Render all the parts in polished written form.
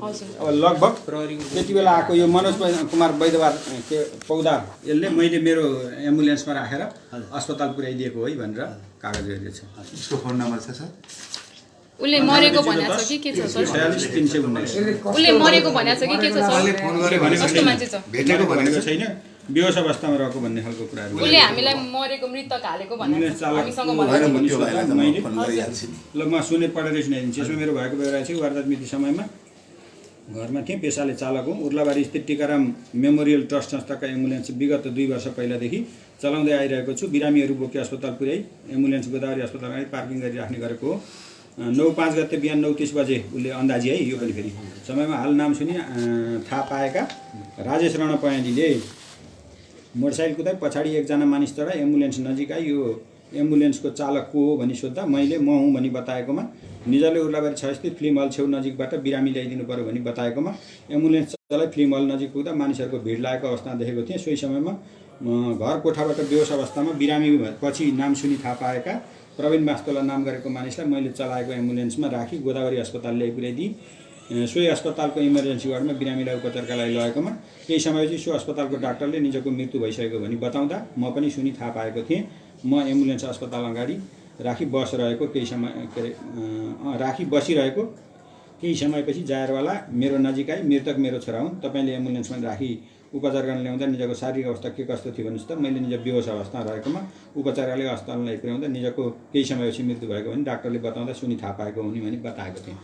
अब लगभग त्यति बेला आएको यो मनोज कुमार वैद्यवार के पौदार यसले मैले मेरो एम्बुलेन्समा राखेर अस्पताल पुर्याइदिएको है भनेर कागज हेरेको छ। उसको फोन नम्बर छ सर? उले मरेको भनेको छ कि के छ सर? 46319 उले मरेको भनेको छ कि के छ सर? फोन गरे कस्तो मान्छे छ? भेटेको भनेको छैन, बेहोस अवस्थामा रहेको भन्ने खालको कुराहरु। उले हामीलाई मरेको मृतक हालेको भनेको हामीसँग ल म सुने पढेर सुनाइदिन्छु। यसमा मेरो भएको बेला चाहिँ वारदात मिति समयमा घरमा थिएँ, पेसाले चालक हुँ। उर्लाबारी स्थित टिकाराम मेमोरियल ट्रस्ट संस्थाका एम्बुलेन्स विगत 2 वर्ष पहिलादेखि चलाउँदै आइरहेको छु। बिरामीहरू बोकी अस्पताल पुर्याई एम्बुलेन्स गोदावरी अस्पतालमा पार्किङ गरिराख्ने गरेको हो। 9/5 गते बिहान 9:30 बजे उसले अन्दाजी है यो पनि फेरि समयमा हाल नाम सुनि थाहा पाएका राजेश रण पयालीले मोटरसाइकल कुदाई पछाडि एकजना मानिस चढा एम्बुलेन्स नजिक आइ यो एम्बुलेन्सको चालक को हो भनी सोध्दा मैले म हुँ भनी बताएकोमा निजले उर्लाबारी 6 स्थित फिल्म हल छेउ नजिकबाट बिरामी ल्याइदिनु पर्यो भनी बताएकोमा एम्बुलेन्स चलाइ फिल्म हल नजिक पुग्दा मानिसहरूको भिड लागेको अवस्था देखेको थिएँ। सोही समयमा घर कोठाबाट बेहोस अवस्थामा बिरामी पछि नाम सुनि थाहा पाएका प्रवीण वास्तोला नाम गरेको मानिसलाई मैले चलाएको एम्बुलेन्समा राखी गोदावरी अस्पताल ल्याइ पुर्याइदिई सोही अस्पतालको इमर्जेन्सी वार्डमा बिरामीलाई उपचारका लागि लगेकोमा केही समयपछि सो अस्पतालको डाक्टरले निजको मृत्यु भइसकेको भनी बताउँदा म पनि सुनि थाहा पाएको थिएँ। म एम्बुलेन्स अस्पताल अगाडि राखी बसिरहेको केही समयपछि जायरवाला मेरो नजिक आई मृतक मेरो छोरा हुन्, तपाईँले एम्बुलेन्समा राखी उपचार गर्न ल्याउँदा निजको शारीरिक अवस्था के कस्तो थियो भन्नुहोस् त। मैले निज बेहोस अवस्थामा रहेकोमा उपचारले अस्पतालमा ल्याइपुर्याउँदा निजको केही समयपछि मृत्यु भएको भने डाक्टरले बताउँदा सुनि थाहा पाएको हुने भनी बताएको थिएँ।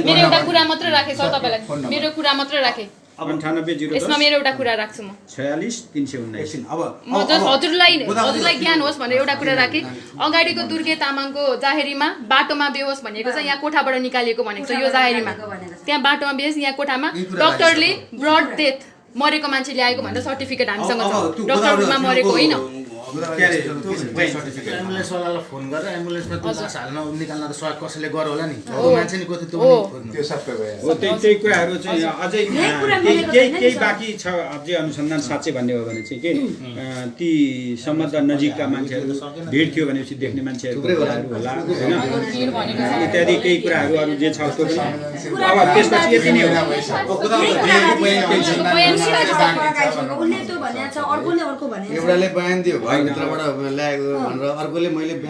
मेरो एउटा कुरा मात्र राखे सर, तपाईलाई मेरो कुरा मात्र राखे। 98 यसमा मेरो एउटा कुरा राख्छु म 46319। अब म जस्ट हजुरलाई ज्ञान होस् भनेर एउटा कुरा राखे। अगाडिको दुर्गे तामाङको जाहेरीमा बाटोमा बेहोस भनेको छ, यहाँ कोठाबाट निकालिएको भनेको छ। यो जाहेरीमा त्यहाँ बाटोमा बेहोस, यहाँ कोठामा डक्टरले ब्लड डेथ मरेको मान्छे ल्याएको भनेर सर्टिफिकेट हामीसँग छ। डक्टरमा मरेको होइन। एम्बुलेन्स वालालाई फोन गरेर एम्बुलेन्समा त्यो लास हाल्न निकाल्न त सहयोग कसैले गर्यो होला नि। मान्छे नि कति त्यो सबै भयो। हो त्यही कुराहरू चाहिँ अझै केही बाँकी छ। अझै अनुसन्धान साँच्चै भन्ने हो भने चाहिँ के ती सम्बन्ध नजिकका मान्छेहरू भिड थियो भनेपछि देख्ने मान्छेहरू होला होइन इत्यादि केही कुराहरू अरू जे छ त्यो पनि अब त्यसपछि यति नै हो। एउटाले बयान दियो घरभित्रबाट ल्याएको भनेर, अर्कोले मैले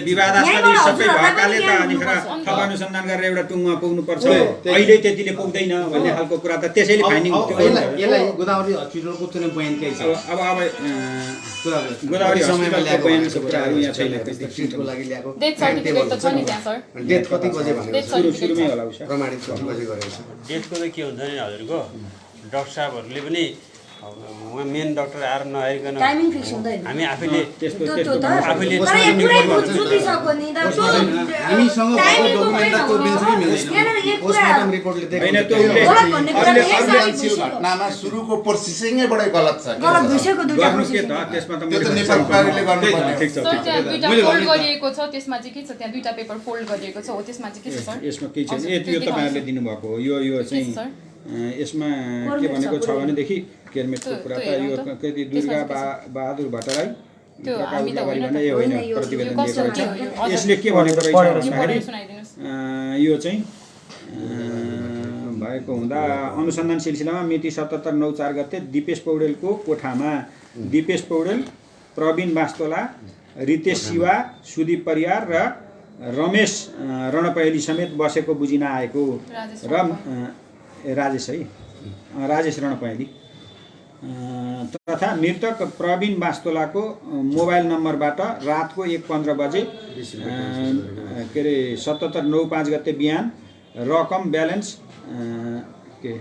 विवादास्पद सबै भएकाले त अनि थप अनुसन्धान गरेर एउटा टुङ्गमा पुग्नु पर्छ, अहिले त्यतिले पुग्दैन भन्ने खालको कुरा त त्यसैले फाइन्डिङ यसलाई गोदावरी हस्पिटलको कुनै बयान केही छ? अब गोदावरी समयमा ल्याएको बयानको कुराहरू यहाँ छैन। ट्रिटको लागि ल्याएको डेथ सर्टिफिकेट त छ नि त्यहाँ सर। डेथ कति बजे भनेको सुरुमै होला उसो प्रमाणित कति बजे गरेको छ? डेथको चाहिँ के हुन्छ नि हजुरको डाक्टर साहबहरूले पनि उहाँ मेन डाक्टर आएर नआइकन टाइमिङ फिक्स हुँदैन। हामी आफैले हामीसँग भएको डकुमेन्ट त त्यो बिल्कुलै मिल्दैन। पोस्टमार्टम रिपोर्टले घटनामा सुरुको प्रोसेसिङैबाटै गलत छ। गर्नु के त त्यसमा त त्यो त नेपाल प्रहरीले गर्नुपर्ने हो। ठिक छ। सर त्यहाँ दुईटा फोल्ड गरिएको छ, त्यसमा चाहिँ के छ? त्यहाँ दुईटा पेपर फोल्ड गरिएको छ, हो त्यसमा चाहिँ के छ सर? यसमा केही छैन। यो तपाईँहरूले दिनुभएको हो। यो चाहिँ यसमा के भनेको छ भनेदेखि केरमेटको कुरा त यो कति दुर्गा बहादुर भट्टराई होइन प्रतिवेदन दिएको रहेछ। यसले के भनेको रहेछ भन्दाखेरि यो चाहिँ भएको हुँदा अनुसन्धान सिलसिलामा मिति 77/9/4 गते दिपेश पौडेलको कोठामा दिपेश पौडेल, प्रवीण वास्तोला, रितेश शिवा, सुदीप परियार र रमेश रणपयली समेत बसेको बुझिन आएको र राजेश रणपयली तथा मृतक प्रवीण वास्तोलाको मोबाइल नम्बरबाट रातको 1:15 बजे के अरे 77/9/5 गते बिहान रकम ब्यालेन्स के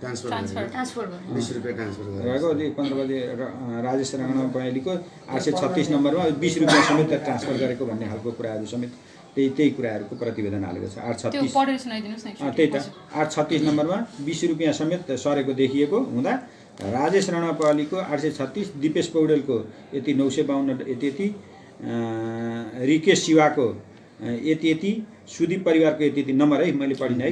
ट्रान्सफर 20 रुपैयाँ ट्रान्सफर रहेको 1:15 बजे राजेश रणपयलीको 836 नम्बरमा 20 रुपैयाँ समेत ट्रान्सफर गरेको भन्ने खालको कुराहरू समेत त्यही कुराहरूको प्रतिवेदन हालेको छ। 836 त्यही त 836 नम्बरमा 20 रुपैयाँ समेत सरेको देखिएको हुँदा राजेश रणपयलीको 836, दिपेश पौडेलको यति 952 यति रिकेश शिवाको यति सुदीप परिवारको यति नम्बर है मैले पढिन है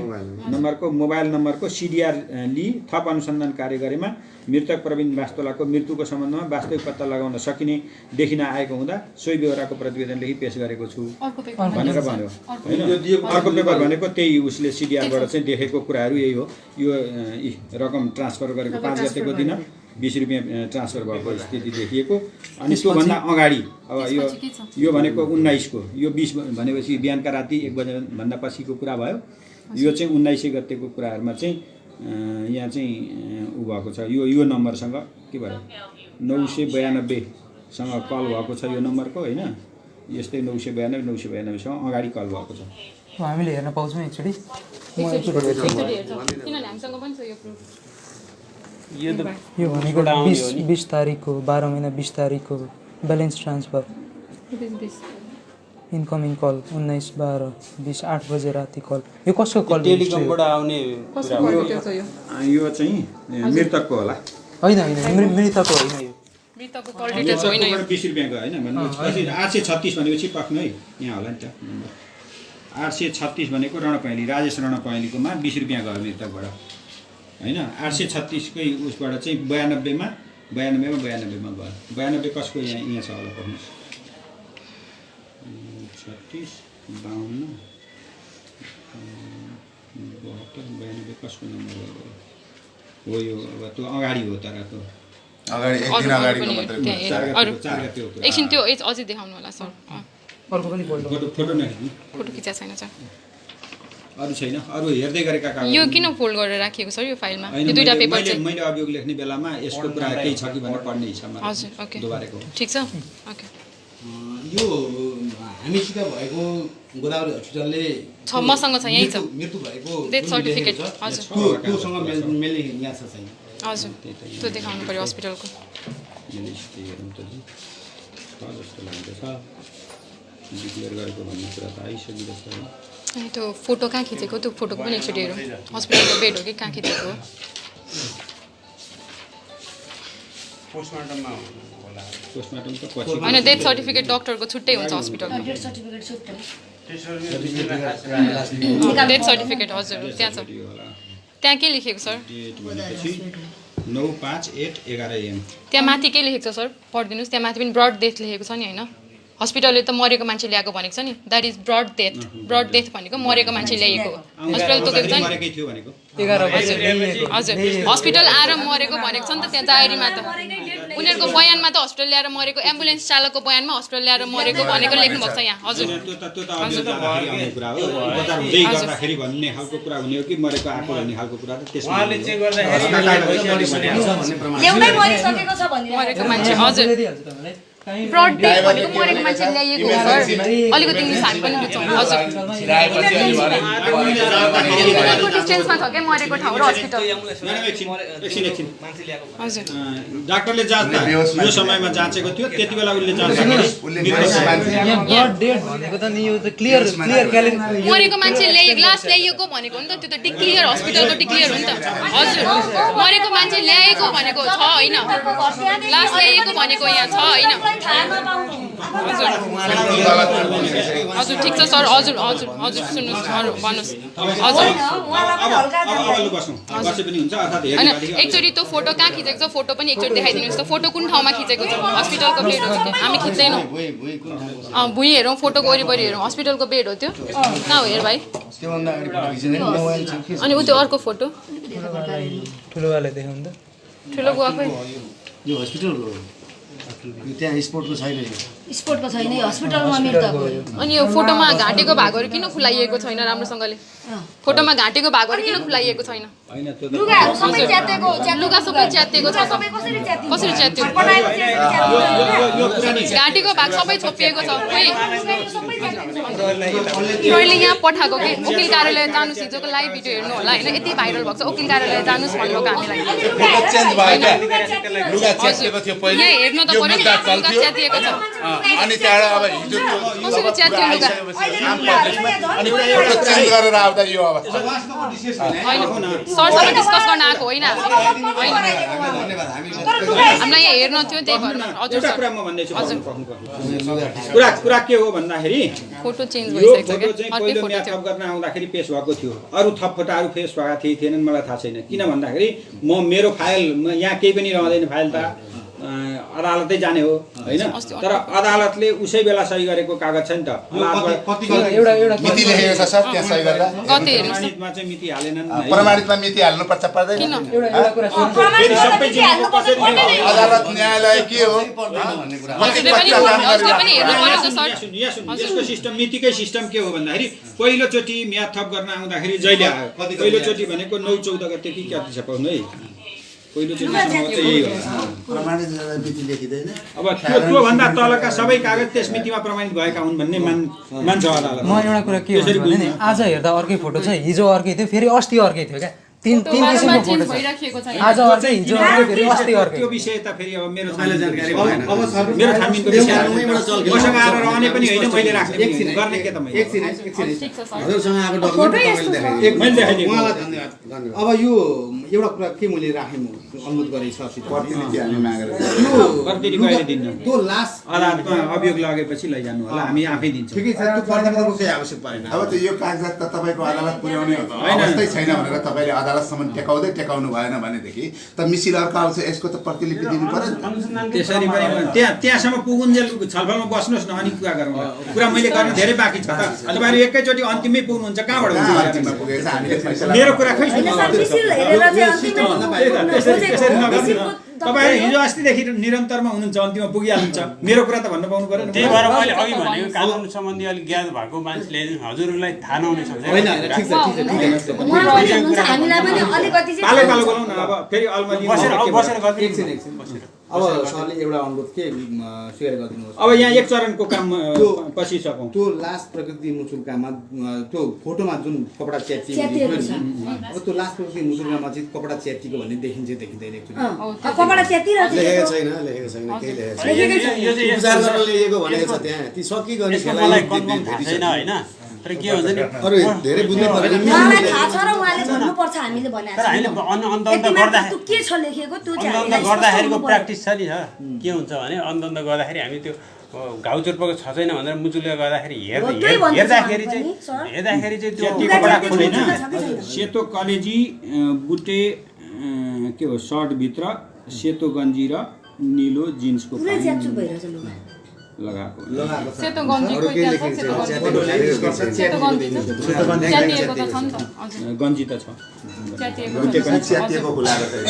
नम्बरको मोबाइल नम्बरको सिडिआर लिई थप अनुसन्धान कार्य गरेमा मृतक प्रवीण वास्तोलाको मृत्युको सम्बन्धमा वास्तविक पत्ता लगाउन सकिने देखिन आएको हुँदा सोही बेहोराको प्रतिवेदन लेखी पेश गरेको छु भनेर भन्यो हैन अर्को पेपर भनेको त्यही उसले सिडिआरबाट चाहिँ देखेको कुराहरू यही हो यो रकम ट्रान्सफर गरेको 5 गतेको दिन 20 रुपैयाँ ट्रान्सफर भएको स्थिति देखिएको अनि त्योभन्दा अगाडि अब यो भनेको 19 को यो 20 भनेपछि बिहानका राति 1 बजेभन्दा पछिको कुरा भयो यो चाहिँ 19 गतेको कुराहरूमा चाहिँ यहाँ चाहिँ उ भएको छ यो नम्बरसँग के भयो 992 सँग कल भएको छ यो नम्बरको हैन यस्तै 992 सँग अगाडि कल भएको छ हामीले हेर्न पाउँछौँ एकचोटि किनभने हामीसँग पनि छ यो प्रुफ यो भनेको 20 तारिकको 12 महिना 20 तारिकको ब्यालेन्स ट्रान्सफर इन्कमिङ कल 19/12 8 बजे राति कल यो कसको कल टेलिकमबाट आउने यो चाहिँ मृतकको होला होइन मृतकको होइन यो मृतकको कल डिटेल्स होइन यो 20 रुपैयाँको हैन भनेपछि 836 भनेपछि पक्नु है यहाँ होला नि त नम्बर 836 भनेको रणपहेली राजेश रणपहेलीकोमा 20 रुपैयाँ गयो मृतकबाट हैन 836 कै उसबाट चाहिँ 92 मा गयो 92 कसको यहाँ छ होला पढ्नुस् 36 52 92 कसको नम्बर हो यो अब त्यो अगाडि हो तर त्यो अगाडि एक दिन अगाडिको मात्रै एकछिन त्यो अझै देखाउनु होला सर अर्को पनि फोटो नै फोटो खिचा छैन सर अरु छैन अरु हेर्दै गरेका कागज यो किन फोल्ड गरेर राखिएको सर यो फाइलमा यो दुईटा पेपर चाहिँ मैले अभियोग लेख्ने बेलामा यसको कुरा केही छ कि भनेर पढ्ने हिसाबमा हजुर ओके दोबारेको ठीक छ ओके यो हामीसित भएको गोदावरी हस्पिटलले मसँग छ यही छ मृत्यु भएको डेथ सर्टिफिकेट हजुर त्योसँग मेल्ने यहाँ छ छैन हजुर त्यो देखाउनु पर्यो हस्पिटलको मैले हेरौँ त जस्तो लाग्दैछ डिक्लेयर गरेको भन्ने कुरा त आइसक्यो जस्तो हो अनि त्यो फोटो कहाँ खिचेको त्यो फोटोको पनि एकचोटि हेरौँ हस्पिटलको बेड हो कि कहाँ खिचेको हो पोस्टमार्टममा होला पोस्टमार्टम त पछि होइन डेथ सर्टिफिकेट डक्टरको छुट्टै हुन्छ हस्पिटलको डेथ सर्टिफिकेट हजुर त्यहाँ छ त्यहाँ के लेखेको सर डेट भनेपछि 9/5/8/11 AM त्यहाँ माथि के लेखेको छ सर पढिदिनुहोस् त्यहाँ माथि पनि ब्रड डेथ लेखेको छ नि होइन हस्पिटलले त मरेको मान्छे ल्याएको भनेको छ नि द्याट इज ब्रड डेथ भनेको मरेको मान्छे ल्याएको हो हस्पिटल तोकेको छ नि मरेकै थियो भनेको 11 बजे हजुर हस्पिटल आएर मरेको भनेको छ नि त त्यहाँ डायरीमा त उनीहरूको बयानमा त हस्पिटल ल्याएर मरेको एम्बुलेन्स चालकको बयानमा हस्पिटल ल्याएर मरेको भनेको लेख्नु भएको छ यहाँ हजुर त्यो त अभियोग जाँदाखेरि आउने कुरा हो उपचार हुँदै गर्दाखेरि भन्ने खालको कुरा हुने हो कि मरेको आएको भन्ने खालको कुरा त त्यसमा उहाँले चेक गर्दाखेरि मरेको मान्छे हजुर ब्रड डेथ भनेको मरेको मान्छे ल्याइएको हो सर अलिकति इङ्ग्लिस हामी पनि बुझ्छौँ हजुर डिस्टेन्समा छ क्या मरेको ठाउँ र हस्पिटल एकछिन हजुर डाक्टरले जाँच्दा यो समयमा जाँचेको थियो त्यति बेला उसले जाँच्दाखेरि ब्लड डेट भनेको त नि यो त क्लियर क्यालेन्डर मरेको मान्छे ल्याइएको लास्ट ल्याइएको भनेको हो नि त त्यो त डिक्लियर हस्पिटलको डिक्लियर हो नि त हजुर मरेको मान्छे ल्याएको भनेको छ होइन लास्ट ल्याइएको भनेको यहाँ छ होइन हजुर ठिक छ सर हजुर हजुर हजुर सुन्नुहोस् भन्नुहोस् हजुर होइन एकचोटि त्यो फोटो कहाँ खिचेको छ फोटो पनि एकचोटि देखाइदिनुहोस् त फोटो कुन ठाउँमा खिचेको छ हस्पिटलको बेड हो त्यो हामी खिच्दैनौँ भुइँ हेरौँ फोटोको वरिपरि हेरौँ हस्पिटलको बेड हो त्यो कहाँ हो हेर भाइ अनि उ त्यो अर्को फोटो ठुलोवाले देखाउनु त ठुलो बुवाकै यो हस्पिटल हो त्यहाँ स्पोर्टको छैन स्पोर्टको छैन हस्पिटलमा मृत्यु अनि यो फोटोमा घाँटीको भागहरू किन खुलाइएको छैन राम्रोसँगले फोटोमा घाँटीको भागहरू किन खुलाइएको छैन लुगाहरू सबै च्यातेको लुगा सबै च्यातिएको छ सबै कसरी च्यातियो कसरी च्यात्यो घाँटीको भाग सबै छोपिएको छ खोइ प्रहरीले यहाँ पठाएको कि वकिल कार्यालय जानुहोस् हिजोको लाइभ भिडियो हेर्नु होला होइन यति भाइरल भएको छ वकिल कार्यालय जानुहोस् भन्नुभएको हामीलाई यहाँ हेर्नु त पऱ्यो नि लुगा च्यातिएको छ अनि त्यहाँबाट अब हिजो कसरी च्यातियो लुगा? अनि फोटो चेन्ज गरेर आउँदा यो अवस्था होइन सरसँग डिस्कस गर्न आएको होइन हामीलाई यहाँ हेर्न थियो त्यही भएर हजुर एउटा सर कुरा म भन्दैछु कुरा के हो भन्दाखेरि फोटो चेन्ज यो भइसक्यो फोटो चाहिँ क्या अर्कै पहिलो फोटो म्याद थियो थप गर्न आउँदाखेरि पेश भएको थियो अरू थप फोटाहरू पेश भएका थिएनन् मलाई थाहा छैन किन भन्दाखेरि म मेरो फाइल यहाँ केही पनि रहँदैन फाइल त अदालतै जाने हो होइन तर अदालतले उसै बेला सही गरेको कागज छ नि त मिति लेखेको छ सर त्यहाँ सही गरेर कति हेर्नुहोस् न प्रमाणितमा चाहिँ मिति हालेनन् है। प्रमाणितमा मिति हाल्नुपर्छ पर्दैन किन फेरि सबै जिम्मेको कसरी अदालत न्यायालय के हो हजुरले पनि हजुरले पनि हेर्नु पर्यो त सर यसको सिस्टम मितिकै सिस्टम के हो भन्दाखेरि पहिलोचोटि म्याद थप गर्न आउँदाखेरि जहिले आयो पहिलोचोटि भनेको 9-14 गते कि कति छ पाउनु है पहिलोचोटि यही हो प्रमाणित मिति लेखिँदैन अब त्योभन्दा तलका सबै कागज त्यस मितिमा प्रमाणित भएका हुन् भन्ने मान्छ अदालत म एउटा कुरा के भन्छु भने नि आज हेर्दा अर्कै फोटो छ हिजो अर्कै थियो फेरि अस्ति अर्कै थियो क्या तीन किसिमको फोटो छ भइराखेको छ आज अर्कै हिजो अर्कै फेरि अस्ति अर्कै त्यो विषय त फेरि अब मेरो जानकारी भएन मेरो छानबिनको विषय मसँग आएर रहने पनि होइन मैले राख्ने पनि होइन। गर्ने के त मैले ठिक छ सर हजुरसँग आएको डकुमेन्ट मैले देखाइदिएको उहाँलाई धन्यवाद अब यो एउटा कुरा के मैले राखेँ अनुरोध गरेँ सरसित प्रतिनिधि हामी मागेर प्रतिनिधि कहिले दिन्न त्यो लास्ट अदालतमा अभियोग लगेपछि लैजानु होला हामी आफै दिन्छौँ ठिकै छ त्यो प्रतिनिधिको केही आवश्यक परेन अब त यो कागजात त तपाईँको अदालत पुर्याउने अवस्थै छैन भनेर तपाईँले अदालतसम्म टेकाउनु भएन भनेदेखि त मिसिल अर्को आउँछ यसको त प्रतिलिपि दिनु पर्यो नि त्यसरी पनि त्यहाँसम्म पुगुन्जेल छलफलमा बस्नुहोस् न अनि कुरा गरौँ कुरा मैले गर्न धेरै बाँकी छ त तपाईँहरू एकैचोटि अन्तिममै पुग्नुहुन्छ कहाँबाट अन्तिममा हुन्छ पुगेछ हामीले फैसला मेरो कुरा खै त्यसरी नगर्नु न तपाईँहरू हिजो अस्तिदेखि निरन्तरमा हुनुहुन्छ अन्तिममा पुगिहाल्नुहुन्छ मेरो कुरा त भन्नु पाउनु पऱ्यो नि त्यही भएर मैले अघि भनेको कानुन सम्बन्धी अलिक ज्ञान भएको मान्छेले हजुरहरूलाई थाहा नहुने सक्छ पालो पालो बोलाउँ न अब फेरि बसेर गर्दै अब सरले एउटा अनुरोध के स्वीकार गरिदिनुहोस् अब यहाँ एक चरणको काम पछि सकौँ त्यो लास्ट प्रकृति मुसुल्कामा त्यो फोटोमा जुन कपडा च्यातिएको अब त्यो लास्ट प्रकृति मुसुल्कामा चाहिँ कपडा च्यातिएको भन्ने देखिन्छ देखिँदैन कपडा च्यातिरहेको लेखेको छैन केही लेखेको छैन उपचार गरेर ल्याइएको भनेको छ त्यहाँ ती सकिगयो यसको मलाई कन्फर्म थाहा छैन होइन तर के हुन्छ नि अरू धेरै बुझ्नै पर्दैन मलाई थाहा छ र उहाँले भन्नुपर्छ हामीले भने तर हामीले अन्त गर्दाखेरि के छ लेखेको त्यो चाहिँ अन्त गर्दाखेरिको प्र्याक्टिस छ नि के हुन्छ भने अन्त गर्दाखेरि हामी त्यो घाउ चोर्पको छ छैन भनेर मुचुले गर्दाखेरि हेर्दाखेरि चाहिँ त्यो कपडाको छैन सेतो कलेजी बुटे के हो सर्टभित्र सेतो गन्जी र निलो जिन्सको लगाएको सेतो गन्जीको त्यहाँ छ सेतो गन्जी च्यातिएको त छ नि त हजुर गन्जी त छ च्यातिएको च्यातिएको खुलाएको छैन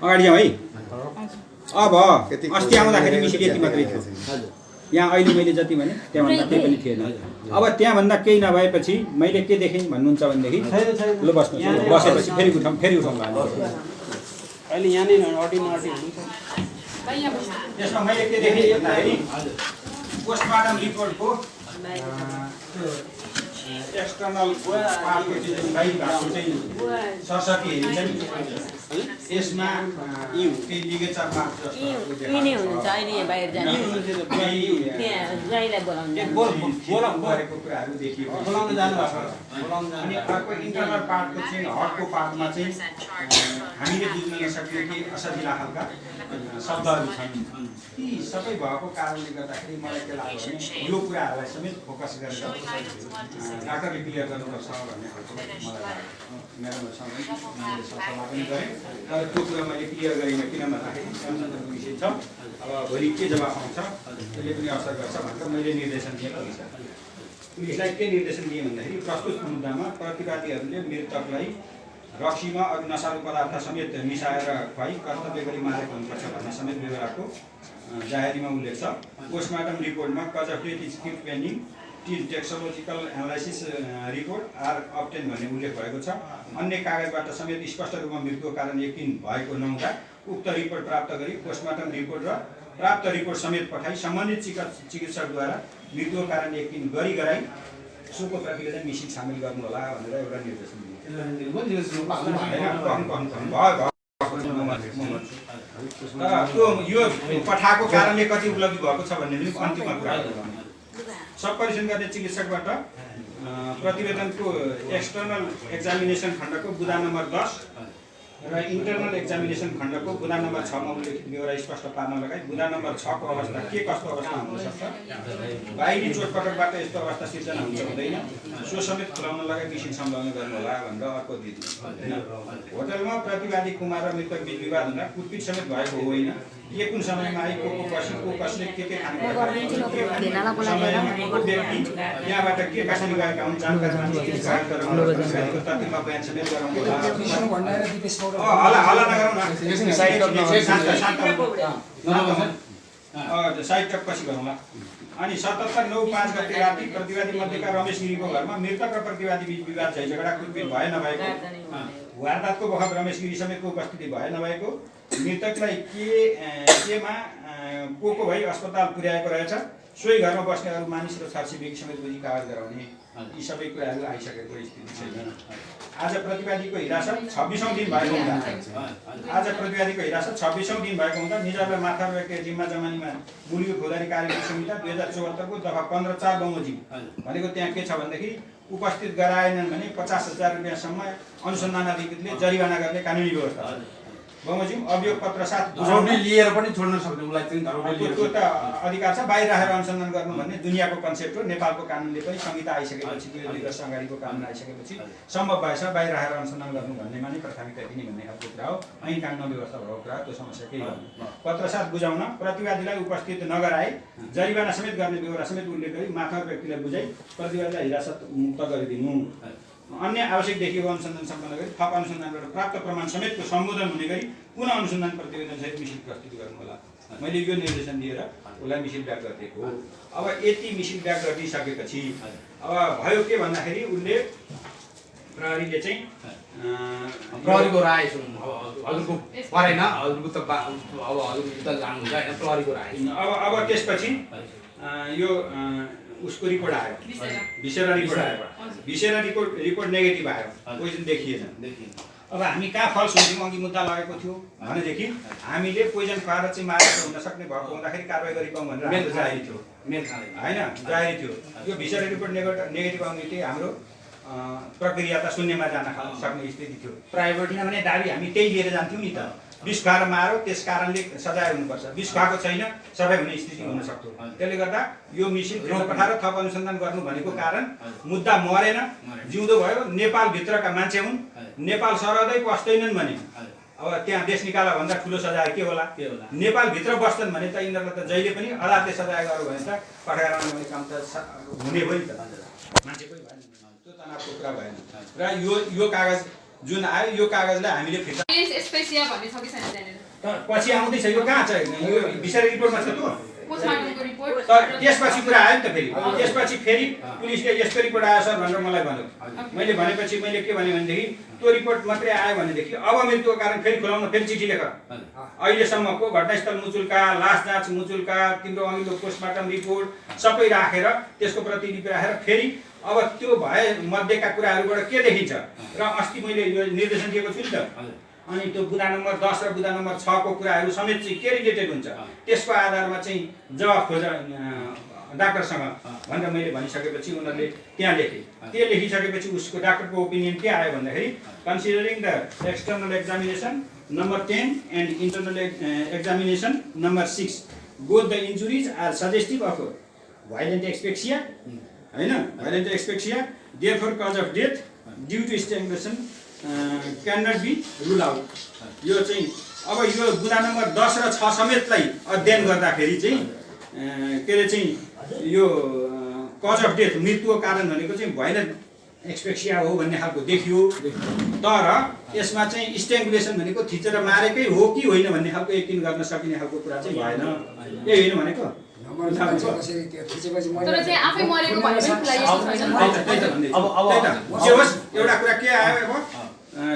अगाडि जाउँ है अब अस्ति आउँदाखेरि मिसिक यति मात्रै थियो यहाँ अहिले मैले जति भने त्यहाँभन्दा केही पनि थिएन अब त्यहाँभन्दा केही नभएपछि मैले के देखेँ भन्नुहुन्छ भनेदेखि ल बस्नुहोस् बसेपछि फेरि उठाउँ अहिले यहाँनिर अर्डिनरी हुन्छ त्यसमा मैले के देखेँ भन्दाखेरि पोस्टमार्टम रिपोर्टको एक्सटर्नल पार्टको चाहिँ बाहिर भएको चाहिँ सरस्वती हेरिन्छ नि यसमा केही लिगेचर मार्क जस्तो हुन्छ अहिले यहाँ बाहिर जाने त्यहाँ ज्वाइँलाई बोलाउनु गरेको कुराहरू देखिएको बोलाउन जानुभएको अनि अर्को इन्टरनल पार्टको चाहिँ हटको पार्टमा चाहिँ हामीले बुझ्न नसक्ने कि असजिला खालका शब्दहरू छन् ती सबै भएको कारणले गर्दाखेरि मलाई के लाग्यो भने यो कुराहरूलाई समेत फोकस गरेर डाक्टरले क्लियर गर्नुपर्छ भन्ने खालको मलाई लाग्यो मेरोसँग मैले सल्लाह पनि गरेँ तर त्यो कुरा मैले क्लियर गरिनँ किन भन्दाखेरि कन्सर्नको विषय छ अब भोलि के जवाफ आउँछ त्यसले पनि असर गर्छ भनेर मैले निर्देशन दिएको हुन्छ पुलिसलाई के निर्देशन दिएँ भन्दाखेरि प्रस्तुत मुद्दामा प्रतिवादीहरूले मृतकलाई रक्सीमा अरू नशालु पदार्थ समेत मिसाएर खुवाई कर्तव्य गरी मारेको हुनुपर्छ भन्ने समेत बेहोराको जाहेरीमा उल्लेख छ पोस्टमार्टम रिपोर्टमा cause of death is keep pending till toxicological analysis report are obtained भन्ने उल्लेख भएको छ अन्य कागजबाट समेत स्पष्ट रूपमा मृत्युको कारण यकिन भएको नहुँदा उक्त रिपोर्ट प्राप्त गरी पोस्टमार्टम रिपोर्ट र प्राप्त रिपोर्ट समेत पठाई सम्बन्धित चिकित्सकद्वारा मृत्युको कारण यकिन गराई सोको प्रक्रिया चाहिँ मिसिन सामेल गर्नु होला भनेर एउटा निर्देशन दियो त्यो यो पठाएको कारणले कति उपलब्धि भएको छ भन्ने पनि अन्तिममा कुरा गरौँ। सब परीक्षण गर्ने चिकित्सकबाट प्रतिवेदनको एक्सटर्नल एक्जामिनेसन खण्डको बुदा नम्बर 10 र इन्टरनल एक्जामिनेसन खण्डको बुदा नम्बर 6 मा उल्लेखित विवरण स्पष्ट पार्न लगायत बुदा नम्बर 6 को अवस्था के कस्तो अवस्था हुन सक्छ, बाहिरी चोटपटकबाट यस्तो अवस्था सिर्जना हुन्छ हुँदैन, सो समेत खुलाउन लगायत मिसिन सम्झाउन गर्नु होला भनेर अर्को दिदी हैन। होटलमा प्रतिवादी कुमार र मृतक बीच विवाद हुँदा कुटपिट समेत भएको होइन, के कुन समयमा आई को कसले के खानु यहाँबाट के कसरी गएका हुन् जानकारी बयान समेत गराउनु होला। हल्ला नगरौँ न, साहित्य पछि गरौँला। अनि 77/9/5 गते राति प्रतिवादी मध्येका रमेश गिरीको घरमा मृतक र प्रतिवादी बीच विवाद झै झगडा कुटपिट भए नभएको, वारदातको बखत रमेश गिरी समेतको उपस्थिति भए नभएको, मृतकलाई केमा पोको भई अस्पताल पुर्याएको रहेछ, सोही घरमा बस्ने अरू मानिस र छरछिमेकी समेत बुझी कागज गराउने, यी सबै कुराहरू आइसकेको स्थिति छैन। आज प्रतिवादीको हिरासत 26औं दिन भएको हुँदा निजरलाई माथा व्यक्ति जिम्मा जमानीमा मुलुकी फौजदारी कार्यवाही संहिता 2074 को दफा 15(4) बमोजिम भनेको त्यहाँ के छ भनेदेखि उपस्थित गराएनन् भने 50,000 रुपैयाँसम्म अनुसन्धान अधिकृतले जरिवाना गर्ने कानुनी व्यवस्था छ। बमोजिम अभियोग पत्र साथ धरौडी लिएर पनि छोड्न सक्ने उलाई चाहिँ धरौडी त्यो त अधिकार छ। बाहिर राखेर अनुसन्धान गर्नु भन्ने दुनियाँको कन्सेप्ट हो। नेपालको कानुनले पनि संहिता आइसकेपछि 2 वर्ष अगाडिको कानुन आइसकेपछि सम्भव भएछ बाहिर राखेर अनुसन्धान गर्नु भन्नेमा नै प्राथमिकता दिने भन्ने खालको कुरा हो। ऐन कानुन व्यवस्था भएको कुरा त्यो समस्या केही होइन। पत्र साथ बुझाउन प्रतिवादीलाई उपस्थित नगराए जरिवाना समेत गर्ने व्यवस्था समेत उल्लेख गरी माथका व्यक्तिलाई बुझाइ प्रतिवादीलाई हिरासत मुक्त गरिदिनु, अन्य आवश्यक देखिएको अनुसन्धान सम्पन्न गरी थप अनुसन्धानबाट प्राप्त प्रमाण समेतको सम्बोधन हुने गरी पुनः अनुसन्धान प्रतिवेदन सहित मिसिल प्रस्तुत गर्नु होला। मैले यो निर्देशन दिएर उसलाई मिसिल ब्याक गरिदिएको हो। अब यति मिसिल ब्याक गरिदिसकेपछि अब भयो के भन्दाखेरि उसले प्रहरीले चाहिँ प्रहरीको राय हजुरको परेन, हजुरको त अब हजुरको त जानुहुन्छ हैन, प्रहरीको राय अब त्यसपछि यो उसको रिपोर्ट आयो, भिसेरा रिपोर्ट आयो। भिसेरा रिपोर्ट नेगेटिभ आयो, पोइजन देखिएन। अब हामी कहाँ फल सुन्छौँ अघि मुद्दा लगेको थियो भनेदेखि हामीले पोइजन खुवाएर चाहिँ मारेको हुन सक्ने भएको हुँदाखेरि कारवाही गरिपाउँ भनेर मेरो जाहेरी थियो, होइन जाहेरी थियो। यो भिसेरा रिपोर्ट नेगेटिभ आउने चाहिँ हाम्रो प्रक्रिया त शून्यमा जान सक्ने स्थिति थियो। प्राइभेट किनभने दाबी हामी त्यही लिएर जान्थ्यौँ नि त, विष खुवाएर मारो त्यस कारणले सजाय हुनुपर्छ, विष खुवाएको छैन सबै हुने स्थिति हुन सक्थ्यो। त्यसले गर्दा यो मिसिन फिर्ता पठाएर थप अनुसन्धान गर्नु भनेको कारण मुद्दा मरेन, जिउँदो भयो। नेपालभित्रका मान्छे हुन्, नेपाल सरहदै पस्दैनन् भने अब त्यहाँ देश निकाला भन्दा ठुलो सजाय के होला? नेपालभित्र बस्छन् भने त यिनीहरूलाई त जहिले पनि अदालतले सजाय गर्यो भने त पठाएर आउने काम त हुने भयो नि त, मान्छे पनि भएन, त्यो तनावको कुरा भएन। र यो कागज जुन आयो यो कागजलाई हामीले फिर्ता पछि आउँदैछ। यो कहाँ छ? यो भिसेरा रिपोर्टमा छ त्यो त्यसपछि कुरा आयो नि त। त्यसपछि फेरि पुलिसले यस्तो रिपोर्ट आयो सर भनेर मलाई भन्यो। मैले भनेपछि मैले के भने भनेदेखि त्यो रिपोर्ट मात्रै आयो भनेदेखि अब मृत्युको कारण फेरि खुलाउन फेरि चिठी लेख, अहिलेसम्मको घटनास्थल मुचुल्का, लास जाँच मुचुल्का, तिम्रो अघिल्लो पोस्टमार्टम रिपोर्ट सबै राखेर त्यसको प्रतिलिपि राखेर फेरि अब त्यो भए मध्येका कुराहरूबाट के देखिन्छ र अस्ति मैले यो निर्देशन दिएको छु नि त। अनि त्यो बुदा नम्बर 10 र बुदा नम्बर 6 को कुराहरू समेत चाहिँ के रिलेटेड हुन्छ त्यसको आधारमा चाहिँ जवाफ खोज डाक्टरसँग भनेर मैले भनिसकेपछि उनीहरूले त्यहाँ लेखे। त्यो लेखिसकेपछि उसको डाक्टरको ओपिनियन के आयो भन्दाखेरि considering the external examination number 10 and internal examination number 6 both the injuries are suggestive of violent asphyxia, हैन violent asphyxia, therefore cause of death due to strangulation can not be rule out. यो चाहिँ अब यो बुदा number 10 र 6 समेतलाई अध्ययन गर्दाखेरि चाहिँ के अरे चाहिँ यो कज अफ डेथ मृत्युको कारण भनेको चाहिँ भाइलेन्ट एक्सपेक्सिया हो भन्ने खालको देखियो। तर यसमा चाहिँ स्ट्रैंगुलेसन भनेको थिचेर मारेकै हो कि होइन भन्ने खालको यकिन गर्न सकिने खालको कुरा चाहिँ भएन। यही होइन भनेको तर चाहिँ आफै मरेको भने पनि एउटा कुरा के आयो अब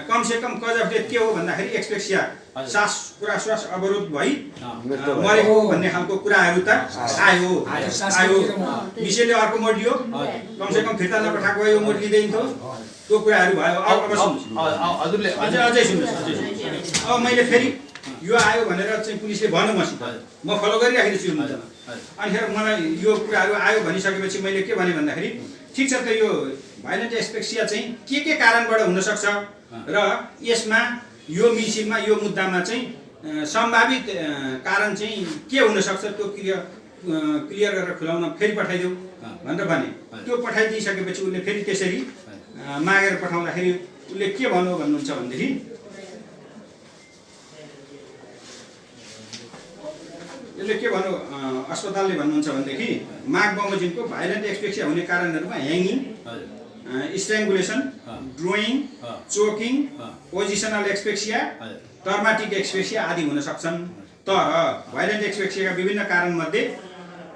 कमसेकम कज अफ डेथ के हो भन्दाखेरि एक्सपेक्सिया सास श्वास अवरोध भई मरेको भन्ने खालको कुराहरू त आयो मिसेलले अर्को मोडियो कमसेकम फिर्ता नपठाएको यो मोडिँदैन थियो त्यो कुराहरू भयो। अब हजुरले अझै सुन्नुहोस् अब मैले फेरि यो आयो भनेर चाहिँ पुलिसले भन्यो मसित म फलो गरिराखेको छु अनिखेर मलाई यो कुराहरू आयो भनिसकेपछि मैले के भने भन्दाखेरि ठिक छ त यो भाइलेन्ट एक्सपेक्सिया चाहिँ के कारणबाट हुनसक्छ र यसमा यो मिसिलमा यो मुद्दामा चाहिँ सम्भावित कारण चाहिँ के हुनसक्छ त्यो क्लियर गरेर खुलाउन फेरि पठाइदेऊ भनेर भने। त्यो पठाइदिइसकेपछि उसले फेरि त्यसरी मागेर पठाउँदाखेरि उसले के भन्नुहुन्छ भनेदेखि यसले के भन्नु अस्पतालले भन्नुहुन्छ भनेदेखि माग बमोजिमको भाइलेन्ट एक्सपेक्सिया हुने कारणहरूमा ह्याङ्गिङ, स्ट्रेङ्गुलेसन, ड्रोइङ, चोकिङ, पोजिसनल एक्सपेक्सिया, टर्माटिक एक्सपेक्सिया आदि हुन सक्छन्। तर भाइलेन्ट एक्सपेक्सियाका विभिन्न कारणमध्ये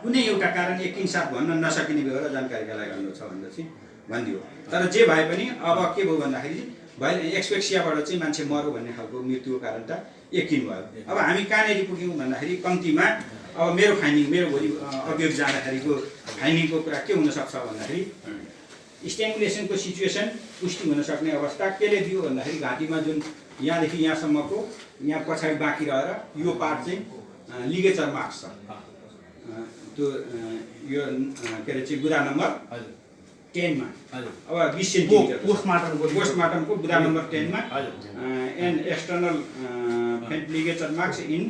कुनै एउटा कारण एकैसाथ भन्न नसकिने बेहोरा जानकारीका लागि गर्नु छ भनेर चाहिँ भनिदियो। तर जे भए पनि अब के भयो भन्दाखेरि भाइलेन्ट एक्सपेक्सियाबाट चाहिँ मान्छे मर्यो भन्ने खालको मृत्युको कारण त यकिन भयो। अब हामी कहाँनिर पुग्यौँ भन्दाखेरि कम्तीमा अब मेरो भोलि अभियोग जाँदाखेरिको फाइनिङको कुरा के हुनसक्छ भन्दाखेरि स्ट्याङ्गुलेसनको सिचुएसन पुष्टि हुन सक्ने अवस्था केले दियो भन्दाखेरि घाँटीमा जुन यहाँदेखि यहाँसम्मको यहाँ पछाडि बाँकी रहेर यो पार्ट चाहिँ लिगेचर मार्क्स छ। त्यो यो के अरे चाहिँ बुदा नम्बर 10 मा अब 20 सेन्टिमिटर पोस्टमार्टमको बुदा नम्बर 10 मा and external faint ligature marks in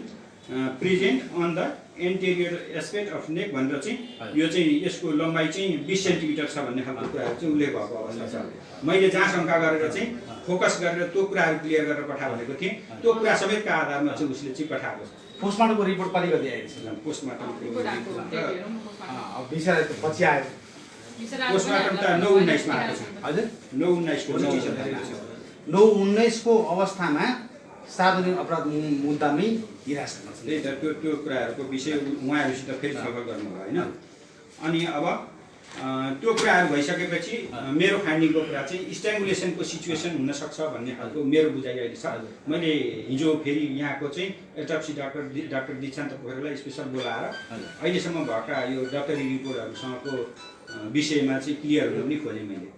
present on the anterior aspect of neck भनेर चाहिँ यो चाहिँ यसको लम्बाइ चाहिँ 20 सेन्टिमिटर छ भन्ने खालको कुराहरू चाहिँ उल्लेख भएको अवस्था छ। मैले जहाँ शङ्का गरेर चाहिँ फोकस गरेर त्यो कुराहरू क्लियर गरेर पठा भनेको थिएँ त्यो कुरा समेतका आधारमा चाहिँ उसले चाहिँ पठाएको छ। पोस्टमार्टमको रिपोर्ट कति गते आएको छ? पोस्टमार्टमको पछि आयो पोस्टमार्टम त 9-19 मा आएको छ। हजुर 9-19 को 9-19 को अवस्थामा सार्वजनिक अपराध मुद्दामै हिरासतमा छ। त्यही त त्यो कुराहरूको विषय उहाँहरूसित फेरि छलफल गर्नुभयो होइन। अनि अब त्यो कुराहरू भइसकेपछि मेरो फाइन्डिङको कुरा चाहिँ स्ट्याङ्गुलेसनको सिचुएसन हुनसक्छ भन्ने खालको मेरो बुझाइ अहिले छ। मैले हिजो फेरि यहाँको चाहिँ एटप्सी डाक्टर दीक्षान्त पोखरेललाई स्पेसल बोलाएर अहिलेसम्म भएका यो डक्टरी रिपोर्टहरूसँगको विषयमा चाहिँ क्लियरहरू पनि खोजेँ मैले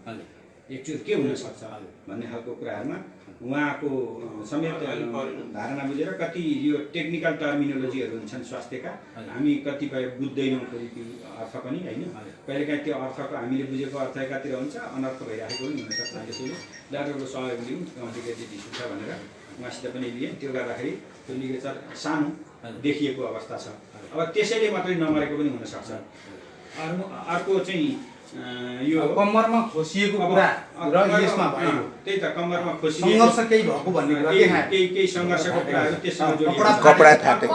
एक्चुअल के हुनसक्छ भन्ने खालको कुराहरूमा उहाँको समेत धारणा बुझेर कति यो टेक्निकल टर्मिनोलोजीहरू हुन्छन् स्वास्थ्यका हामी कतिपय बुझ्दैनौँ फेरि त्यो अर्थ पनि होइन। कहिलेकाहीँ त्यो अर्थको हामीले बुझेको अर्थ एकातिर हुन्छ अनर्थ भइरहेको पनि हुनसक्छ। त्यसैले डाक्टरको सहयोग लिउँ कम्प्लिकेटेड इस्यु छ भनेर उहाँसित पनि लिएँ। त्यो गर्दाखेरि त्यो लिगेचर सानो देखिएको अवस्था छ। अब त्यसैले मात्रै नमरेको पनि हुनसक्छ। अर्को चाहिँ यो कम्मरमा खोसिएको कुरा र यसमा भयो त्यही त कम्मरमा खोसिएको सङ्घर्ष केही भएको भन्ने कुरा केही सङ्घर्षको कुराहरू त्यससँग जोडिएको कपडा फाटेको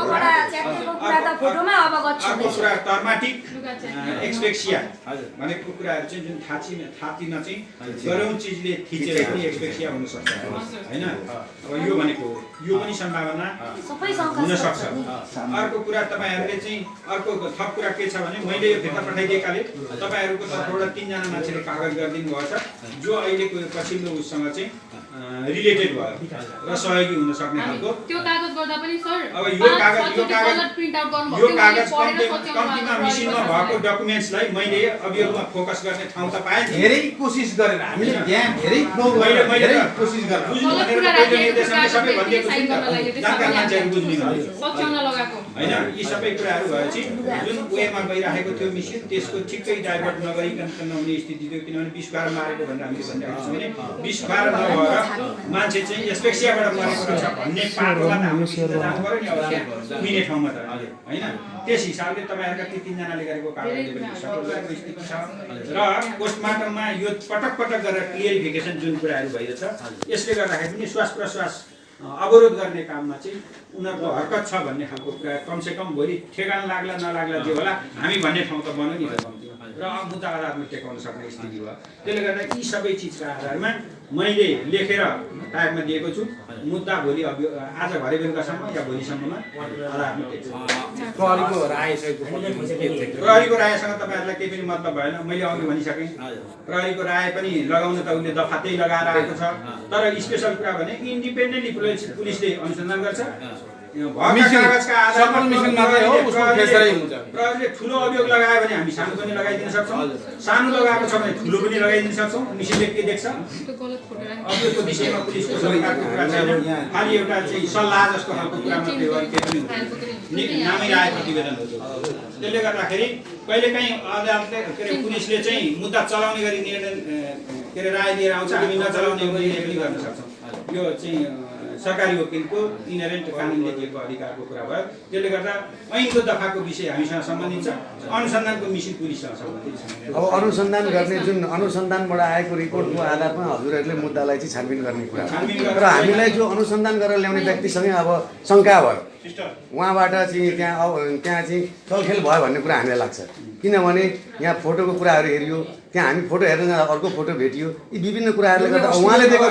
अर्को कुरा टर्माटिक एक्सपेक्सिया भनेको कुराहरू चाहिँ जुन छातीमा चाहिँ गरौँ चिजले थिचेर पनि एक्सपेक्सिया हुनसक्छ होइन। अब यो भनेको यो पनि सम्भावना हुनसक्छ। अर्को कुरा तपाईँहरूले चाहिँ अर्को थप कुरा के छ भने मैले यो फिर्ता पठाइदिएकाले तपाईँहरूको तर्फबाट 3 जना मान्छेले कागज गरिदिनु भएको छ जो अहिलेको पछिल्लो उससँग चाहिँ रिलेटेड भयो र सहयोगी हुन सक्ने खालको। त्यो कागज गर्दा पनि सर अब यो कागज कम्तीमा मिसिनमा भएको डकुमेन्ट्सलाई मैले अभियोगमा फोकस गर्ने ठाउँ त पाएँ। धेरै कोसिस गरेर हामीले त्यहाँ धेरै कोसिस गरेर सबै भनिदिएको छु जानकार मान्छेहरू बुझ्ने होइन। यी सबै कुराहरू भएपछि जुन वेमा गइरहेको थियो मिसिन त्यसको ठिक्कै डाइभर्ट नगरिकन नहुने स्थिति थियो। किनभने 20-12 मारेको भनेर हामीले भनिरहेको छौँ भने 20-12 नभएर मान्छे चाहिँ एक्सपेक्सियाबाट मरेको रहेछ भन्ने पाटोमा त हाम्रो जानु पऱ्यो नि अब मिने ठाउँमा त होइन। त्यस हिसाबले तपाईँहरूका ती 3 जनाले गरेको कारणले पनि सपोर्ट गरेको स्थिति छ र पोस्टमार्टममा यो पटक गरेर क्लियरिफिकेसन जुन कुराहरू भइरहेछ यसले गर्दाखेरि पनि श्वास प्रश्वास अवरोध गर्ने काममा चाहिँ उनीहरूको हरकत छ भन्ने खालको कुरा कमसेकम भोलि ठेगान लाग्ला नलाग्ला जे होला हामी भन्ने ठाउँ त बन्यो नि त कम्तीमा। र मुद्दा आधारमा टेकाउन सक्ने स्थिति भयो। त्यसले गर्दा यी सबै चिजका आधारमा मैले लेखेर टाइपमा दिएको छु। मुद्दा भोलि आज भरे बेलुकासम्म या भोलिसम्ममा आधारमा टेक्छु। प्रहरीको राय प्रहरीको रायसँग तपाईँहरूलाई केही पनि मतलब भएन। मैले अघि भनिसकेँ प्रहरीको राय पनि लगाउन त उसले दफा त्यही लगाएर आएको छ। तर स्पेसल कुरा भने इन्डिपेन्डेन्टली पुलिसले अनुसन्धान गर्छ। प्रहरीले ठुलो अभियोग लगायो भने हामी सानो पनि लगाइदिन सक्छौँ, सानो लगाएको छ भने ठुलो पनि लगाइदिन सक्छौँ। मिसिनले के देख्छ अभियोगको विषयमा पुलिसको सरकारको कुरा छैन, खालि एउटा चाहिँ सल्लाह जस्तो खालको कुरा मात्रै हो। के पनि नामै आए प्रतिवेदन हो। त्यसले गर्दाखेरि कहिलेकाहीँ अदालतले के अरे पुलिसले चाहिँ मुद्दा चलाउने गरी निर्णय के अरे राय दिएर आउँछ, हामी नचलाउने निर्णय पनि गर्न सक्छौँ। यो चाहिँ सरकारी वकिलको इनहेरेन्ट कानुनले दिएको अधिकारको कुरा भयो। त्यसले गर्दा ऐनको दफाको विषय हामीसँग सम्बन्धित छ, अनुसन्धानको मिसिन पुलिससँग सम्बन्धित छ। अब अनुसन्धान गर्ने जुन अनुसन्धानबाट आएको रिपोर्टको आधारमा हजुरहरूले मुद्दालाई चाहिँ छानबिन गर्ने कुरा र हामीलाई जो अनुसन्धान गरेर ल्याउने व्यक्तिसँगै अब शङ्का भयो, उहाँबाट चाहिँ त्यहाँ चाहिँ चलखेल भयो भन्ने कुरा हामीलाई लाग्छ। किनभने यहाँ फोटोको कुराहरू हेरियो, त्यहाँ हामी फोटो हेर्न जाँदा अर्को फोटो भेटियो। यी विभिन्न कुराहरूले गर्दा उहाँले दिएको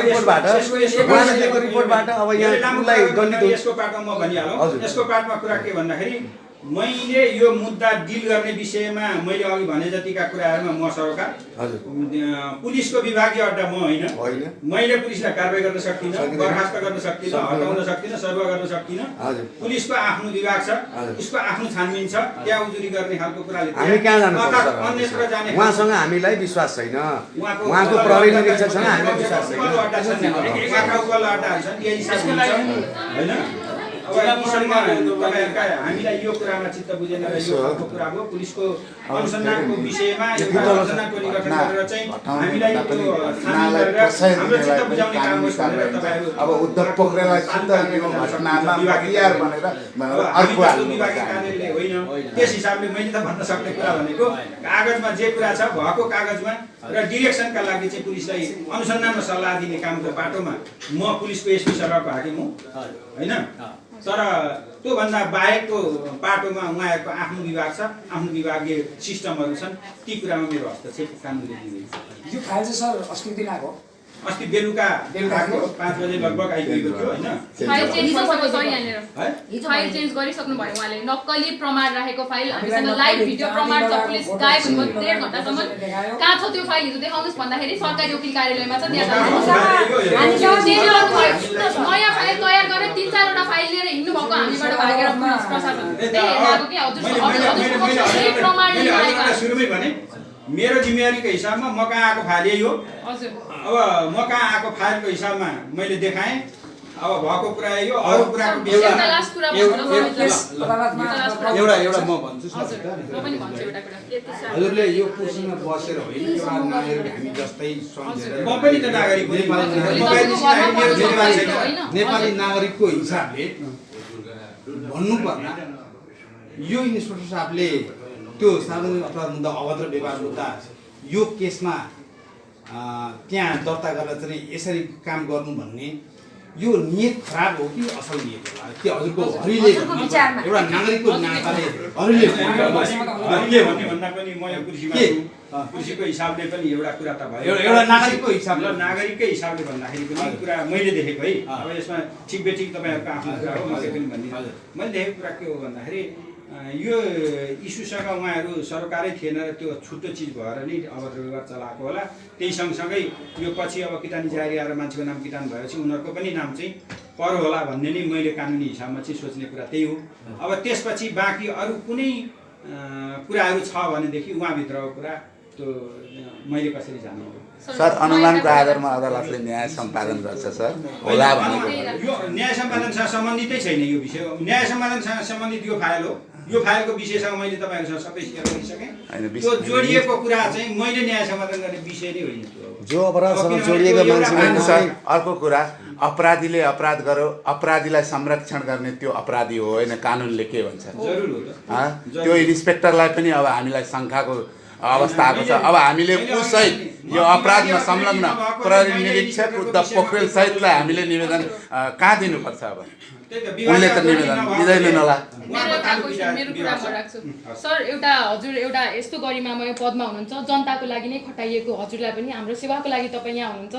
रिपोर्टबाट अब यहाँ उसलाई दण्डित हुन्छ। यसको पार्टमा म भनिहालौँ। यसको पार्टमा कुरा के भन्दाखेरि मैले यो मुद्दा डिल गर्ने विषयमा मैले अघि भने जतिका कुराहरूमा म सरोकार, पुलिसको विभागीय अड्डा म होइन। मैले पुलिसलाई कारबाही गर्न सक्दिनँ, बर्खास्त गर्न सक्दिनँ, हटाउन सक्दिनँ, सरुवा गर्न सक्दिनँ। पुलिसको आफ्नो विभाग छ, उसको आफ्नो छानबिन छ, त्यहाँ उजुरी गर्ने खालको कुराले हामी कहाँ जानु पर्छ? उहाँसँग हामीलाई विश्वास छैन, उहाँको प्रहरी निरीक्षकसँग हामीलाई विश्वास छैन। हामीलाई यो कुरामा चित्त बुझेन र यो खालको कुरा हो। पुलिसको अनुसन्धानको विषयमा अनुसन्धानको निगठन गरेर चाहिँ हामीलाई हाम्रो चित्त बुझाउने काम होस् भनेर तपाईँहरू अब उद्धव पोखरेललाई शुद्ध यो घटनामा विभागीय भनेर अर्को विभागीय कार्यालय होइन। त्यस हिसाबले मैले त भन्न सक्ने कुरा भनेको कागजमा जे कुरा छ भएको कागजमा र डिरेक्सनका लागि चाहिँ पुलिसलाई अनुसन्धानमा सल्लाह दिने कामको बाटोमा म पुलिसको एसपी सरकारको हाकिम हुँ होइन। तर त्योभन्दा बाहेकको बाटोमा उहाँहरूको आफ्नो विभाग छ, आफ्नो विभागीय सिस्टमहरू छन्, ती कुरामा मेरो हस्तक्षेप कानुनले दिँदैन। यो फाइल चाहिँ सर अस्ति दिन आएको, अस्ति बेलुका 5 बजे लगभग आइपुगेको थियो होइन। फाइल चेन्ज गरिसक्नु भयो उहाँले। नक्कली प्रमाण राखेको फाइल हामीसँग लाइभ भिडियो प्रमाण छ। पुलिस गायब हुनुभयो 1.5 घण्टासम्म। कहाँ छ त्यो फाइलहरू देखाउनुहोस् भन्दाखेरि सरकारी वकिल कार्यालयमा छ, त्यहाँ नयाँ फाइल तयार गरेर 3-4 वटा फाइल लिएर हिँड्नु भएको हामीबाट भागेर पुलिस प्रशासन सुरुमै भने मेरो जिम्मेवारीको हिसाबमा म कहाँ आएको फाइल यही हो। अब म कहाँ आएको फाइलको हिसाबमा मैले देखाएँ। अब भएको कुरा यो अरू कुराको एउटा म भन्छु हजुरले यो कुर्सीमा बसेर होइन एउटा नागरिक हामी जस्तै म पनि त नागरिक नेपाली नागरिकको हिसाबले भन्नुपर्दा यो इन्सपेक्टर साहबले त्यो सार्वजनिक अपराध मुद्दा अभद्र व्यवहार मुद्दा यो केसमा त्यहाँ दर्ता गरेर चाहिँ यसरी काम गर्नु भन्ने यो नियत खराब हो कि असल नियत हो? के हजुरको हरिले एउटा नागरिकको नाताले हरिले भन्ने भन्दा पनि म यो कुर्सीको हिसाबले पनि एउटा कुरा त भयो। एउटा नागरिकको हिसाबले नागरिककै हिसाबले भन्दाखेरि पनि कुरा मैले देखेको है। अब यसमा ठिक बेठिक तपाईँहरूको आफ्नो कुरा हो, मैले पनि भनिदिनु। मैले देखेको कुरा के हो भन्दाखेरि यो इस्युसँग उहाँहरू सरकारै थिएन र त्यो छुट्टो चिज भएर नै अभद्र व्यवहार चलाएको होला। त्यही सँगसँगै यो पछि अब किटानी जारी आएर मान्छेको नाम किटान भएपछि उनीहरूको पनि नाम चाहिँ परो होला भन्ने नै मैले कानुनी हिसाबमा चाहिँ सोच्ने कुरा त्यही हो। अब त्यसपछि बाँकी अरू कुनै कुराहरू छ भनेदेखि उहाँभित्रको कुरा त्यो मैले कसरी जान्नु? सर अनुमानको आधारमा अदालतले न्याय सम्पादन गर्छ सर होला भनेको यो न्याय सम्पादनसँग सम्बन्धितै छैन यो विषय। न्याय सम्पादनसँग सम्बन्धित यो फाइल हो। यो फाइलको विषयसँग मैले तपाईँहरूसँग सबै सेयर गरिसकेँ। त्यो जोडिएको कुरा चाहिँ मैले न्याय सम्पादन गर्ने विषय नै होइन। जो अपराधसँग जोडिएको मान्छे सर अर्को कुरा अपराधीले अपराध गर्यो, अपराधीलाई संरक्षण गर्ने त्यो अपराधी हो होइन, कानुनले के भन्छ? जरुर हो त। त्यो इन्सपेक्टरलाई पनि अब हामीलाई शङ्काको अवस्था आएको छ। अब हामीले उससहित यो अपराधमा संलग्न प्रहरी निरीक्षक उद्धव पोखरेल सहितलाई हामीले निवेदन कहाँ दिनुपर्छ? अब उनले त निवेदन दिँदैन होला। मेरो एउटा क्वेसन मेरो कुरा म राख्छु सर एउटा हजुर एउटा यस्तो गरिमामय पदमा हुनुहुन्छ जनताको लागि नै खटाइएको हजुरलाई पनि हाम्रो सेवाको लागि तपाईँ यहाँ हुनुहुन्छ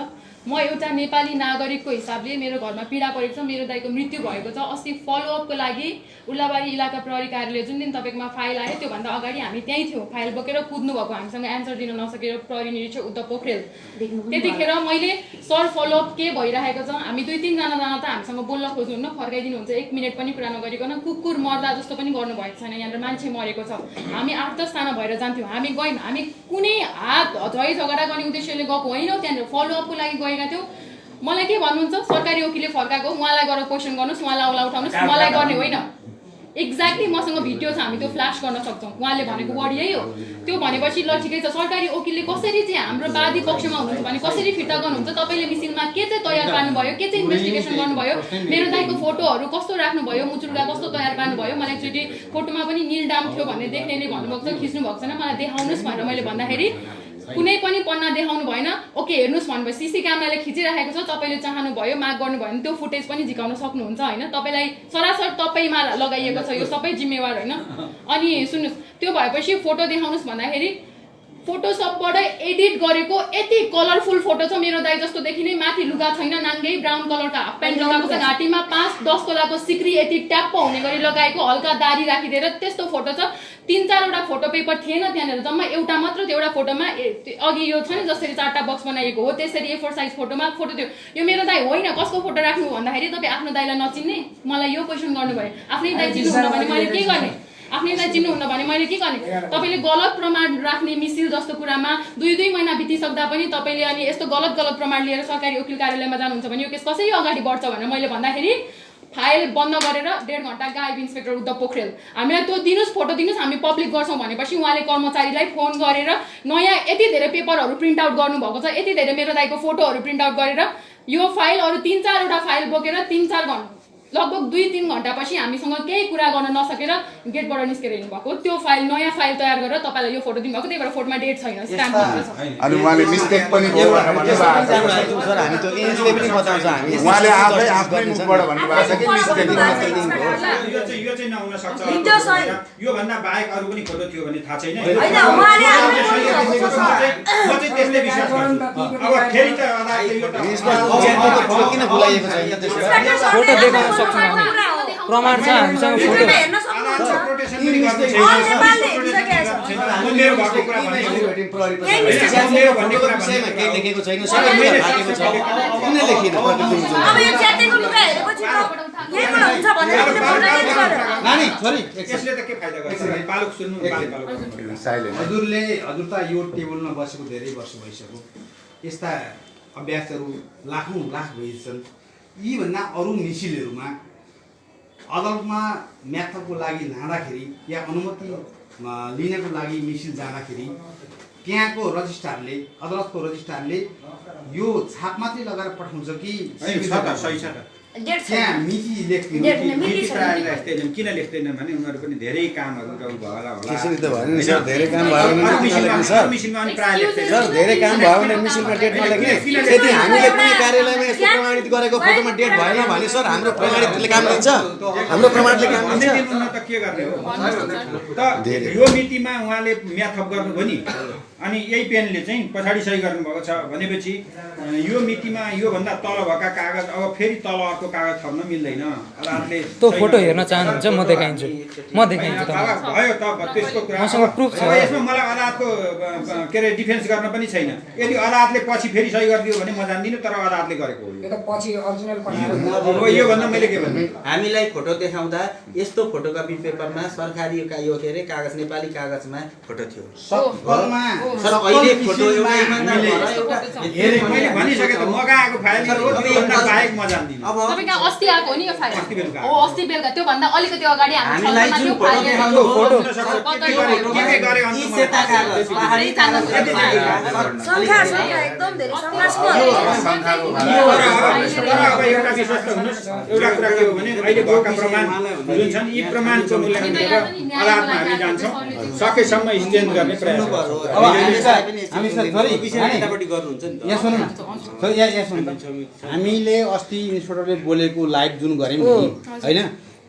म एउटा नेपाली नागरिकको हिसाबले मेरो घरमा पीडा परेको छ मेरो दाइको मृत्यु भएको छ अस्ति फलोअपको लागि उर्लाबारी इलाका प्रहरी कार्यालय जुन दिन तपाईँकोमा फाइल आयो त्योभन्दा अगाडि हामी त्यहीँ थियौँ फाइल बोकेर कुद्नु भएको हामीसँग एन्सर दिन नसकेर प्रहरी निरीक्षक उद्धव पोखरेल त्यतिखेर मैले सर फलोअप के भइरहेको छ हामी 2-3 जना त हामीसँग बोल्न खोज्नुहुन्न फर्काइदिनुहुन्छ 1 मिनट पनि कुरा नगरिकन कुकुर मर्दा जस्तो पनि गर्नुभएको छैन यहाँनिर मान्छे मरेको छ हामी 8-10 जना भएर जान्थ्यौँ हामी गयौँ हामी कुनै हात झै झगडा गर्ने उद्देश्यले गएको होइनौँ त्यहाँनिर फलोअपको लागि गएका थियौँ मलाई के भन्नुहुन्छ सरकारी वकिलले फर्काएको उहाँलाई गएर क्वेसन गर्नुहोस् उहाँलाई औला उठाउनुहोस् मलाई गर्ने होइन एक्ज्याक्टली मसँग भिडियो छ हामी त्यो फ्ल्यास गर्न सक्छौँ उहाँले भनेको वर्ड यही हो त्यो भनेपछि ल ठिकै छ सरकारी वकिलले कसरी चाहिँ हाम्रो वादी पक्षमा हुनुहुन्छ भने कसरी फिर्ता गर्नुहुन्छ तपाईँले मिसिनमा के चाहिँ तयार पार्नुभयो के चाहिँ इन्भेस्टिगेसन गर्नुभयो मेरो दाइको फोटोहरू कस्तो राख्नुभयो मुचुर्गा कस्तो तयार पार्नुभयो मलाई एकचोटि फोटोमा पनि नीलडाम थियो भन्ने देख्नेले भन्नुभएको छ खिच्नु भएको छैन मलाई देखाउनुहोस् भनेर मैले भन्दाखेरि कुनै पनि पन्ना देखाउनु भएन ओके हेर्नुहोस् भन्नुभयो सिसी क्यामेराले खिचिराखेको छ तपाईँले चाहनुभयो माग गर्नुभयो भने त्यो फुटेज पनि झिकाउन सक्नुहुन्छ होइन तपाईँलाई सरासर तपाईँमा लगाइएको छ यो सबै जिम्मेवार होइन अनि सुन्नुहोस् त्यो भएपछि फोटो देखाउनुहोस् भन्दाखेरि फोटोसपबाट एडिट गरेको यति कलरफुल फोटो छ मेरो दाइ जस्तो देखिने माथि लुगा छैन नाङ्गै ब्राउन कलरको हाफ प्यान्ट लगाएको छ घाँटीमा 5-10 तोलाको सिक्री यति ट्याप्प हुने गरी लगाएको हल्का दारी राखिदिएर त्यस्तो फोटो छ 3-4वटा फोटो पेपर थिएन त्यहाँनिर जम्मा एउटा मात्र त्यो एउटा फोटोमा अघि यो छ नि जसरी 4टा बक्स बनाइएको हो त्यसरी A4 साइज फोटोमा फोटो थियो यो मेरो दाइ होइन कसको फोटो राख्नु भन्दाखेरि तपाईँ आफ्नो दाइलाई नचिन्ने मलाई यो क्वेसन गर्नुभयो आफ्नै दाइ चिन्नुहुन्न भने मैले के गर्ने आफ्नै दाइ चिन्नुहुन्न भने मैले के गर्ने तपाईँले गलत प्रमाण राख्ने मिसिल जस्तो कुरामा 2 महिना बितिसक्दा पनि तपाईँले अनि यस्तो गलत प्रमाण लिएर सरकारी वकिल कार्यालयमा जानुहुन्छ भने यो केस कसरी अगाडि बढ्छ भनेर मैले भन्दाखेरि फाइल बन्द गरेर 1.5 घण्टा गायब इन्सपेक्टर उद्धव पोखरेल हामीलाई त्यो दिनुहोस् फोटो दिनुहोस् हामी पब्लिक गर्छौँ भनेपछि उहाँले कर्मचारीलाई फोन गरेर नयाँ यति धेरै पेपरहरू प्रिन्ट आउट गर्नुभएको छ यति धेरै मेरो दाइको फोटोहरू प्रिन्ट आउट गरेर यो फाइल अरू 3-4वटा फाइल बोकेर 3-4 घण्टा लगभग 2-3 घण्टापछि हामीसँग केही कुरा गर्न नसकेर गेटबाट निस्केर हिँड्नुभएको त्यो फाइल नयाँ फाइल तयार गरेर तपाईँलाई यो फोटो दिनुभएको त्यही भएर फोटोमा डेट छैन स्ट्याम्प मात्र छ अनि उहाँले मिस्टेक पनि हो सर हामी त्यो एजले पनि बताउँछ हामी उहाँले आफ्नै मुखबाट भन्नुभएको छ कि मिस्टेक यो चाहिँ नहुन सक्छ भिडियो सही यो भन्दा बाहेक अरू पनि फोटो थियो भने थाहा छैन हैन उहाँले म चाहिँ त्यसले विश्वास गर्छु अब फेरि त फोटो किन बोलाइएको छैन त्यसो फोटो देखाउन सक्छौँ हामी प्रमाण छ हामीसँग फोटो हेर्न सक्नुहुन्छ प्रोटेक्सन पनि गर्ने छैन नेपालले हेरिसकेको छ मेरो भएको कुरा भनेको मेरो भन्ने कुरा विषयमा केही लेखेको छैन सबै मैले थाकेको छ किन लेखिन प्रतिनिधि अब यो च्यातेको लुगा हेरेपछि त यहीबाट हुन्छ भनेर फोटो चेन्ज गरेर नानी छोरी यसले त के फाइदा गर्छ पालक सुन्नु पालक हजुरले हजुर त यो टेबलमा बसेको धेरै वर्ष भइसक्यो यस्ता अभ्यासहरू लाखौँ लाख भइसन् यी भन्दा अरू मिसिलहरूमा अदालतमा म्याथको लागि लाँदाखेरि या अनुमति लिनको लागि मिसिल जाँदाखेरि त्यहाँको रजिस्ट्रारले अदालतको रजिस्ट्रारले यो छाप मात्रै लगाएर पठाउँछ कि सही छ त डेट त्यहाँ मिति लेख्ने किन लेख्दैनन् भने उनीहरू पनि धेरै कामहरू होला त्यसरी त भएन नि सर धेरै काम भयो भने नलेख्ने सर मिसिनमा अनि प्राय लेख्दैन सर धेरै काम भयो भने मिसिनमा डेट नलेख्ने यदि हामीले पनि कार्यालयमा यस्तो प्रमाणित गरेको फोटोमा डेट भएन भने सर हाम्रो प्रमाणितले काम लिन्छ हाम्रो प्रमाणले काम लिन्छ त के गर्ने हो त यो मितिमा उहाँले म्याथअप गर्नुभयो नि अनि यही पेनले चाहिँ पछाडि सही गर्नुभएको छ भनेपछि यो मितिमा योभन्दा तल भएका कागज अब फेरि तल अर्को कागज थप्न मिल्दैन अदालतले त्यो फोटो हेर्न चाहनुहुन्छ म देखाइदिन्छु बाबा भयो त त्यसको कुरा मसँग प्रुफ छ यसमा मलाई अदालतको के अरे डिफेन्स गर्न पनि छैन यदि अदालतले पछि फेरि सही गरिदियो भने म जान्दिनँ तर अदालतले गरेको हो यो त पछि अरिजिनल हो यो भन्दा मैले के भन्नु हामीलाई फोटो देखाउँदा यस्तो फोटोकपी पेपरमा सरकारी यो के अरे कागज नेपाली कागजमा फोटो थियो सकलमा सर अहिले फोटो एउटा इमानदार हेरे मैले भनिसके त मगाएको फाइल हो त्योभन्दा बाहेक म जान्दिनँ तपाईको अस्ति आएको हो नि यो फाइल हो अस्ति बेलुका त्यो भन्दा अलिकति अगाडि हामीलाई जुन फोटो देखाउँदा फोटो संख्या एकदम धेरै एउटा विश्वास त हुनुहोस् एउटा कुरा के हो भने अहिले भएका प्रमाण जुन छन् यी प्रमाणको मूल्याङ्कन गरेर अदालतमा हामी जान्छौँ सकेसम्म एक्सचेन्ज गर्ने प्रयास गर्छौँ यहाँ सुन्नु न यहाँ सुन्नु हामीले अस्ति इन्सपेक्टरले बोलेको लाइभ जुन गऱ्यौँ नि होइन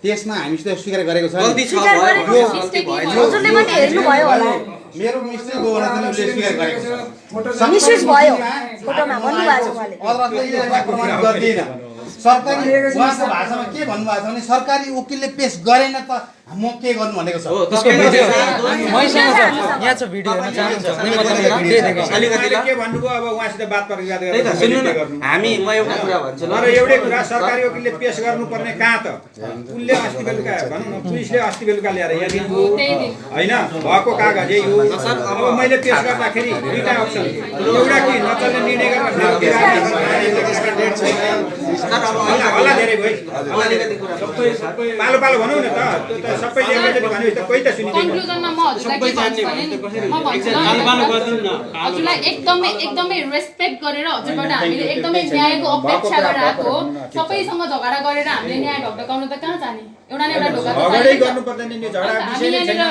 त्यसमा हामीसित स्वीकार गरेको छ हजुरले पनि हेर्नुभयो होला मेरो मिस्टेक हो भनेर उसले स्वीकार गरेको छ मिसयुज भयो फोटोमा भन्नुभएको छ उहाँले अदालतले यसलाई प्रमाणित गर्दैन सरकारी उहाँको भाषामा के भन्नुभएको छ भने सरकारी वकिलले पेश गरेन त म के गर्नु भनेको छ त्यसको भिडियो मैसँग छ यहाँ छ भिडियो हेर्न चाहनुहुन्छ भने म तपाईलाई भिडियो देखाउँछु अलिकति के भन्नुभयो अब उहाँसित बात प्रतिवाद गरेर हामी म एउटा कुरा भन्छु ल तर एउटै कुरा सरकारी वकिलले पेश गर्नुपर्ने कहाँ त उसले अस्ति बेलुका भनौँ न पुलिसले अस्ति बेलुका ल्याएर यहाँ दिनु होइन भएको कागज यो अब मैले पेश गर्दाखेरि दुईटा अप्सन एउटा कि नचल्ने निर्णय होला धेरै भयो पालो पालो भनौँ न त सबै भने त कोही त सुनिदिनु कन्क्लुजनमा म हजुरलाई के भन्छु भने म भन्छु हजुरलाई एकदमै रेस्पेक्ट गरेर हजुरबाट हामीले एकदमै न्यायको अपेक्षा गरेर आएको हो सबैसँग झगडा गरेर हामीले न्याय ढकढकाउन त कहाँ जाने एउटा न एउटा ढोका झगडै गर्नु पर्दैन नि झगडा विषय नै छैन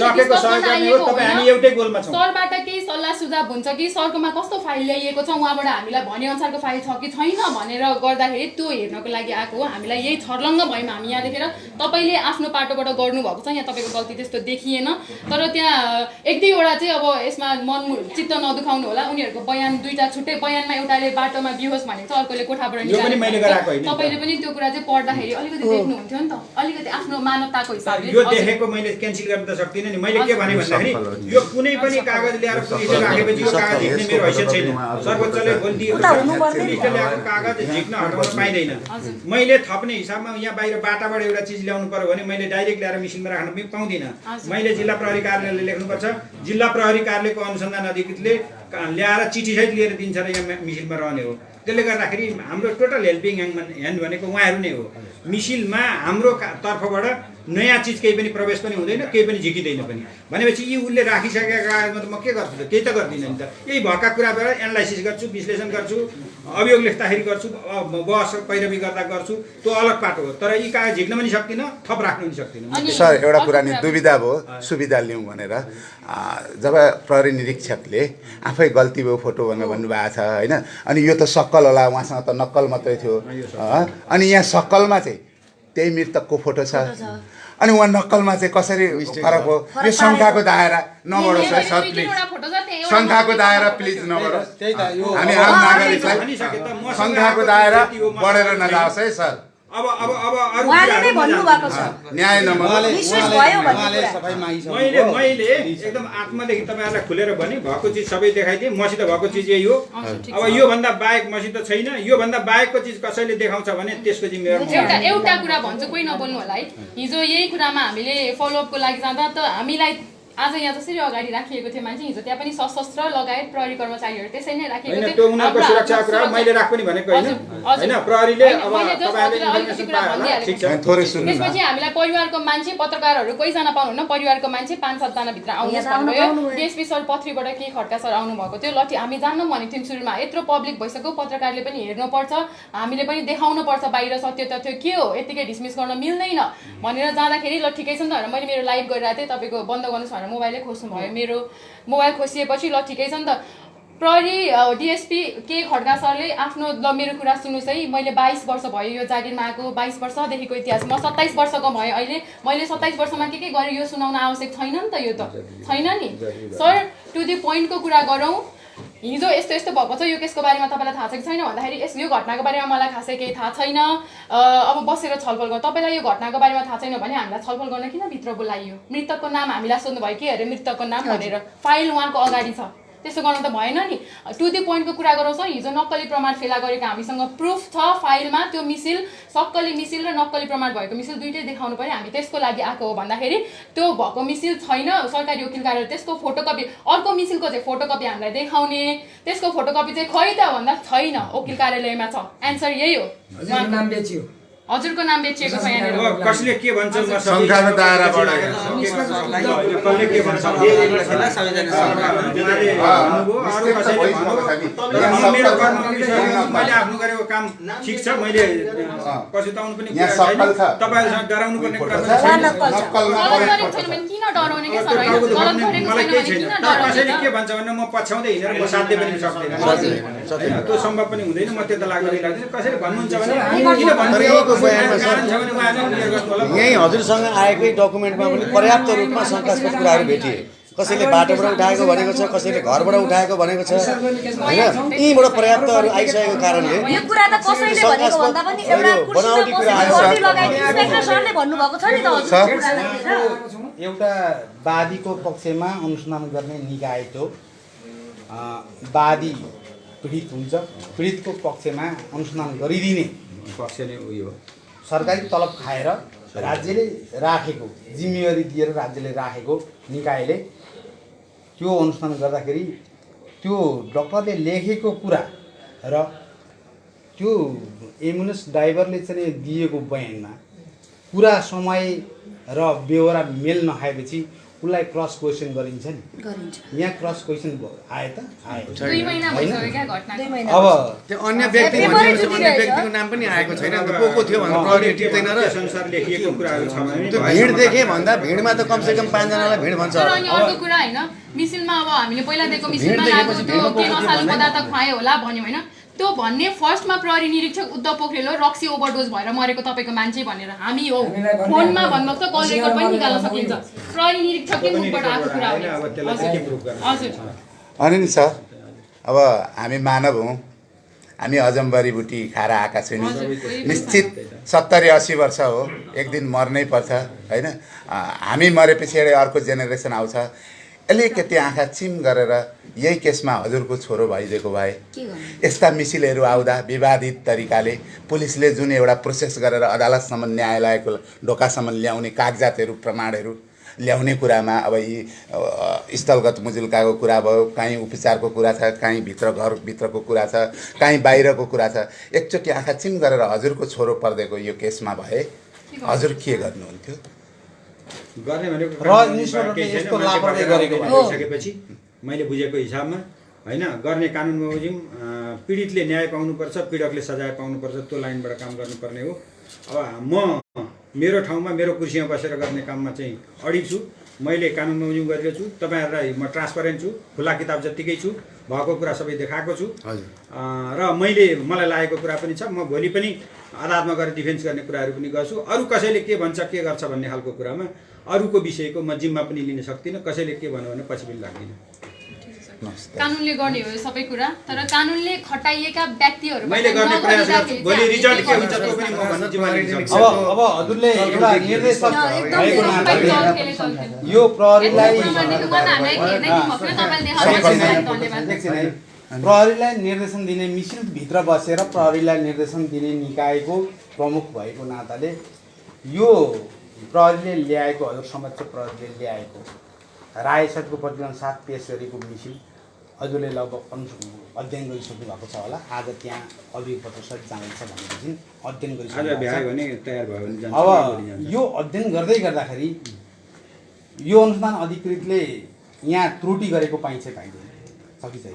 सकेको सहयोग गर्ने हो तपाईँ हामी एउटै गोलमा छौँ सरबाट केही सल्लाह सुझाव हुन्छ कि सरकोमा कस्तो फाइल ल्याइएको छ उहाँबाट हामीलाई भने अनुसारको फाइल छ कि छैन भनेर गर्दाखेरि त्यो हेर्नको लागि आएको हो हामीलाई यही छर्लङ्ग भयौँ हामी यहाँ देखेर तपाईँले आफ्नो पाटोबाट गर्नुभएको छ यहाँ तपाईँको गल्ती त्यस्तो देखिएन तर त्यहाँ एक दुईवटा चाहिँ अब यसमा मन चित्त नदुखाउनु होला उनीहरूको बयान दुईटा छुट्टै बयानमा एउटाले बाटोमा बिहोस भनेको छ अर्कोले कोठाबाट निकालेको तपाईँले पनि त्यो कुरा चाहिँ पढ्दाखेरि अलिकति देख्नुहुन्थ्यो नि त अलिकति आफ्नो मानवताको हिसाबले यो देखेको मैले क्यान्सल गर्न त सक्दिनँ नि मैले के भने भन्दाखेरि यो कुनै पनि कागज ल्याएर पुलिसले राखेपछि यो कागज झिक्ने मेरो हैसियत छैन सर्वोच्चले बोलिदिएको छ पुलिसले ल्याएको कागज झिक्न हटाउन पाइँदैन मैले थप्ने हिसाबमा यहाँ बाहिर बाटाबाट एउटा चिज ल्याउनु पर्यो भने मैले डाइरेक्ट ल्याएर मिसिनमा राख्न पनि पाउँदिनँ मैले जिल्ला प्रहरी कार्यालयले लेख्नुपर्छ जिल्ला प्रहरी कार्यालयको अनुसन्धान अधिकृतले ल्याएर चिठीसहित लिएर दिन्छ र यहाँ मिसिनमा रहने हो त्यसले गर्दाखेरि हाम्रो टोटल हेल्पिङ ह्यान्ड भनेको उहाँहरू नै हो मिसिलमा हाम्रो तर्फबाट नयाँ चिज केही पनि प्रवेश पनि हुँदैन केही पनि झिकिँदैन पनि भनेपछि यी उसले राखिसकेका कागजमा त म के गर्छु त केही त गर्दिनँ नि त यही भएका कुराबाट एनालाइसिस गर्छु विश्लेषण गर्छु अभियोग लेख्दाखेरि गर्छु बहस पैरवी गर्दा गर्छु त्यो अलग पाटो हो तर यी कागज झिक्न पनि सक्दिनँ थप राख्न पनि सक्दिनँ सर एउटा कुरा नि दुविधा भयो सुविधा लिउँ भनेर जब प्रहरी निरीक्षकले आफै गल्ती भयो फोटो भनेर भन्नुभएको छ होइन अनि यो त सक्कल होला उहाँसँग त नक्कल मात्रै थियो अनि यहाँ सक्कलमा चाहिँ त्यही मृतकको फोटो छ अनि उहाँ नक्कलमा चाहिँ कसरी फरक हो यो सङ्ख्याको दायरा नबढोस् है सर प्लिज सङ्ख्याको दायरा प्लिज नबढोस् हामी आम नागरिकलाई सङ्ख्याको दायरा बढेर नजाओस् है सर अब उहाँले नै भन्नुभएको छ न्याय मिसयुज भयो भन्ने कुरा मैले एकदम आत्मादेखि तपाईँहरूलाई खुलेर भने भएको चिज सबै देखाइदिएँ मसित भएको चिज यही हो अब योभन्दा बाहेक मसित छैन योभन्दा बाहेकको चिज कसैले देखाउँछ भने त्यसको जिम्मेवार एउटा कुरा भन्छु कोही नबोल्नु होला है हिजो यही कुरामा हामीले फलोअपको लागि जाँदा त हामीलाई आज यहाँ जसरी अगाडि राखिएको थियो मान्छे हिजो त्यहाँ पनि सशस्त्र लगायत प्रहरी कर्मचारीहरू त्यसै नै राखिएको थियो उनीहरूको सुरक्षाको कुरा मैले राख्नु पनि भनेको होइन प्रहरीले अब त्यसपछि हामीलाई परिवारको मान्छे पत्रकारहरू कोहीजना पाउनुहुन्न परिवारको मान्छे 5-7 जना भित्र आउनुहोस् भन्नुभयो डिएसपी सर पथरीबाट के खड्का सर आउनु भएको थियो लठी हामी जान्नु भनेको थियौँ सुरुमा यत्रो पब्लिक भइसक्यो पत्रकारले पनि हेर्नुपर्छ हामीले पनि देखाउनु पर्छ बाहिर सत्य तथ्य के हो यतिकै डिसमिस गर्न मिल्दैन भनेर जाँदाखेरि ल ठिकै छ नि त भनेर मैले मेरो लाइभ गरिरहेको थिएँ तपाईँको बन्द गर्नुहोस् मोबाइलै खोज्नु भयो मेरो मोबाइल खोसिएपछि ल ठिकै छ नि त प्रहरी डिएसपी के खड्का सरले आफ्नो ल मेरो कुरा सुन्नुहोस् है मैले 22 वर्ष भयो यो जागिरमा आएको 22 वर्षदेखिको इतिहास म 27 वर्षको भएँ अहिले मैले 27 वर्षमा के गरेँ यो सुनाउन आवश्यक छैन नि त यो त छैन नि सर टु द पोइन्टको कुरा गरौँ हिजो यस्तो यस्तो भएको छ यो केसको बारेमा तपाईँलाई थाहा छ कि छैन भन्दाखेरि यो घटनाको बारेमा मलाई खासै केही थाहा छैन अब बसेर छलफल गर्नु तपाईँलाई यो घटनाको बारेमा थाहा छैन भने हामीलाई छलफल गर्न किन भित्र बोलाइयो मृतकको नाम हामीलाई सोध्नुभयो के अरे मृतकको नाम भनेर फाइल उहाँको अगाडि छ त्यसो गर्नु त भएन नि टु द पोइन्टको कुरा गरौँ सर हिजो नक्कली प्रमाण फेला गरेको हामीसँग प्रुफ छ फाइलमा त्यो मिसिल सक्कली मिसिल र नक्कली प्रमाण भएको मिसिल दुइटै देखाउनु पर्यो हामी त्यसको लागि आएको हो भन्दाखेरि त्यो भएको मिसिल छैन सरकारी वकिल कार्यालय त्यसको फोटोकपी अर्को मिसिलको चाहिँ फोटोकपी हामीलाई देखाउने त्यसको फोटोकपी चाहिँ खै त भन्दा छैन वकिल कार्यालयमा छ एन्सर यही हो नाम बेचियो हजुरको नाम बेचिएको छ यहाँनिर अब कसले के भन्छ म सङ्ख्याको दायराबाट कसले के भन्छ मेरो मैले आफ्नो गरेको काम ठिक छ मैले पछुताउनु पनि कुरा छैन तपाईँहरूसँग डराउनु पर्ने कुरा किन डराउने के सर हैन गलत गरेको मलाई केही छैन छैन कसैले के भन्छ भने म पछ्याउँदै हिँडेर म साध्य पनि सक्दैन त्यो सम्भव पनि हुँदैन म त्यता लाग्दैन कसैले भन्नुहुन्छ भने किन यही हजुरसँग आएकै डकुमेन्टमा पनि पर्याप्त रूपमा शङ्कास्पद कुराहरू भेटिए कसैले बाटोबाट उठाएको भनेको छ कसैले घरबाट उठाएको भनेको छ होइन यहीँबाट पर्याप्तहरू आइसकेको कारणले यो कुरा त कसैले भनेको भन्दा पनि एउटा बनावटी कुरा इन्स्पेक्टर सरले भन्नुभएको छ नि त हजुर एउटा वादीको पक्षमा अनुसन्धान गर्ने निकाय त्यो वादी पीडित हुन्छ पीडितको पक्षमा अनुसन्धान गरिदिने पक्ष नै उयो सरकारी तलब खाएर राज्यले राखेको जिम्मेवारी दिएर राज्यले राखेको निकायले त्यो अनुसन्धान गर्दाखेरि त्यो डक्टरले लेखेको कुरा र त्यो एम्बुलेन्स ड्राइभरले चाहिँ दिएको बयानमा पुरा समय र बेहोरा मेल नखाएपछि उसलाई क्रस क्वेसन गरिन्छ नि यहाँ क्रस क्वेसन आयो त आयो 2 महिना भइसक्यो क्या घटना अब त्यो अन्य व्यक्तिको नाम पनि आएको छैन अन्त को थियो भनेर प्रहरी टिप्दैन र संसार लेखिएको कुराहरू छ भने त्यो भिड देखे भन्दा भिडमा त कमसेकम 5 जनालाई भिड भन्छ तर अनि अर्को कुरा हैन मिसिनमा अब हामीले पहिला दिएको मिसिनमा लागेको त्यो के नसालु पदार्थ खुवाए होला भन्यो हैन त्यो भन्ने फर्स्टमा प्रहरी निरीक्षक उद्धव पोखरेल हो रक्सी ओभरडोज भएर मरेको तपाईको मान्छे भनेर हामी हो फोनमा भन्नुभएको छ कल रेकर्ड पनि निकाल्न सकिन्छ प्रहरी निरीक्षककै मुखबाट आएको कुरा हो अब त्यसलाई के प्रुफ गर्ने हजुर अनि नि सर अब हामी मानव हौँ हामी अजम्बरी बुटी खाएर आएका छैनौँ निश्चित 70-80 वर्ष हो एक दिन मर्नै पर्छ होइन हामी मरेपछि एउटा अर्को जेनेरेसन आउँछ अलिकति आँखा चिम गरेर यही केसमा हजुरको छोरो भइदिएको भए यस्ता मिसिलहरू आउँदा विवादित तरिकाले पुलिसले जुन एउटा प्रोसेस गरेर अदालतसम्म न्यायालयको ढोकासम्म ल्याउने कागजातहरू प्रमाणहरू ल्याउने कुरामा अब यी स्थलगत मुजुल्काको कुरा भयो कहीँ उपचारको कुरा छ कहीँ घरभित्रको कुरा छ कहीँ बाहिरको कुरा छ एकचोटि आँखा चिम गरेर हजुरको छोरो पर्देको यो केसमा भए हजुर के गर्नुहुन्थ्यो गर्ने भनेको यस्तो लापरवाही गरेको भइसकेपछि मैले बुझेको हिसाबमा होइन गर्ने कानुन बमोजिम पीडितले न्याय पाउनुपर्छ पीडकले सजाय पाउनुपर्छ त्यो लाइनबाट काम गर्नुपर्ने हो अब म मेरो ठाउँमा मेरो कुर्सीमा बसेर गर्ने काममा चाहिँ अडिग छु मैले कानुन बमोजिम गरिरहेको छु तपाईँहरूलाई म ट्रान्सपरेन्ट छु खुला किताब जत्तिकै छु भएको कुरा सबै देखाएको छु र मलाई लागेको कुरा पनि छ म भोलि पनि अदालतमा गएर डिफेन्स गर्ने कुराहरू पनि गर्छु अरू कसैले के भन्छ के गर्छ भन्ने खालको कुरामा अरूको विषयको म जिम्मा पनि लिन सक्दिनँ कसैले के भन्यो भने पछि पनि लाग्दिनँ कानुनले गर्ने हो सबै कुरा तर कानुनले खटाइएका व्यक्तिहरू मैले गर्ने प्रयास गर्छु भोलि रिजल्ट के हुन्छ त्यो पनि म भन्न जिम्मा लिन सक्छु अब हजुरले एउटा निर्देशक भएको नाताले यो प्रहरीलाई प्रहरीलाई निर्देशन दिने मिसिलभित्र बसेर प्रहरीलाई निर्देशन दिने निकायको प्रमुख भएको नाताले यो प्रहरीले ल्याएको हजुर समक्ष प्रहरीले ल्याएको रायसरको प्रतिवेदनसाथ पेश गरेको मिसिल हजुरले लगभग अध्ययन गरिसक्नु भएको छ होला आज त्यहाँ अभियोगपत्र सहित जाँदैछ भनेपछि अध्ययन गरिसक्नु अब यो अध्ययन गर्दै गर्दाखेरि यो अनुसन्धान अधिकृतले यहाँ त्रुटि गरेको पाइन्छ पाइँदैन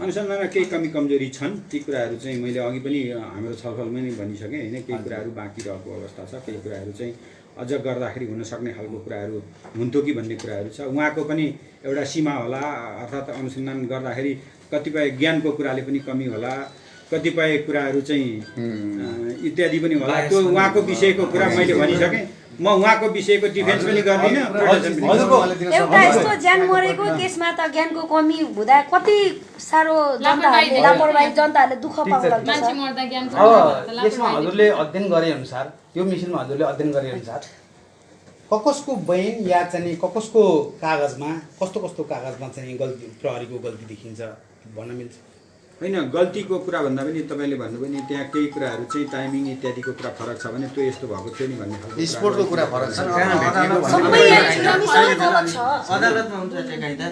अनुसन्धानमा केही कमी कमजोरी छन् ती कुराहरू चाहिँ मैले अघि पनि हाम्रो छलफलमै नै भनिसकेँ होइन केही कुराहरू बाँकी रहेको अवस्था छ केही कुराहरू चाहिँ अझ गर्दाखेरि हुन सक्ने खालको कुराहरू हुन्थ्यो कि भन्ने कुराहरू छ उहाँको पनि एउटा सीमा होला अर्थात् अनुसन्धान गर्दाखेरि कतिपय ज्ञानको कुराले पनि कमी होला कतिपय कुराहरू चाहिँ इत्यादि पनि होला त्यो उहाँको विषयको कुरा मैले भनिसकेँ म उहाँको विषयको डिफेन्स पनि गर्दिनँ एउटा यस्तो ज्यान मरेको केसमा त ज्ञानको कमी हुँदा कति साह्रो लापरवाही जनताहरूले दुःख पाउला यसमा हजुरले अध्ययन गरे अनुसार त्यो मिसिनमा हजुरले अध्ययन गरे अनुसार कसको बयान या चाहिँ कसको कागजमा कस्तो कागजमा चाहिँ गल्ती प्रहरीको गल्ती देखिन्छ भन्न मिल्छ होइन गल्तीको कुरा भन्दा पनि तपाईँले भन्नुभयो नि त्यहाँ केही कुराहरू चाहिँ टाइमिङ इत्यादिको कुरा फरक छ भने त्यो यस्तो भएको थियो नि भन्ने खालको स्पोर्टको कुरा फरक छ अदालतमा हुन्छ टेकाइदा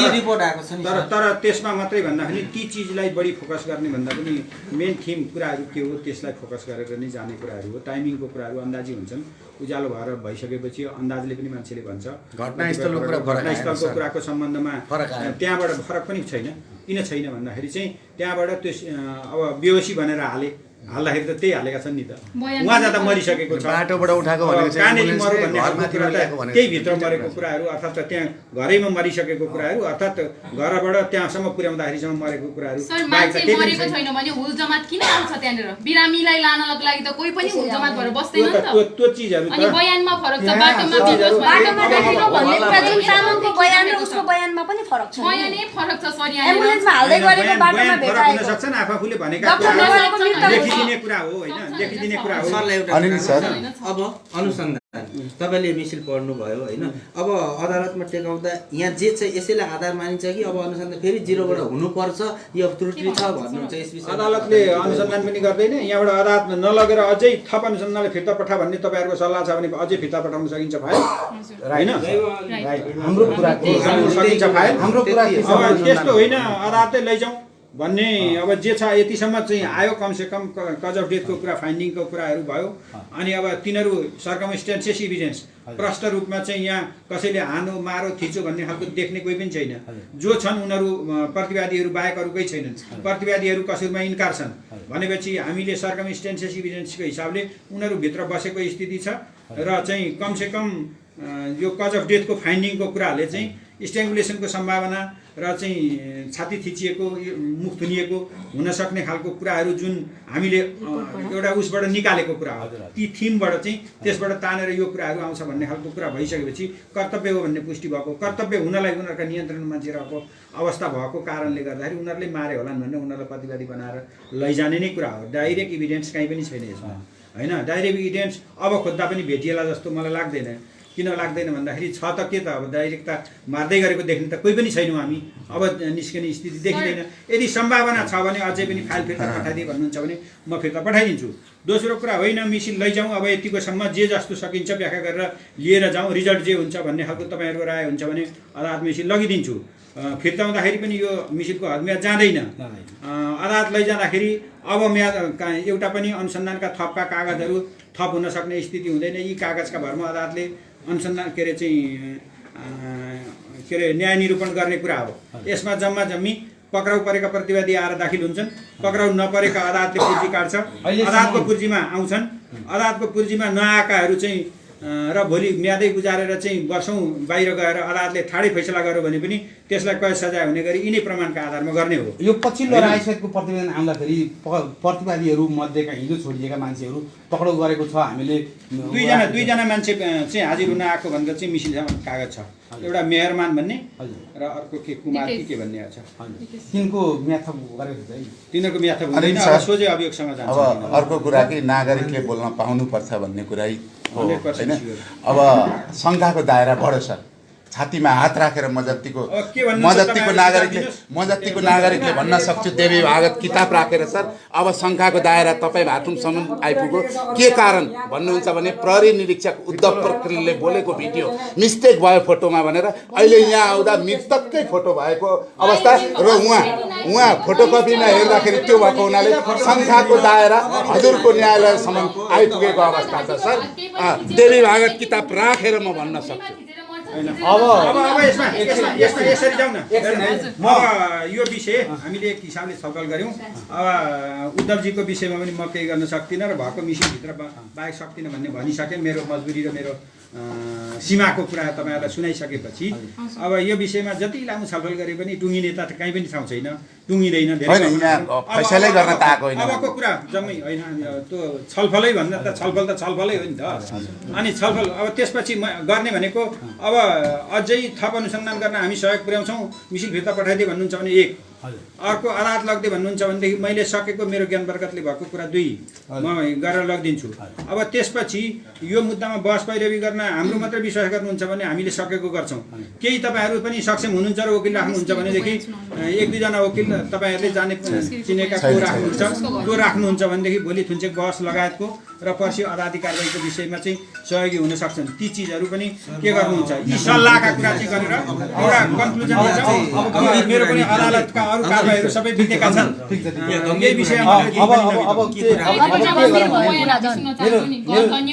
रिपोर्ट आएको छ नि तर त्यसमा मात्रै भन्दाखेरि ती चिजलाई बढी फोकस गर्ने भन्दा पनि मेन थिम कुराहरू के हो त्यसलाई फोकस गरेर नै जाने कुराहरू हो टाइमिङको कुराहरू अन्दाजी हुन्छन् उज्यालो भएर भइसकेपछि अन्दाजले पनि मान्छेले भन्छ घटनास्थलको कुराको सम्बन्धमा त्यहाँबाट फरक पनि छैन किन छैन भन्दाखेरि चाहिँ त्यहाँबाट त्यो अब बेहोसी भनेर हाल्दाखेरि त त्यही हालेका छन् नि त उहाँ जाँदा मरिसकेको छ बाटोबाट उठाएको भनेको कहाँनिर मर्यो भन्ने त्यही भित्र मरेको कुराहरू अर्थात् त्यहाँ घरैमा मरिसकेको कुराहरू अर्थात् घरबाट त्यहाँसम्म पुर्याउँदाखेरिसम्म मरेको कुराहरू मरेको छैन भने हुल जमात किन आउँछ त्यहाँनिर बिरामीलाई लानको लागि त कोही पनि हुल जमात भएर बस्दैन नि त त्यो चिजहरू अनि बयानमा फरक छ बाटोमा देखिनु भन्ने कुरा जुन तामाङको बयान र उसको बयानमा पनि फरक छ बयानै फरक छ सर यहाँ एम्बुलेन्समा हाल्दै गरेको बाटोमा भेटाएको हुन सक्छन् आफूले भनेका लेखिदिने कुरा हो हैन लेखिदिने कुरा हो अनि सर अब अनुसन्धान तपाईले मिसिल पढ्नुभयो हैन अब अदालतमा टेकाउँदा यहाँ जे छ यसैलाई आधार मानिन्छ कि अब अनुसन्धान फेरि जिरोबाट हुनुपर्छ यो त्रुटि छ भन्नुहुन्छ यस विषयमा अदालतले अनुसन्धान पनि गर्दैन यहाँबाट अदालतमा नलगेर अझै थप अनुसन्धानले फिर्ता पठा भन्ने तपाईहरुको सल्लाह छ भने अझै फिर्ता पठाउन सकिन्छ फाइल हैन हाम्रो कुरा सकिन्छ फाइल हाम्रो कुरा अब त्यस्तो होइन अदालतले लैजाउँ भन्ने अब जे छ यतिसम्म चाहिँ आयो कमसेकम कज अफ डेथको कुरा फाइन्डिङको कुराहरू भयो अनि अब तिनीहरू सर्कमस्टेन्सेस इभिडेन्स प्रष्ट रूपमा चाहिँ यहाँ कसैले हानो मारो थिचो भन्ने खालको देख्ने कोही पनि छैन जो छन् उनीहरू प्रतिवादीहरू बाहेक अरू कोही छैनन् प्रतिवादीहरू कसैमा इन्कार छन् भनेपछि हामीले सर्कमस्टेन्सेस इभिडेन्सको हिसाबले उनीहरू भित्र बसेको स्थिति छ र चाहिँ कमसेकम यो कज अफ डेथको फाइन्डिङको कुराहरूले चाहिँ स्ट्याङ्गुलेसनको सम्भावना र चाहिँ छाती थिचिएको मुख थुनिएको हुन सक्ने खालको कुराहरू जुन हामीले एउटा उसबाट निकालेको कुरा हो ती थिमबाट चाहिँ त्यसबाट तानेर यो कुराहरू आउँछ भन्ने खालको कुरा भइसकेपछि कर्तव्य हो भन्ने पुष्टि भएको कर्तव्य हुनलाई उनीहरूका नियन्त्रणमा मान्छे रहेको अवस्था भएको कारणले गर्दाखेरि उनीहरूले मारे होलान् भनेर उनीहरूलाई प्रतिवादी बनाएर लैजाने नै कुरा हो डाइरेक्ट इभिडेन्स कहीँ पनि छैन यसमा हैन डाइरेक्ट इभिडेन्स अब खोज्दा पनि भेटिएला जस्तो मलाई लाग्दैन किन लाग्दैन भन्दाखेरि छ त के त अब डाइरेक्ट त मार्दै गरेको देख्ने त कोही पनि छैनौँ हामी अब निस्किने स्थिति देखिँदैन यदि सम्भावना छ भने अझै पनि फाइल फिर्ता पठाइदिए भन्नुहुन्छ भने म फिर्ता पठाइदिन्छु दोस्रो कुरा होइन मिसिल लैजाउँ अब यतिकोसम्म जे जस्तो सकिन्छ व्याख्या गरेर लिएर जाउँ रिजल्ट जे हुन्छ भन्ने खालको तपाईँहरूको राय हुन्छ भने अदालत मिसिल लगिदिन्छु फिर्ताउँदाखेरि पनि यो मिसिलको हदम्याद जाँदैन अदालत लैजाँदाखेरि अब म्याद एउटा पनि अनुसन्धानका थपका कागजहरू थप हुन सक्ने स्थिति हुँदैन यी कागजका भरमा अदालतले अनुसन्धान के अरे चाहिँ के अरे न्याय निरूपण गर्ने कुरा हो यसमा जम्मा जम्मी पक्राउ परेका प्रतिवादी आएर दाखिल हुन्छन् पक्राउ नपरेका अदालतले पुर्जी काट्छ अदालतको पुर्जीमा आउँछन् अदालतको पुर्जीमा नआएकाहरू चाहिँ र भोलि म्यादै गुजारेर चाहिँ वर्षौँ बाहिर गएर अदालतले ठाडै फैसला गर्यो भने पनि त्यसलाई कैद सजाय हुने गरी यिनै प्रमाणका आधारमा गर्ने हो यो पछिल्लो रायसहितको प्रतिवेदन आउँदाखेरि प्रतिवादीहरू मध्येका हिजो छोडिएका मान्छेहरू पक्राउ गरेको छ हामीले दुईजना मान्छे चाहिँ हाजिर हुन आएको भनेर चाहिँ मिसिलसँग कागज छ एउटा मेहरमान भन्ने र अर्को के कुमार के भन्ने छ तिनको म्याथप गरेको छ तिनीहरूको म्याथप हुँदैन सोझै अभियोगसँग जान्छ अब अर्को कुरा कि नागरिकले बोल्न पाउनुपर्छ भन्ने कुरै हो हैन अब शङ्काको दायरा बढो छ छातीमा हात राखेर म जतिको नागरिकले भन्न सक्छु देवी भागवत किताब राखेर सर अब शङ्काको दायरा तपाईँ भातुङसम्म आइपुग्यो के कारण भन्नुहुन्छ भने प्रहरी निरीक्षक उद्धव प्रकरणले बोलेको भिडियो मिस्टेक भयो फोटोमा भनेर अहिले यहाँ आउँदा मृतककै फोटो भएको अवस्था र उहाँ फोटोकपीमा हेर्दाखेरि त्यो भएको हुनाले शङ्काको दायरा हजुरको न्यायालयसम्म आइपुगेको अवस्था छ सर देवी भागवत किताब राखेर म भन्न सक्छु अब यसरी जाउँ न म यो विषय हामीले एक हिसाबले छलफल गऱ्यौँ अब उद्धवजीको विषयमा पनि म केही गर्न सक्दिनँ र भएको मिसिनभित्र बाहेक सक्दिनँ भन्ने भनिसकेँ मेरो मजबुरी र मेरो सीमाको कुरा तपाईँहरूलाई सुनाइसकेपछि अब यो विषयमा जति लामो छलफल गरे पनि टुङ्गिने त कहीँ पनि ठाउँ छैन टुङ्गिँदैन फैसलै गर्न त आएको होइन अबको कुरा जम्मै होइन त्यो छलफलै भन्दा त छलफलै हो नि त अनि छलफल अब त्यसपछि गर्ने भनेको अब अझै थप अनुसन्धान गर्न हामी सहयोग पुर्याउँछौँ मिसिल फिर्ता पठाइदिए भन्नुहुन्छ भने एक अर्को अदालत लगिदियो भन्नुहुन्छ भनेदेखि मैले सकेको मेरो ज्ञान बरकतले भएको कुरा 2 म गरेर लगिदिन्छु। अब त्यसपछि यो मुद्दामा बहस पैरवी गर्न हाम्रो मात्रै विश्वास गर्नुहुन्छ भने हामीले सकेको गर्छौँ। केही तपाईँहरू पनि सक्षम हुनुहुन्छ र वकिल राख्नुहुन्छ भनेदेखि 1-2 जना वकिल तपाईँहरूले जाने चिनेका को राख्नुहुन्छ त्यो राख्नुहुन्छ भनेदेखि भोलि थुन्चेक बहस लगायतको र पछि अदालती कारबाहीको विषयमा चाहिँ सहयोगी हुन सक्छन्। ती चिजहरू पनि के गर्नुहुन्छ यी सल्लाहका कुरा चाहिँ गरेर एउटा कन्क्लुजन हुन्छ। अब मेरो पनि अदालतका अरू कारबाहीहरू सबै बितेका छन् यही विषयमा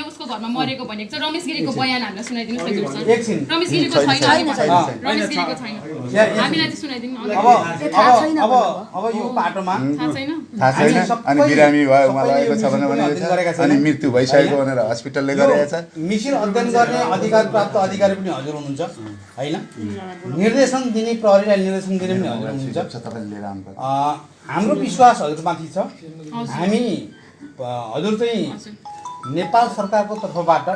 उसको घरमा मरेको भनेको चाहिँ रमेश गिरीको बयान हामीलाई सुनाइदिनुहोस् न किशोर सर। रमेश गिरीको छैन, रमेश गिरीको छैन, हामीलाई चाहिँ सुनाइदिनु। अब यो पाटोमा थाहा छैन अनि बिरामी भयो उहाँलाई छ भनेको छ अनि मृत्यु भइसकेको भनेर हस्पिटलले गरेको छ। मिसिल अध्ययन गर्ने अधिकार प्राप्त अधिकारी पनि हजुर हुनुहुन्छ हैन, निर्देशन दिने प्रहरीलाई निर्देशन दिने पनि हजुर हुनुहुन्छ। हाम्रो विश्वास हजुरमाथि छ। हामी हजुर चाहिँ नेपाल सरकारको तर्फबाट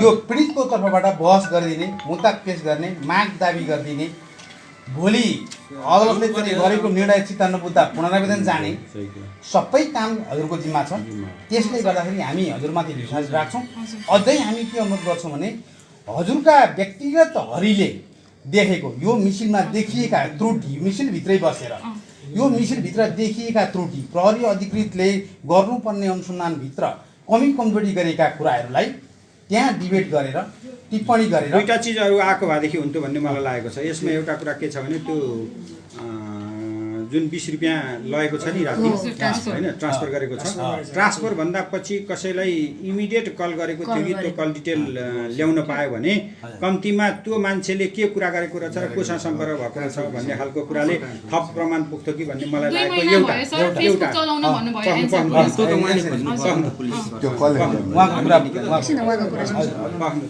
यो पीडितको तर्फबाट बहस गरिदिने, मुद्दा पेश गर्ने, माग दाबी गरिदिने, भोलि अदालतले चाहिँ गरेको निर्णय चितान्न मुद्दा पुनरावेदन जाने सबै काम हजुरको जिम्मा छ। त्यसले गर्दाखेरि हामी हजुरमाथि विश्वास राख्छौँ। अझै हामी के अनुरोध गर्छौँ भने हजुरका व्यक्तिगत हरीले देखेको यो मिसिलमा देखिएका त्रुटि, मिसिलभित्रै बसेर यो मिसिलभित्र देखिएका त्रुटि, प्रहरी अधिकृतले गर्नुपर्ने अनुसन्धानभित्र कमी कमजोरी गरेका कुराहरूलाई त्यहाँ डिबेट गरेर टिप्पणी गरेर 2टा चिजहरू आएको भएदेखि हुन्थ्यो भन्ने मलाई लागेको छ। यसमा एउटा कुरा के छ भने त्यो जुन 20 रुपियाँ लगेको छ नि राति होइन ट्रान्सफर गरेको छ, ट्रान्सफर भन्दा पछि कसैलाई इमिडिएट कल गरेको थियो कि त्यो कल डिटेल ल्याउन पायो भने कम्तीमा त्यो मान्छेले के कुरा गरेको रहेछ र कोसँग सम्पर्क भएको रहेछ भन्ने खालको कुराले थप प्रमाण पुग्थ्यो कि भन्ने मलाई लागेको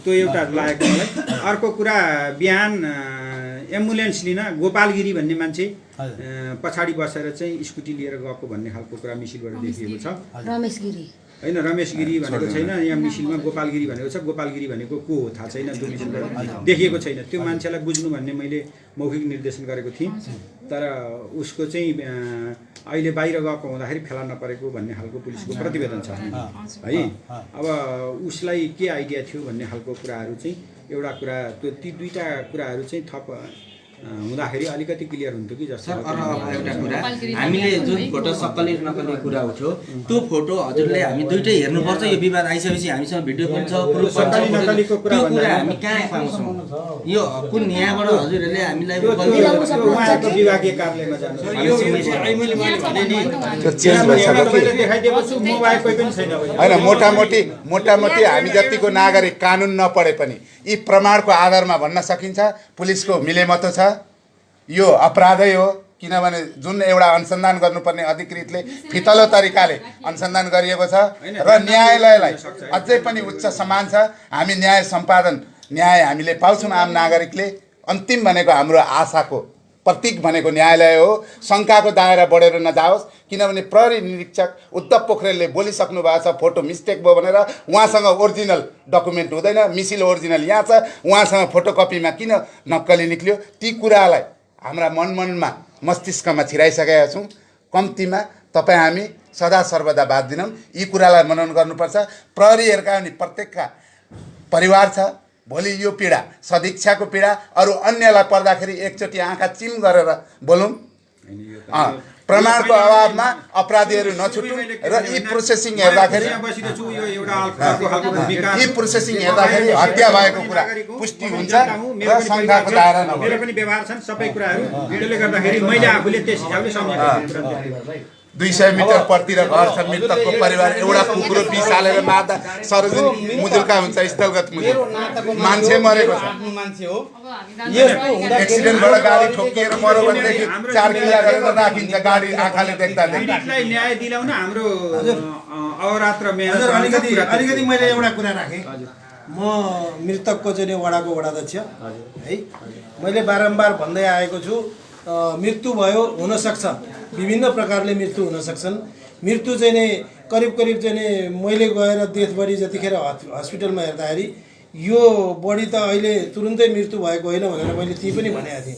त्यो एउटा लागेको मलाई। अर्को कुरा बिहान एम्बुलेन्स लिन गोपालगिरी भन्ने मान्छे पछाडि बसेर चाहिँ स्कुटी लिएर गएको भन्ने खालको कुरा मिसिलबाट देखिएको छ। रमेश गिरी होइन रमेश गिरी भनेको छैन, यहाँ मिसिलमा गोपालगिरी भनेको छ। गोपालगिरी भनेको को हो थाहा छैन, त्यो मिसिलबाट देखिएको छैन। त्यो मान्छेलाई बुझ्नु भन्ने मैले मौखिक निर्देशन गरेको थिएँ, तर उसको चाहिँ अहिले बाहिर गएको हुँदाखेरि फेला नपरेको भन्ने खालको पुलिसको प्रतिवेदन छ है। अब उसलाई के आइडिया थियो भन्ने खालको कुराहरू चाहिँ एउटा कुरा, त्यो ती 2टा कुराहरू चाहिँ थप हुँदाखेरि अलिकति क्लियर हुन्थ्यो कि जस्तो। सर एउटा कुरा, हामीले जुन फोटो सक्कली नक्कली कुरा उठ्यो त्यो फोटो हजुरले हामी दुइटै हेर्नुपर्छ। यो विवाद आइसकेपछि हामीसँग भिडियो पनि छ, प्रुफ पनि छ, त्यो कुरा हामी कहाँ पाउँछौँ? यो कुन यहाँबाट हजुरहरूले हामीलाई विभागीय कार्यालयमा जानु होइन। मोटामोटी हामी जतिको नागरिक कानुन नपढे पनि यी प्रमाणको आधारमा भन्न सकिन्छ पुलिसको मिलेमतो छ, यो अपराधै हो। किनभने जुन एउटा अनुसन्धान गर्नुपर्ने अधिकृतले फितलो तरिकाले अनुसन्धान गरिएको छ र न्यायालयलाई अझै पनि उच्च सम्मान छ। हामी न्याय सम्पादन, न्याय हामीले पाउँछौँ आम नागरिकले। अन्तिम भनेको हाम्रो आशाको प्रतीक भनेको न्यायालय हो। शङ्काको दायरा बढेर नजाओस्, किनभने प्रहरी निरीक्षक उद्धव पोखरेलले बोलिसक्नु भएको छ फोटो मिस्टेक भयो भनेर। उहाँसँग ओरिजिनल डकुमेन्ट हुँदैन, मिसिल ओरिजिनल यहाँ छ, उहाँसँग फोटोकपीमा किन नक्कली निक्ल्यो? ती कुरालाई हाम्रा मनमा मस्तिष्कमा छिराइसकेका छौँ। कम्तीमा तपाईँ हामी सदा सर्वदा बात दिनौँ, यी कुरालाई मनन गर्नुपर्छ। प्रहरीहरूका पनि प्रत्येकका परिवार छ। भोलि यो पीडा सदिच्छाको पीडा अरू अन्यलाई पर्दाखेरि एकचोटि आँखा चिम गरेर बोलौँ। प्रमाणको अभावमा अपराधीहरू नछुटुन् र यी प्रोसेसिङ हेर्दाखेरि हत्या भएको कुरा पुष्टि हुन्छ र शङ्काको दायरा नभएर मेरो पनि व्यवहार छन् सबै कुराहरू भिडियोले गर्दाखेरि मैले आफूले त्यस हिसाबले सम्झेको। 200 मिटर परतिर घर छ, मृतकको परिवार एउटा कुकुर बिस हालेर मार्दा सर्वजनिक मुजुल्का हुन्छ, स्थलगत मुजुल। मान्छे मरेको छ, एक्सिडेन्टबाट गाडी ठोकिएर मर्यो भनेदेखि 4 किला गरेर राखिन्छ गाडी आँखाले देख्दा। न्याय दिलाउन हाम्रो अहोरात्र मेहनत। अलिकति मैले एउटा कुरा राखेँ। म मृतकको चाहिँ वडाको वडाध्यक्ष है, मैले बारम्बार भन्दै आएको छु मृत्यु भयो, हुनसक्छ विभिन्न प्रकारले मृत्यु हुन सक्छन्। मृत्यु चाहिँ नै करिब चाहिँ नै मैले गएर डेथ बडी जतिखेर हस्पिटलमा हेर्दाखेरि यो बढी त अहिले तुरुन्तै मृत्यु भएको होइन भनेर मैले ती पनि भनेको थिएँ।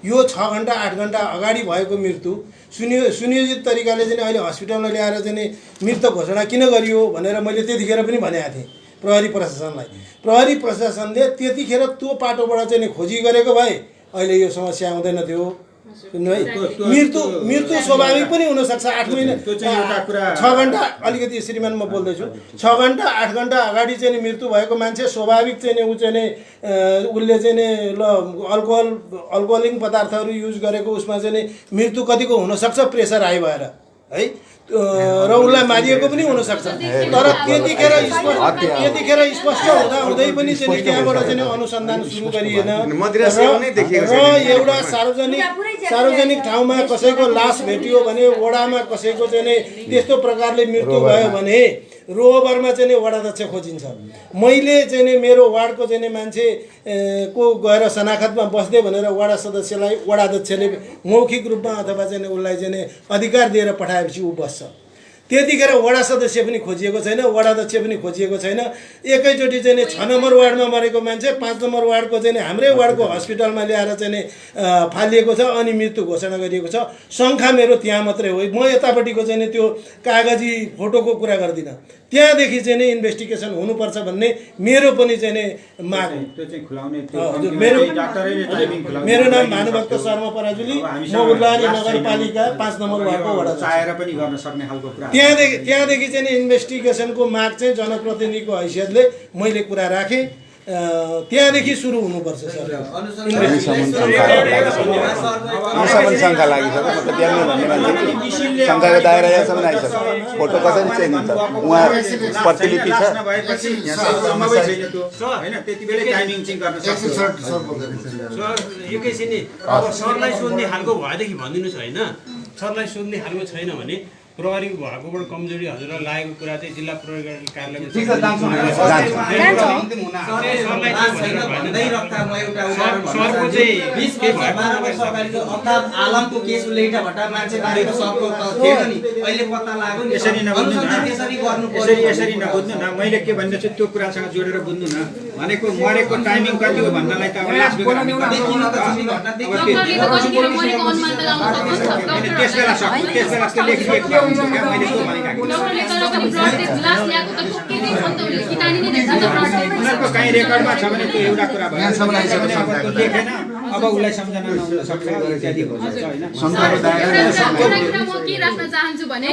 यो 6 घन्टा 8 घन्टा अगाडि भएको मृत्यु सुनियोजित तरिकाले चाहिँ अहिले हस्पिटलमा ल्याएर चाहिँ मृत घोषणा किन गरियो भनेर मैले त्यतिखेर पनि भनेको थिएँ प्रहरी प्रशासनलाई। प्रहरी प्रशासनले त्यतिखेर त्यो पाटोबाट चाहिँ खोजी गरेको भए अहिले यो समस्या आउँदैन थियो। सुन्नु है, मृत्यु स्वाभाविक पनि हुनसक्छ। 8 महिना 6 घन्टा अलिकति श्रीमान म बोल्दैछु, 6 घन्टा 8 घन्टा अगाडि चाहिँ मृत्यु भएको मान्छे स्वाभाविक चाहिँ ऊ चाहिँ उसले चाहिँ ल अल्कोहलिङ पदार्थहरू युज गरेको उसमा चाहिँ मृत्यु कतिको हुनसक्छ प्रेसर हाई भएर है, र उसलाई मारिएको पनि हुनसक्छ। तर त्यतिखेर स्पष्ट हुँदै पनि चाहिँ त्यहाँबाट चाहिँ अनुसन्धान सुरु गरिएन र एउटा सार्वजनिक ठाउँमा कसैको लास भेटियो भने, वडामा कसैको चाहिँ त्यस्तो प्रकारले मृत्यु भयो भने रोबरमा चाहिँ वडाध्यक्ष खोजिन्छ। मैले चाहिँ मेरो वार्डको चाहिँ मान्छे को गएर शनाखतमा बस्दै भनेर वडा सदस्यलाई वडाध्यक्षले मौखिक रूपमा अथवा चाहिँ उसलाई चाहिँ अधिकार दिएर पठाएपछि ऊ बस्छ। त्यतिखेर वडा सदस्य पनि खोजिएको छैन, वडाध्यक्ष पनि खोजिएको छैन। एकैचोटि चाहिँ 6 नम्बर वार्डमा मरेको मान्छे 5 नम्बर वार्डको चाहिँ हाम्रै वार्डको हस्पिटलमा ल्याएर चाहिँ फालिएको छ अनि मृत्यु घोषणा गरिएको छ। शङ्का मेरो त्यहाँ मात्रै हो। म यतापट्टिको चाहिँ त्यो कागजी फोटोको कुरा गर्दिनँ। त्यहाँदेखि चाहिँ इन्भेस्टिगेसन हुनुपर्छ भन्ने मेरो पनि चाहिँ माग हो। मेरो नाम भानुभक्त शर्मा पराजुली, म उर्लारी नगरपालिका 5 नम्बर वार्डको वडा चाहेर पनि गर्न सक्ने खालको कुरा। त्यहाँदेखि चाहिँ इन्भेस्टिगेसनको माग चाहिँ जनप्रतिनिधिको हैसियतले मैले कुरा राखेँ। त्यहाँदेखि सुरु हुनुपर्छ सर। शङ्का लागिसक्यो, मतलब बिहान भन्ने मान्छे शङ्काको दायरा यहाँसम्म आइसक्यो। फोटो कसरी चेन्ज हुन्छ, उहाँ प्रतिलिपि छ हैन, त्यतिबेलै टाइमिङ चाहिँ गर्न सक्छ। सर एकैछिन अब सरलाई सोध्ने खालको भएदेखि भनिदिनुहोस् होइन। सरलाई सोध्ने खालको छैन भने प्रहरी भएकोबाट कमजोरी हजुरलाई लागेको कुरा चाहिँ जिल्ला प्रहरी कार्यालयमा आलमको केस उल्लेखा भट्टा मान्छे मारेको सबको थिएन नि, अहिले पत्ता लाग्यो नि। यसरी नबुझ्नु न, मैले के भन्दैछु त्यो कुरासँग जोडेर बुझ्नु न। भनेको मरेको टाइमिङ कति हो भन्नलाई त अब लास्ट कहीँ रेकर्डमा छ भने त्यो एउटा कुरा भयो, देखेन अब उसलाई सम्झना नहुन सक्छ इत्यादि हुन्छ हैन। म के राख्न चाहन्छु भने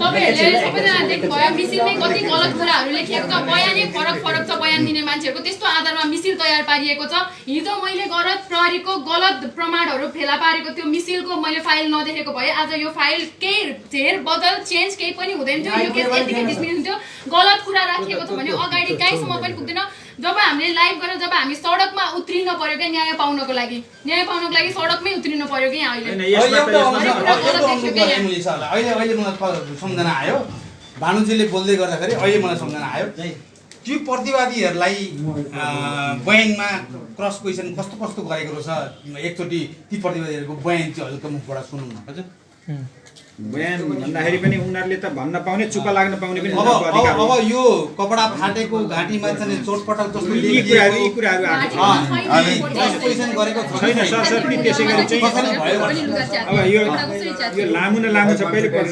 तपाईहरुले सबैजना देख्नुभयो मिसिलमै कति गलत कुराहरू लेखिएको छ। बयानै फरक छ बयान दिने मान्छेहरुको, त्यस्तो आधारमा मिसिल तयार पारिएको छ। हिजो मैले गलत प्रहरीको गलत प्रमाणहरू फेला पारेको त्यो मिसिलको मैले फाइल नदेखेको भए आज यो फाइल केही धेर बदल चेन्ज केही पनि हुँदैन थियो। यो केस यतिकै डिसमिस हुन्थ्यो। गलत कुरा राखिएको छ भने अगाडि कहीँसम्म पनि पुग्दैन। जब हामीले लाइभ गरेर जब हामी सडकमा उत्रिन पर्यो क्या न्याय पाउनको लागि सडकमै उत्रिनु पर्यो कि अहिले अहिले मलाई सम्झना आयो। भानुजीले बोल्दै गर्दाखेरि अहिले मलाई सम्झना आयो त्यो प्रतिवादीहरूलाई बयानमा क्रस क्वेसन कस्तो कस्तो गरेको रहेछ। एकचोटि ती प्रतिवादीहरूको बयान चाहिँ हजुरको मुखबाट सुनौँ न। हजुर बयान भन्दाखेरि पनि उनीहरूले त भन्न पाउने, चुप्पा लाग्न पाउने पनि अब यो कपडा फाटेको घाँटीमा चाहिँ चोटपटक जस्तो यी कुराहरू गरेको छैन सर पनि त्यसै गरी चाहिँ अब यो लामो न लामो छ, पहिले पढ्न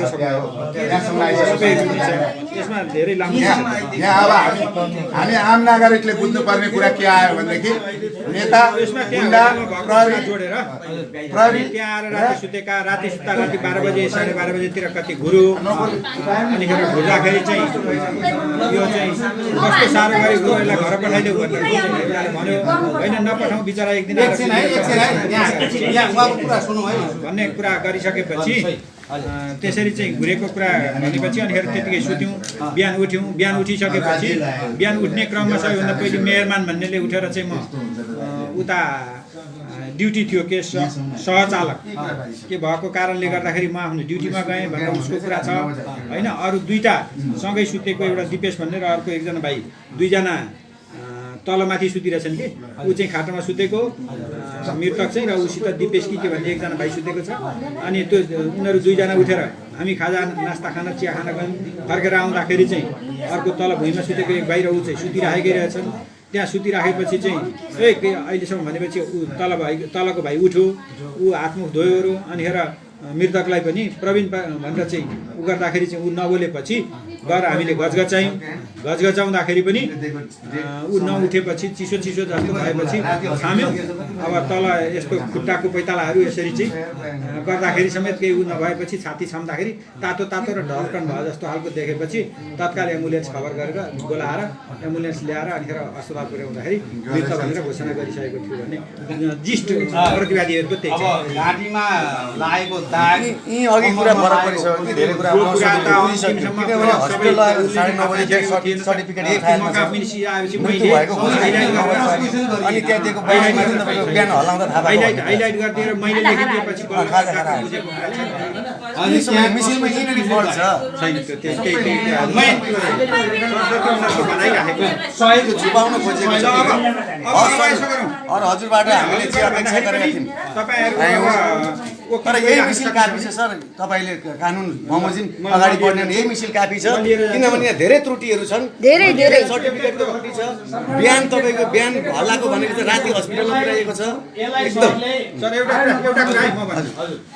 यसमा धेरै लामो यहाँ अब हामी आम नागरिकले बुझ्नुपर्ने कुरा के आयो भनेदेखि नेता प्रहरी जोडेर प्रहरी त्यहाँ आएर राति सुतेका, राति सुत्दा राति 12 बजे 12:30 बजेतिर कति घुरु अनिखेर घुर्दाखेरि चाहिँ यो चाहिँ कस्तो साह्रो गरी गुरुलाई घर पठाइदेऊ भनेर भन्यो होइन, नपठाउँ बिचरा एक दिन भन्ने कुरा गरिसकेपछि त्यसरी चाहिँ घुरेको कुरा भनेपछि अनिखेर त्यतिकै सुत्यौँ। बिहान उठिसकेपछि बिहान उठ्ने क्रममा सबैभन्दा पहिले मेयरमान भन्नेले उठेर चाहिँ म उता ड्युटी थियो के सहचालक के भएको कारणले गर्दाखेरि म आफ्नो ड्युटीमा गएँ भनेर उसको कुरा छ होइन। अरू दुईटा सँगै सुतेको, एउटा दिपेश भन्ने र अर्को एकजना भाइ, दुईजना तलमाथि सुतिरहेछन् कि ऊ चाहिँ खाटामा सुतेको, मृतक चाहिँ र उसित दिपेशकी के भन्ने एकजना भाइ सुतेको छ। अनि त्यो उनीहरू दुईजना उठेर हामी खाजा नास्ता खान चिया खान गयौँ, फर्केर आउँदाखेरि चाहिँ अर्को तल भुइँमा सुतेको एक भाइ र ऊ चाहिँ सुतिराखेकै रहेछन्। त्यहाँ सुतिराखेपछि चाहिँ अहिलेसम्म भनेपछि ऊ तलको भाइ उठ्यो, ऊ हातमुख धोयोहरू अनि हेर मृतकलाई पनि प्रवीण भनेर चाहिँ उ गर्दाखेरि चाहिँ ऊ नबोलेपछि गएर हामीले गजगचाउँदाखेरि पनि ऊ नउठेपछि चिसो जस्तो भएपछि थाम्यौँ। अब तल यस्तो खुट्टाको पैतालाहरू यसरी चाहिँ गर्दाखेरि समेत केही ऊ नभएपछि छाती छाम्दाखेरि तातो र ढल्कन भयो जस्तो खालको देखेपछि तत्काल एम्बुलेन्स खबर गरेर बोलाएर एम्बुलेन्स ल्याएर अनिखेर अस्पताल पुर्याउँदाखेरि मृत भनेर घोषणा गरिसकेको थियो भने जिस्ट प्रतिवादीहरूको त्यही घाँटीमा लागेको दाग यी अघि कुरा फरक परिसक्यो कि धेरै कुरा हस्पिटल आएर 9:30 बजे सर्टिफिकेट यही फाइलमा छ मृत्यु भएको अनि त्यहाँ दिएको बयानमा चाहिँ तपाईँको बिहान हल्लाउँदा थाहा भयो हाइलाइट गरिदिएर मैले लेखिदिएपछि खाजा खाना अनि त्यहाँ मिसिनमा यिनीहरू फल्ट छ छैन त्यो सहयोग छुपाउन खोजेको छ अरू हजुरबाट हामीले चाहिँ अपेक्षा गरेका थियौँ तर यही मिसिल काफी छ सर। तपाईँले कानुन बमोजिम अगाडि बढ्ने यही मिसिल काफी छ किनभने यहाँ धेरै त्रुटिहरू छन्, धेरै सर्टिफिकेटको त्रुटि छ। बिहान तपाईँको बिहान हल्लाको भनेको चाहिँ राति हस्पिटलमा पुर्याइएको छ एकदम। सर एउटा कुरा म भन्छु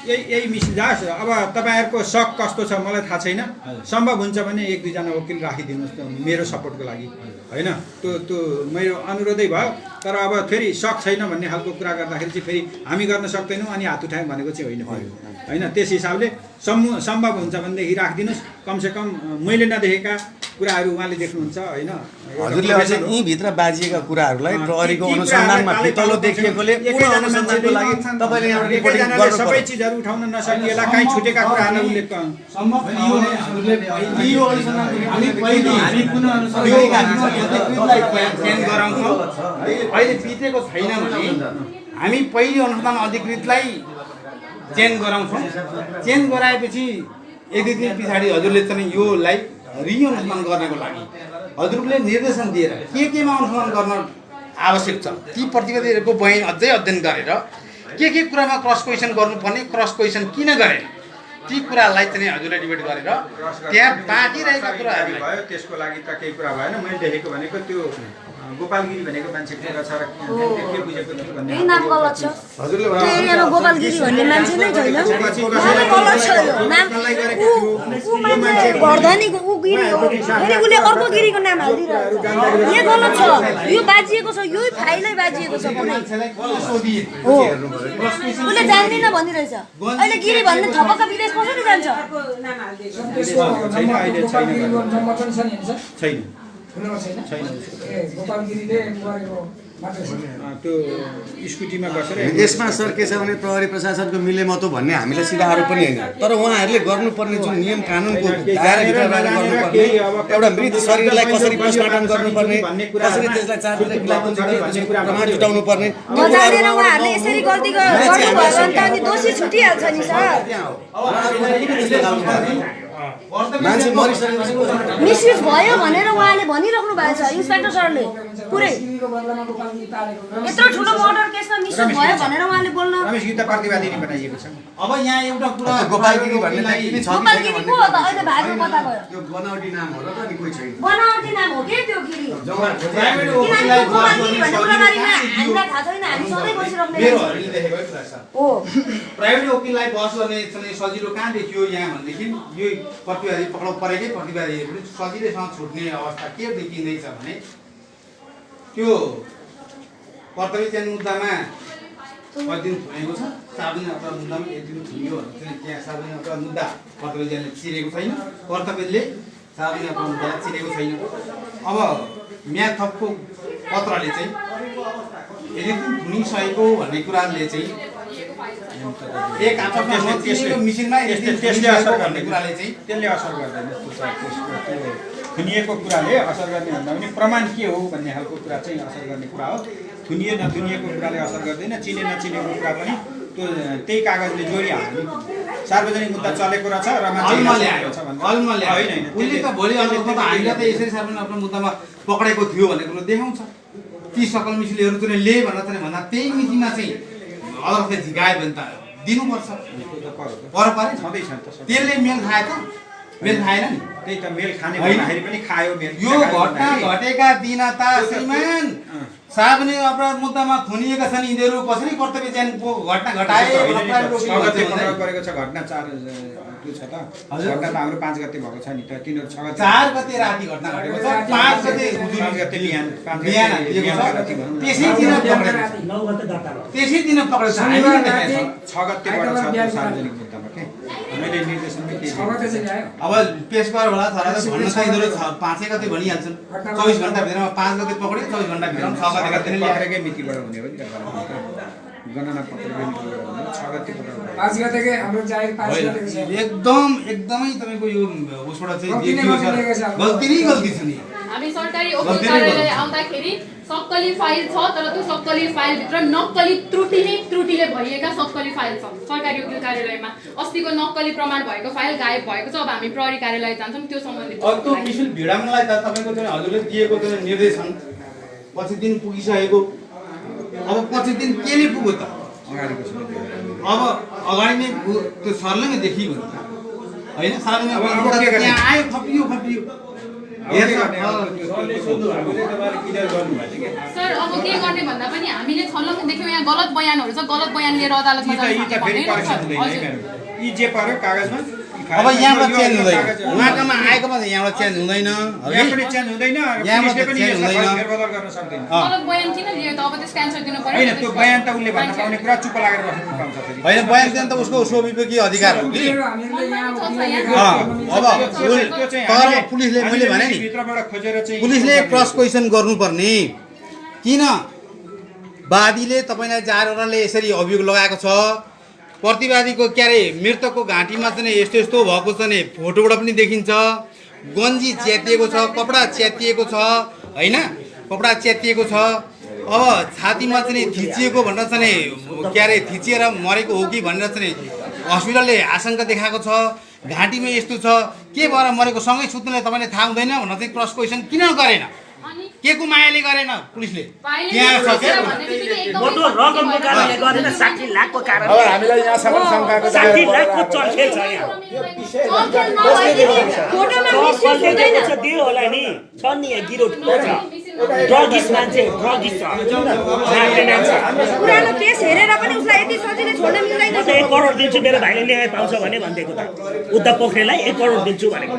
यही मिसिल जाओस्। अब तपाईँहरूको सक कस्तो छ मलाई थाहा छैन, सम्भव हुन्छ भने 1-2 वकिल राखिदिनुहोस् मेरो सपोर्टको लागि होइन। त्यो मेरो अनुरोधै भयो। तर अब फेरि सक छैन भन्ने खालको कुरा गर्दाखेरि चाहिँ फेरि हामी गर्न सक्दैनौँ अनि हात उठायौँ भनेको चाहिँ होइन। त्यस हिसाबले सम्भव हुन्छ भनेदेखि राखिदिनुहोस्। कमसेकम मैले नदेखेका कुराहरू उहाँले देख्नुहुन्छ होइन। हजुरले अझै यहीँभित्र बाजिएका कुराहरूलाई प्रहरीको अनुसन्धानमा फितलो देखिएकोले पूर्ण अनुसन्धानको लागि तपाईँले यहाँ रिपोर्टिङ गर्नु पर्यो। सबै चिजहरू उठाउन नसकिएला, काहीँ छुटेका कुराहरू उल्लेख अहिले बितेको छैन भने हामी पहिलो अनुसन्धान अधिकृतलाई चेन्ज गराउँछौँ। चेन्ज गराएपछि 1-2 दिन पछाडि हजुरले चाहिँ योलाई रिअनुसन्धान गर्नको लागि हजुरले निर्देशन दिएर केमा अनुसन्धान गर्न आवश्यक छ ती प्रतिवेदीहरूको बयान अझै अध्ययन गरेर के कुरामा क्रस क्वेसन गर्नुपर्ने, क्रस क्वेसन किन गरेन ती कुरालाई चाहिँ हजुरले डिबेट गरेर त्यहाँ बाँकी रहेका कुराहरू भयो। त्यसको लागि त केही कुरा भएन। मैले देखेको भनेको त्यो गोपालगिरी भनेको मान्छे कुरा छ र के बुझेको थियो भन्ने यही नाम गलत छ। हजुरले त्यो एरियामा गोपालगिरी भन्ने मान्छे नै छैन। नाम गलत छ यो नाम। ऊ मान्छे गर्धनीको ऊ गिरी हो, फेरि उसले अर्को गिरीको नाम हालिदिरहेको छ। यो गलत छ, यो बाजिएको छ, यो फाइलै बाजिएको छ पुरै हो। उसले जान्दिन भनिरहेछ। अहिले गिरी भन्ने थपक्क विदेश कसरी जान्छ? छैन त्यो स्कुटीमा बसेर यसमा सर के छ भने प्रहरी प्रशासनको मिलेमतो भन्ने हामीलाई सिधा आरोप पनि होइन, तर उहाँहरूले गर्नुपर्ने जुन नियम कानुनको दायराभित्र रहेर गर्नुपर्ने एउटा मृत शरीरलाई कसरी पोस्टमार्टम गर्नुपर्ने, कसरी त्यसलाई प्रमाण जुटाउनु पर्ने नजानेर उहाँहरूले यसरी गल्ती गर्नुभयो भने त अनि दोषी छुटिहाल्छ नि सर। मान्छे मरिसकेपछि मिसयुज भयो भनेर उहाँले भनिराख्नु भएको छ इन्सपेक्टर सरले पुरै। यत्रो ठुलो मर्डर केसमा मिसयुज भयो भनेर उहाँले बोल्न प्रतिवादी नै बनाइएको छ। अब यहाँ एउटा कुरा गोपालगिरी भन्नेलाई किन छ गोपालगिरी को हो त? अहिले भागेर कता गयो? त्यो बनावटी नाम हो र त नि कोही छैन। बनावटी नाम हो के त्यो गिरी? किनभने गोपालगिरी भन्ने उल्लाबारीमा हामीलाई थाहा छैन, हामी सधैँ बसिराख्ने हो। प्राइभेट वकिललाई बस गर्ने सजिलो कहाँ देखियो यहाँ भनेदेखि यो प्रतिवादी पक्राउ परेकै प्रतिवादीहरू पनि सजिलैसँग छुट्ने अवस्था के देखिँदैछ भने त्यो कर्तव्य चयन मुद्दामा कति दिन थुनेको छ, सार्वजनिक अपराध मुद्दामा यति दिन थुनियो भने त्यहाँ सार्वजनिक अपराध मुद्दा कर्तव्य चयनले चिरेको छैन, कर्तव्यले सार्वजनिक अपराध मुद्दालाई चिरेको छैन। अब म्याद थपको पत्रले चाहिँ यदि थुनिसकेको भन्ने कुराले चाहिँ एक आपसमा मिसिनमा त्यसले असर गर्ने कुराले चाहिँ त्यसले असर गर्दैन। थुनिएको कुराले असर गर्ने भन्दा पनि प्रमाण के हो भन्ने खालको कुरा चाहिँ असर गर्ने कुरा हो। थुनिए नथुनिएको कुराले असर गर्दैन। चिने नचिनेको कुरा पनि त्यो त्यही कागजले जोडिहाल्ने। सार्वजनिक मुद्दा चलेको रहेछ र उसले त भोलि अदालतमा त हामीलाई त यसरी सार्वजनिक अपराध मुद्दामा पक्रेको थियो भन्ने कुरो देखाउँछ। ती सकल मिसिलहरू चाहिँ ले भनेर चाहिँ भन्दा त्यही मितिमा चाहिँ अदालतले झिकायो भने त दिनुपर्छ परपरै छँदैछ नि त त्यसले मेल खायो त मेल खाएन नि त्यही त मेल खाने भन्दाखेरि पनि खायो मेल यो घटना घटेका दिन त श्रीमान साबने अपराध मुद्दामा थुनिएका छन् यिनीहरू कसरी कर्तव्य च्यानको घटना घटाए गरेको छ घटना 4 त्यो छ त घटना त हाम्रो 5 गते भएको छ नि त तिनीहरू 6 गते 4 गते राति घटना घटेको छ 5 गते बिहान त्यसै दिन पक्रेको छ 9 गते दर्ता भयो त्यसै दिन पक्रेको छ 6 गतेबाट छ सार्वजनिक मुद्दामा के मैले निर्देशन पनि दिएँ 6 गते चाहिँ आयो अब पेश गरेर होला तर भन्न चाहिँ यिनीहरू 5 गते भनिहाल्छन् 24 घण्टा भित्रमा 5 गते पक्रे 24 घण्टा भित्रमा 6 गते पक्रेकै मितिबाट हुने हो नि गणना पक्रेकै मितिबाट हुने 6 गते पक्रेको 5 गतेकै हाम्रो जाहेर 5 गतेको छ एकदमै तपाईको यो उसबाट चाहिँ देखियो छ गल्ती नै गल्ती छ नि हामी सरकारी वकिल कार्यालय आउँदाखेरि सक्कली फाइल छ तर त्यो सक्कली फाइल भित्र नक्कली त्रुटिले भरिएका सक्कली फाइल छ सरकारी वकिल कार्यालयमा अस्तिको नक्कली प्रमाण भएको फाइल गायब भएको छ अब हामी प्रहरी कार्यालय जान्छौँ त्यो सम्बन्धित अब त्यो मिसिल भिडाउनलाई त तपाईको त्यो हजुरले दिएको त्यो निर्देशन 25 दिन पुगिसकेको अब 25 दिन केले पुग्यो त अब अगाडि नै त्यो सरले नै देखियो नि हैन सरले अब त्यहाँ आयो खपियो सर अब के गर्ने भन्दा पनि हामीले छलङ्ग देख्यौँ यहाँ गलत बयानहरू छ गलत बयान लिएर अदालतमा यी जे पर्यो कागजमा अब यहाँबाट चेन्ज हुँदैन उहाँकोमा आएकोमा यहाँबाट चेन्ज हुँदैन यहाँ पनि चेन्ज हुँदैन यहाँबाट चेन्ज हुँदैन फेरबदल गर्न सक्दैन गलत बयान किन लियो त अब त्यसको एन्सर दिनु पर्यो हैन त्यो बयान त उले भन्न पाउने कुरा चुप लागेर बस्नु पाउँछ फेरि हैन बयान दिनु त उसको स्वाभिमानिक अधिकार हो कि अब तर पुलिसले मैले भने नि भित्रबाट खोजेर चाहिँ पुलिसले क्रस क्वेसन गर्नुपर्ने किन वादीले तपाईलाई जारले यसरी अभियोग लगाएको छ प्रतिवादीको क्यारे मृतकको घाँटीमा चाहिँ यस्तो भएको छ नि फोटोबाट पनि देखिन्छ गन्जी च्यातिएको छ कपडा च्यातिएको छ हैन कपडा च्यातिएको छ अब छातीमा चाहिँ थिचिएको भनेर चाहिँ क्यारे थिचिएर मरेको हो कि भनेर चाहिँ हस्पिटलले आशंका देखाएको छ घाँटीमा यस्तो छ के भएर मरेको सँगै सुत्नुलाई तपाईँले थाहा हुँदैन भनेर चाहिँ क्रस क्वेसन किन गरेन के को मायाले गरेन पुलिसले त्यहाँ छ के मोटो रकमको कारणले गरेन 60 लाखको कारण अब हामीलाई यहाँसम्म शङ्काको 60 लाखको चलखेल छ यहाँ दियो होला नि छ नि यहाँ गिरो ठुलो छ ड्रगिस्ट मान्छे ड्रगिस्ट छ पुरानो केस हेरेर पनि उसलाई यति सजिलै छोड्न मिल्दैन 1 करोड दिन्छु मेरो भाइले न्याय पाउँछ भने भन्देको त उद्धव पोखरेललाई 1 करोड दिन्छु भनेको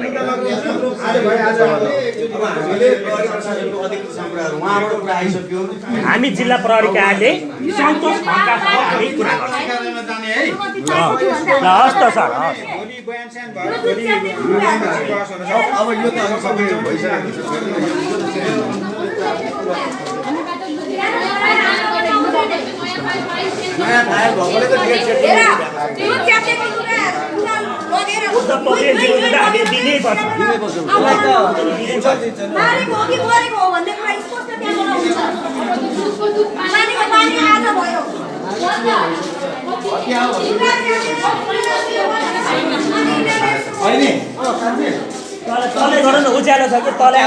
हामी जिल्ला प्रहरी कार्यालय सन्तोष खड्कासँग हामी कुरा गर्छौँ ल हस् त सर अब यो त सबै भइसकेको नयाँ फाइल भएकोले त उद्धव पोखरेलज्यूले त हामी दिनैपर्छ मारेको हो कि मरेको हो भन्ने कुरा स्पष्ट त्यहाँ हुन्छ मानेको पानी आज भयो तलै गर न उज्यालो छ कि तलै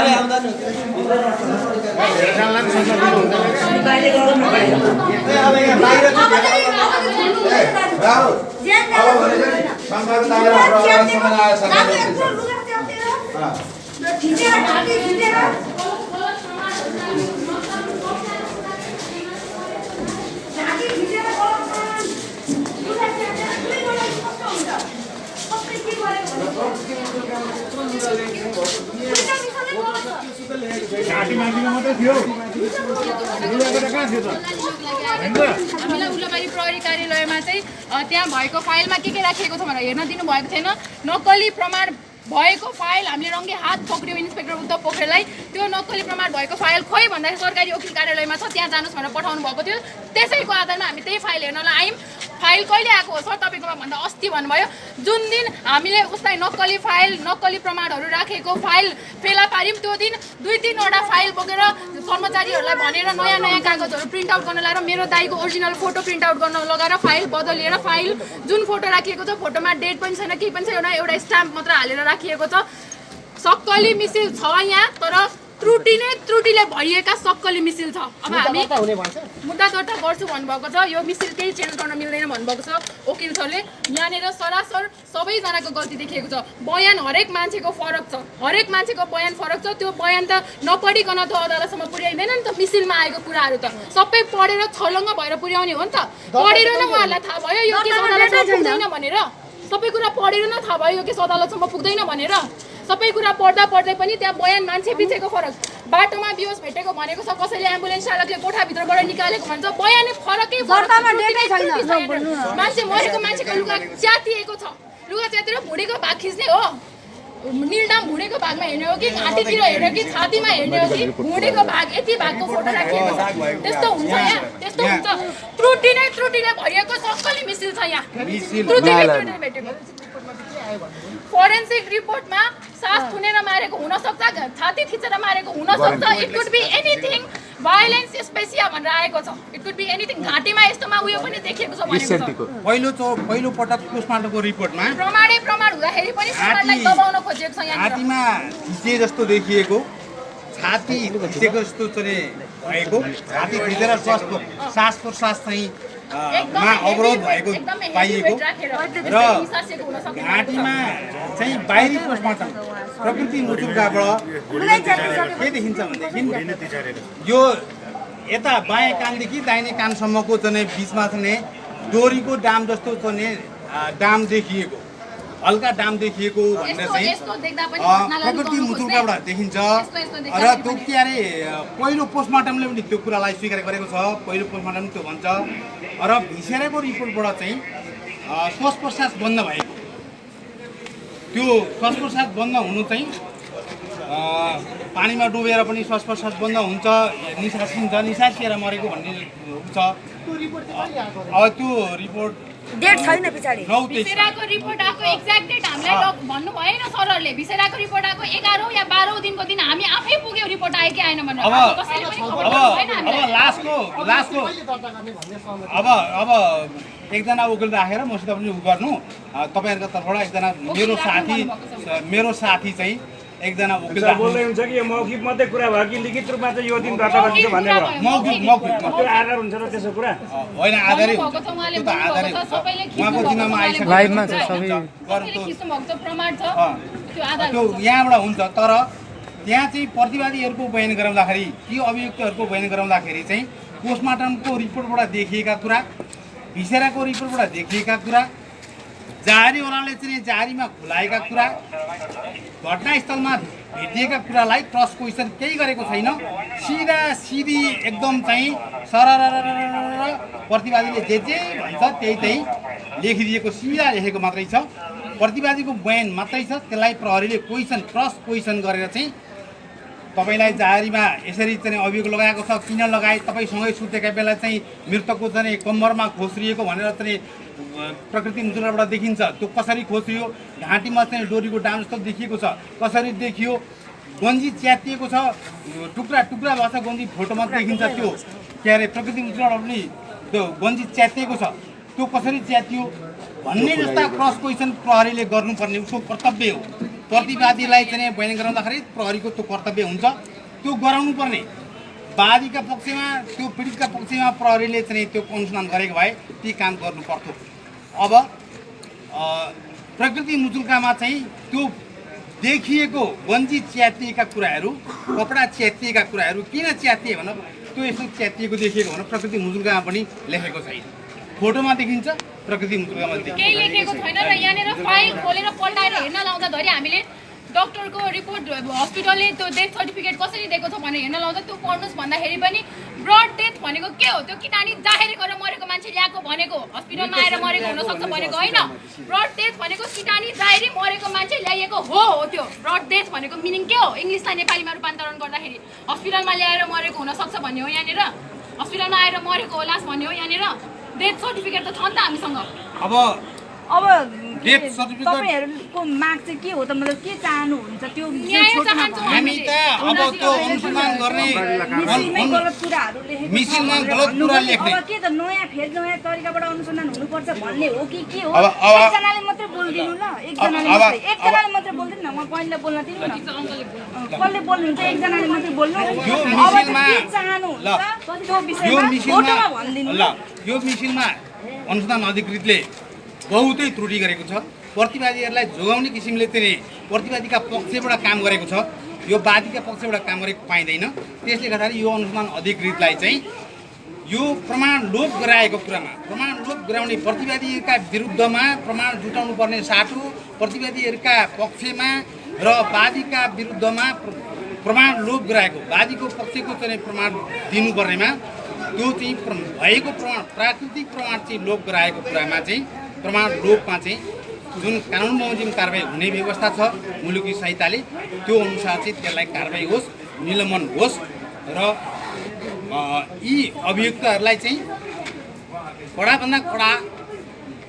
हामीलाई उल्लाबारी प्रहरी कार्यालयमा चाहिँ त्यहाँ भएको फाइलमा के राखिएको छ भनेर हेर्न दिनुभएको थिएन नक्कली प्रमाण भएको फाइल हामीले रङ्गे हात पक्रियो इन्सपेक्टर उद्धव पोखरेललाई त्यो नक्कली प्रमाण भएको फाइल खोइ भन्दाखेरि सरकारी वकिल कार्यालयमा छ त्यहाँ जानुहोस् भनेर पठाउनु भएको थियो त्यसैको आधारमा हामी त्यही फाइल हेर्नलाई आयौँ फाइल कहिले आएको हो सर तपाईँकोमा भन्दा अस्ति भन्नुभयो जुन दिन हामीले उसलाई नक्कली फाइल नक्कली प्रमाणहरू राखेको फाइल फेला पार्यौँ त्यो दिन 2-3वटा फाइल बोकेर कर्मचारीहरूलाई भनेर नयाँ नयाँ कागजहरू प्रिन्ट आउट गर्न लगाएर मेरो दाइको ओरिजिनल फोटो प्रिन्ट आउट गर्न लगाएर फाइल बदलिएर फाइल जुन फोटो राखिएको छ फोटोमा डेट पनि छैन केही पनि छैन एउटा स्ट्याम्प मात्र हालेर राखिएको छ सक्कली मिसिल छ यहाँ तर त्रुटिले भरिएका सक्कली मिसिल छ। अब हामी मुद्दा दर्ता गर्छु भन्नुभएको छ, यो मिसिल केही चेन्ज गर्न मिल्दैन भन्नुभएको छ वकिल सरले। यहाँनिर सरासर सबैजनाको गल्ती देखिएको छ। बयान हरेक मान्छेको फरक छ, हरेक मान्छेको बयान फरक छ। त्यो बयान त नपढिकन त अदालतसम्म पुर्याइँदैन नि त। मिसिलमा आएको कुराहरू त सबै पढेर छलङ्ग भएर पुर्याउने हो नि त। पढेर नै उहाँहरूलाई थाहा भयो यो केस अदालतसम्म पुग्दैन भनेर। सबै कुरा पढेर नै थाहा भयो यो केस अदालतसम्म पुग्दैन भनेर। सबै कुरा पढ्दै पनि त्यहाँ बयान मान्छे पिछेको फरक। बाटोमा बेहोस भेटेको भनेको छ, कसैले एम्बुलेन्स चालकले कोठाभित्रबाट निकालेको भन्छ। बयानै फरकै मान्छे मरेको मान्छेको लुगा च्यातिएको छ, लुगा च्यातेर भुँडीको भाग खिच्ने हो। निलडाम भुँडीको भागमा हेर्ने हो कि घाँटीतिर हेर्ने हो कि छातीमा हेर्ने हो कि भुँडीको भाग यति भागको फोटो राखिएको छ। त्यस्तो हुन्छ यहाँ, त्यस्तो हुन्छ। त्रुटिले भरिएको सक्कली मिसिल छ यहाँ। त्रुटिले भेटेको फोरेन्सिक रिपोर्टमा सास थुनेर मारेको हुन सक्छ, छाती थिचेर मारेको हुन सक्छ। It could be anything. Violence स्पेसिया भनेर आएको छ। It could be anything. घाँटीमा यस्तोमा उयो पनि देखिएको छ भनेको छ। पहिलो पटक पोस्टमार्टमको रिपोर्टमा प्रमाण हुँदाखेरि पनि समाजलाई दबाउन खोजेको छ यहाँ। छातीमा थिचे जस्तो देखिएको, छाती थिचेको जस्तो चाहिँ भएको, छाती थिचेर सास प्रश्वास चाहिँ अवरोध भएको पाइएको र घाँटीमा चाहिँ बाहिरी पोस्टमार्टम प्रकृति मुचुर्काबाट के देखिन्छ भनेदेखि यो यता बायाँ कानदेखि दाहिने कानसम्मको चाहिँ बिचमा चाहिँ डोरीको डाम जस्तो चाहिँ डाम देखिएको, हल्का डाम देखिएको भनेर चाहिँ प्रकृति मुचुर्काबाट देखिन्छ। र त्यो के अरे पहिलो पोस्टमार्टमले पनि त्यो कुरालाई स्वीकार गरेको छ। पहिलो पोस्टमार्टम त्यो भन्छ। र भिसेराको रिपोर्टबाट चाहिँ श्वास प्रश्वास बन्द भएको, त्यो श्वास प्रश्वास बन्द हुनु चाहिँ पानीमा डुबेर पनि श्वास प्रश्वास बन्द हुन्छ, निसासिन्छ, निसासिएर मरेको भन्ने हुन्छ। अब त्यो रिपोर्ट डेट छैन पछाडि। भिसेराको रिपोर्ट आएको एक्ज्याक्ट डेट हामीलाई भन्नु भएन सरहरूले। भिसेराको रिपोर्ट आएको 11औं या 12औं दिनको दिन हामी आफै पुग्यो रिपोर्ट आयो कि आएन भनेर। कसैले पनि खबर दिएन हामीलाई। लास्टको अब एकजना वकिल राखेर मसित पनि उ गर्नु। तपाईँहरूको तर्फबाट एकजना मेरो साथी चाहिँ एकजना वकिल बोल्दै हुन्छ कि यो मौखिक मात्रै कुरा भयो कि लिखित रूपमा चाहिँ यो दिन दर्ता गरिन्छ भनेर मौखिक त्यो आधार हुन्छ र त्यसो कुरा होइन। आधारै त्यो त आधारै उहाँको जिम्मामा आइसक्यो, लाइभमा छ सबै प्रमाण छ त्यो आधार त्यो यहाँबाट हुन्छ। तर त्यहाँ चाहिँ प्रतिवादीहरूको बयान गराउँदाखेरि कि अभियुक्तहरूको बयान गराउँदाखेरि चाहिँ पोस्टमार्टमको रिपोर्टबाट देखिएका कुरा, भिसेराको रिपोर्टबाट देखिएका कुरा, जारीवालाले चाहिँ जारीमा खुलाएका कुरा, घटनास्थलमा भेटिएका कुरालाई क्रस क्वेसन केही गरेको छैन। सिधा सिधी एकदम चाहिँ सरर प्रतिवादीले जे भन्छ त्यही लेखिदिएको, सिधा लेखेको मात्रै छ। प्रतिवादीको बयान मात्रै छ, त्यसलाई प्रहरीले क्रस क्वेसन गरेर चाहिँ तपाईँलाई जारीमा यसरी चाहिँ अभियोग लगाएको छ, किन लगाए, तपाईँसँगै सुतेका बेला चाहिँ मृतकको चाहिँ कम्मरमा खोस्रिएको भनेर चाहिँ प्रकृति मुचुर्काबाट देखिन्छ। त्यो कसरी खोस्रियो, घाँटीमा चाहिँ डोरीको डाम जस्तो देखिएको छ, कसरी देखियो, गन्जी च्यातिएको छ, टुक्रा टुक्रा भएको छ गन्जी फोटोमा देखिन्छ। त्यो के अरे प्रकृति मुचुर्काबाट पनि त्यो गन्जी च्यातिएको छ, त्यो कसरी च्यातियो भन्ने जस्ता क्रस क्वेसन प्रहरीले गर्नुपर्ने उसको कर्तव्य हो। प्रतिवादीलाई चाहिँ बयान गराउँदाखेरि प्रहरीको त्यो कर्तव्य हुन्छ, त्यो गराउनु पर्ने। वादीका पक्षमा त्यो पीडितका पक्षमा प्रहरीले चाहिँ त्यो अनुसन्धान गरेको भए ती काम गर्नु पर्थ्यो। अब प्रकृति मुचुर्कामा चाहिँ त्यो देखिएको गन्जी च्यातिएका कुराहरू, कपडा च्यातिएका कुराहरू किन च्यातिए भन, त्यो यस्तो च्यातिएको देखिएको भन प्रकृति मुचुर्कामा पनि लेखेको छैन। फोटोमा देखिन्छ, प्रकृति मुचुर्कामा देखिन्छ। केही लेखेको छैन र यहाँनिर फाइल खोलेर पल्टाएर हेर्न लाउँदा धरि हामीले डक्टरको रिपोर्ट, हस्पिटलले त्यो डेथ सर्टिफिकेट कसरी दिएको छ भनेर हेर्न लाउँदा त्यो पढ्नुहोस् भन्दाखेरि पनि ब्रड डेथ भनेको के हो? त्यो किटानी जाहेरी गरेर मरेको मान्छे ल्याएको भनेको, हस्पिटलमा आएर मरेको हुनसक्छ भनेको होइन। ब्रड डेथ भनेको किटानी जाहेरी मरेको मान्छे ल्याइएको हो। त्यो ब्रड डेथ भनेको मिनिङ के हो? इङ्ग्लिसलाई नेपालीमा रूपान्तरण गर्दाखेरि हस्पिटलमा ल्याएर मरेको हुनसक्छ भन्ने हो यहाँनिर। हस्पिटलमा आएर मरेको होलास् भन्ने हो यहाँनिर। डेथ सर्टिफिकेट त छ नि त हामीसँग। अब डेथ सर्टिफिकेट तपाईहरुको माग चाहिँ के हो त मतलब के चाहनुहुन्छ त्यो हामी त अब त्यो अनुसन्धान गर्ने गलत कुराहरु लेखेको मिसिनमा गलत कुरा लेख्ने अब के त नयाँ फेरि नयाँ तरिकाबाट अनुसन्धान हुनुपर्छ भन्ने हो कि के हो एकजनाले मात्रै बोल्दिनु ल एकजनाले मात्रै बोल्दिनु न म पहिला बोल्न दिनु न कसले बोल्नुहुन्छ एकजनाले मात्रै बोल्नु यो मिसिनमा ल यो मिसिनमा अनुसन्धान अधिकृतले बहुतै त्रुटि गरेको छ प्रतिवादीहरूलाई जोगाउने किसिमले चाहिँ प्रतिवादीका पक्षबाट काम गरेको छ यो वादीका पक्षबाट काम गरेको पाइँदैन त्यसले गर्दाखेरि यो अनुसन्धान अधिकृतलाई चाहिँ यो प्रमाण लोप गराएको कुरामा प्रमाण लोप गराउने प्रतिवादीहरूका विरुद्धमा प्रमाण जुटाउनु पर्ने साटो प्रतिवादीहरूका पक्षमा र वादीका विरुद्धमा प्रमाण लोप गराएको वादीको पक्षको चाहिँ प्रमाण दिनुपर्नेमा त्यो चाहिँ भएको प्रमाण प्राकृतिक प्रमाण चाहिँ लोप गराएको कुरामा चाहिँ प्रमाण लोपमा चाहिँ जुन कानुन बमोजिम कारबाही हुने व्यवस्था छ मुलुकी संहिताले त्यो अनुसार चाहिँ त्यसलाई कारबाही होस् निलम्बन होस् र यी अभियुक्तहरूलाई चाहिँ कडाभन्दा कडा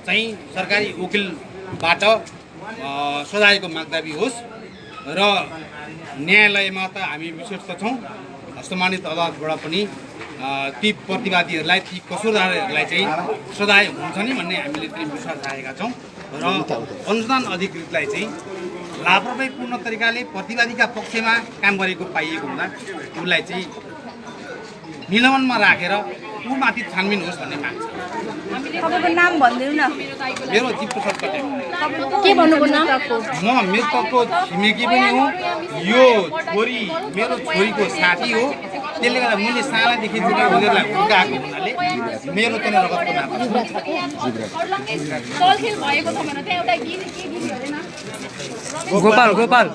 चाहिँ सरकारी वकिलबाट सजायको मागदाबी होस् र न्यायालयमा त हामी विश्वस्त छौँ सम्मानित अदालतबाट पनि ती प्रतिवादीहरूलाई ती कसुरदारहरूलाई चाहिँ सजाय हुन्छ नि भन्ने हामीले चाहिँ विश्वास राखेका छौँ र अनुसन्धान अधिकृतलाई चाहिँ लापरवाहीपूर्ण तरिकाले प्रतिवादीका पक्षमा काम गरेको पाइएको हुँदा उसलाई चाहिँ निलम्बनमा राखेर ऊमाथि छानबिन होस् भन्ने माग छ तपाईको नाम भनिदिनु न मेरो जीवप्रसाद कटेल के भन्नुभयो नाम म मृतकको छिमेकी पनि हुँ यो छोरी मेरो छोरीको साथी हो त्यसले गर्दा मैले सानादेखि उनीहरूलाई हुर्काएको हुनाले मेरो चाहिँ रगतको नाम गोपाल गोपाल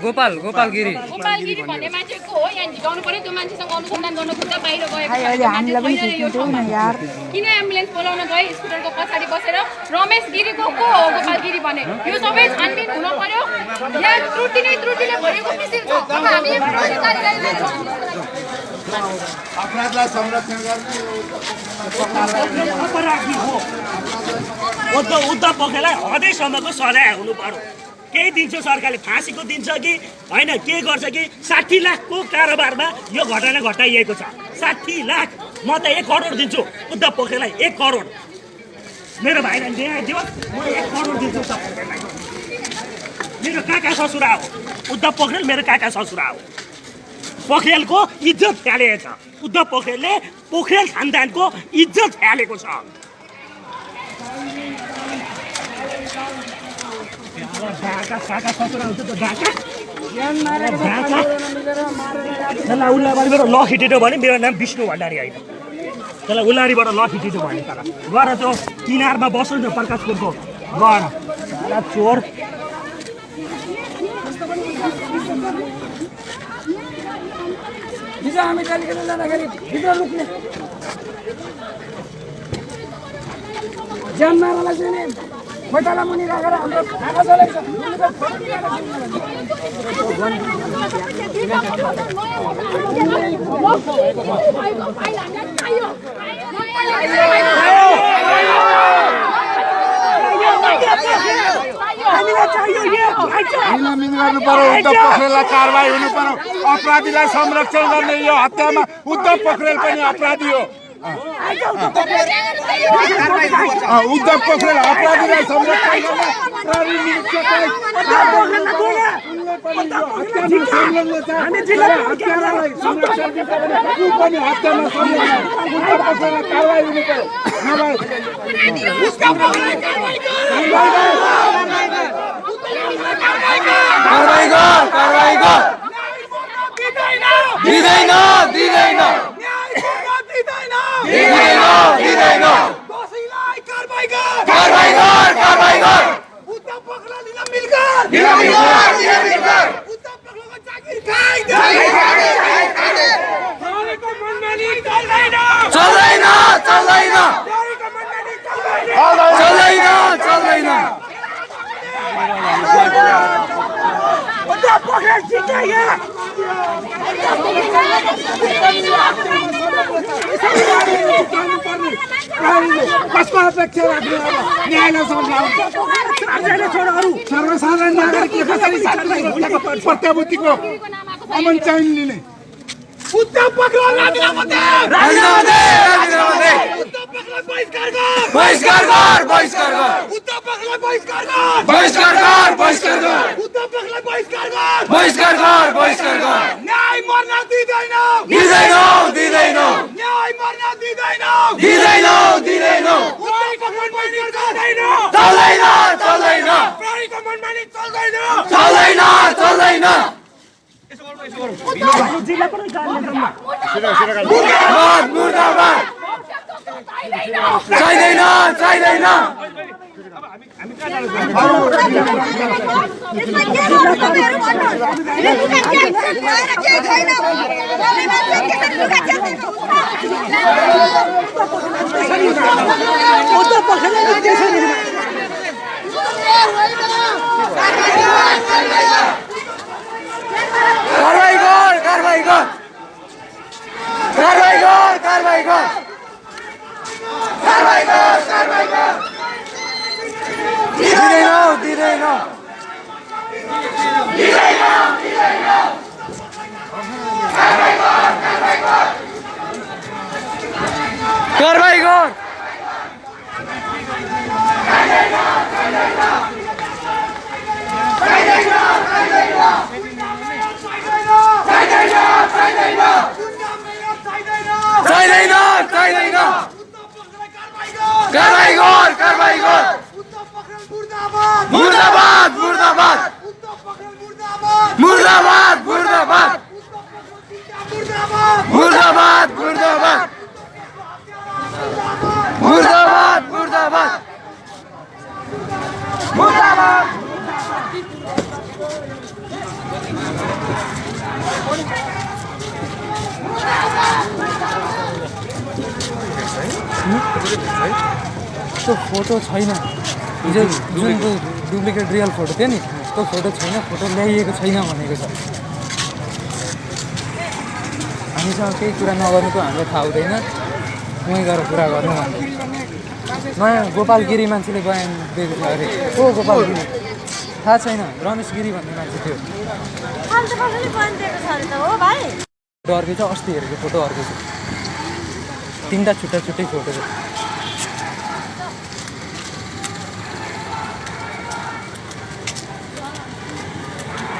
गोपाल गोपाल गिरी गोपालगिरी भन्ने मान्छे को हो यहाँ झिकाउनु पर्यो त्यो मान्छेसँग अनुसन्धान गर्न खुट्टा बाहिर गएको किन एम्बुलेन्स बोलाउन गए स्कुटरको पछाडि बसेर रमेश गिरीको को हो गोपालगिरी भने यो सबै छानबिन हुन पर्यो यहाँ त्रुटि नै त्रुटिले भरिएको किसिम छ अब हामी अपराधलाई संरक्षण गर्ने अपराधी हो उद्धव पोखरेललाई हदैसम्मको सजाय हुनु पर्यो केही दिन्छ सरकारले फाँसीको दिन्छ कि होइन के गर्छ कि 60 लाखको कारोबारमा यो घटना घटाइएको छ 60 लाख म त 1 करोड दिन्छु उद्धव पोखरेललाई 1 करोड मेरो भाइलाई न्याय दियो म 1 करोड दिन्छु उद्धव पोखरेललाई मेरो काका ससुरा हो उद्धव पोखरेल मेरो काका ससुरा हो पोखरेलको इज्जत फ्यालेको छ उद्धव पोखरेलले पोखरेल खानदानको इज्जत फ्यालेको छ ढाका साका ससुरा हुन्छ त ढाका त्यसलाई उल्लाबारीबाट ल खिटेको भने मेरो नाम विष्णु भण्डारी होइन त्यसलाई उल्लारीबाट ल खिटेको भने तर गएर त्यो किनारमा बस्नु न प्रकाशपुरको गएर चोर हिजो हामी कालीगढी जाँदाखेरि भित्र लुक्ने ज्यान मारालाई चाहिँ नि खोइटाला मुनि राखेर हाम्रो आँखा चलाइछ निलम्बन गर्नु पर्यो उद्धव पोखरेललाई कारबाही हुनु पर्यो अपराधीलाई संरक्षण गर्ने यो हत्यामा उद्धव पोखरेल पनि अपराधी हो उद्धव पोखरेल अपराधीलाई संरक्षण गर्ने प्रहरी निरीक्षकलाई संरक्षण दिन्छ भने ऊ पनि हत्यामा संलग्न उद्धव पोखरेललाई कारबाही हुनु पर्यो पोखरेल कसमा अपेक्षा राख्ने अब न्यायलाई सर्वसाधारण नागरिकले कसरी प्रत्याभूतिको अमन चयन लिने उद्धव पक्राउ राजीनामा दे उद्धव पक्राउ बहिष्कार गर उद्धव पक्राउ बहिष्कार गर न्याय मर्न दिँदैन न्याय मर्न दिँदैन उद्धव पक्राउ बहिष्कार चल्दैन प्रहरीको मनमानी चल्दैन मुर्दाबाद चाहिँदैन त्यो फोटो छैन जुन डुप्लिकेट रियल फोटो थियो नि त्यो फोटो छैन फोटो ल्याइएको छैन भनेको छ हामीसँग केही कुरा नगर्नुको हामीलाई थाहा हुँदैन उहीँ गएर कुरा गर्नु भन्दै नयाँ गोपाल गिरी मान्छेले बयान दिएको छ अरे को गोपाल गिरी थाहा छैन रमेश गिरी भन्ने मान्छे थियो अर्कै छ अस्ति हेरेको फोटो अर्कै छ तीनवटा छुट्टै फोटो छ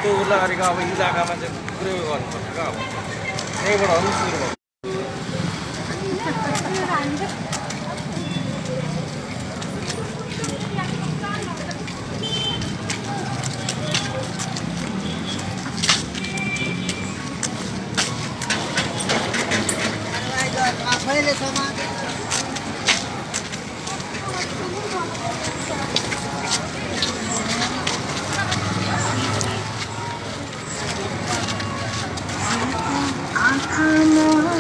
त्यो उर्लाघारीको अब इलाकामा चाहिँ पुरै गर्नुपर्छ क्या अब त्यहीँबाट अरू सुरु भयो आँखामा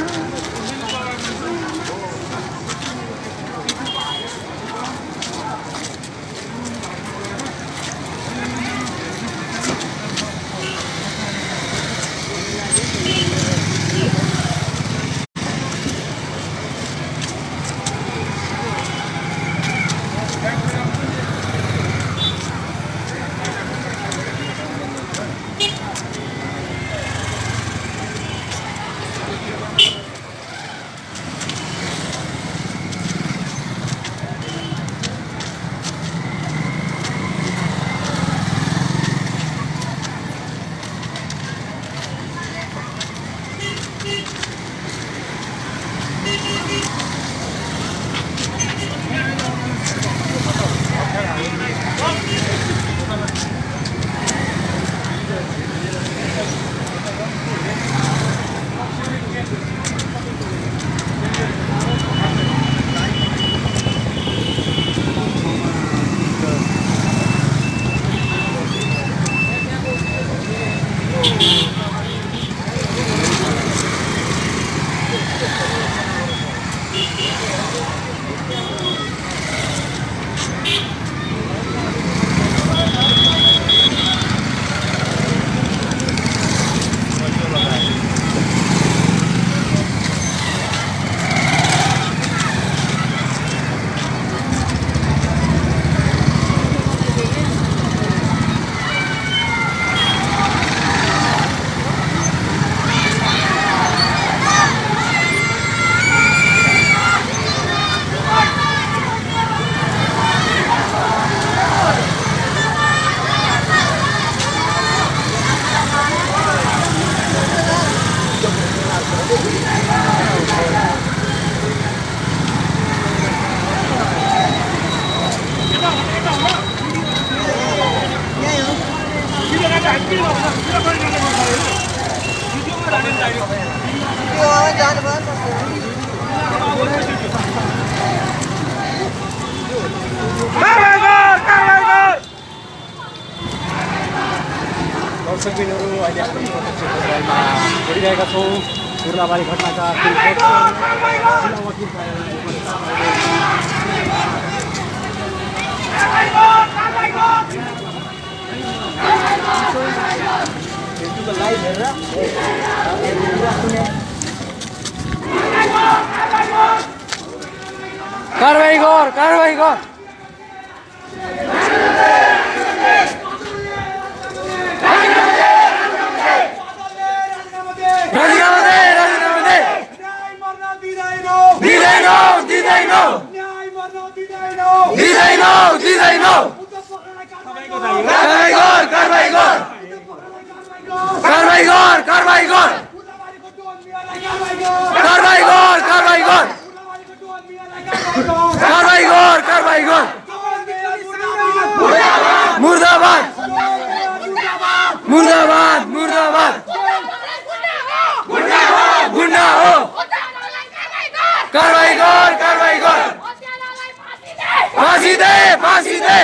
दर्शकबिनहरू अहिले हामी प्रत्यक्ष बजारमा हेरिरहेका छौँ उर्लाबारी घटनाका कारवाही गर कारवाही गर राजीनामा दे राजीनामा दे दिँदैन दिँदैन दिँदैन दिँदैन कारवाही गर कारवाही गर कारवाही गर कारवाही गर कारवाही गर कारवाही गर कारवाही गर कारवाही गर मुर्दाबाद मुर्दाबाद मुर्दाबाद गुन्डा हो कारवाही गर कारवाही गर फाँसी दे फाँसी दे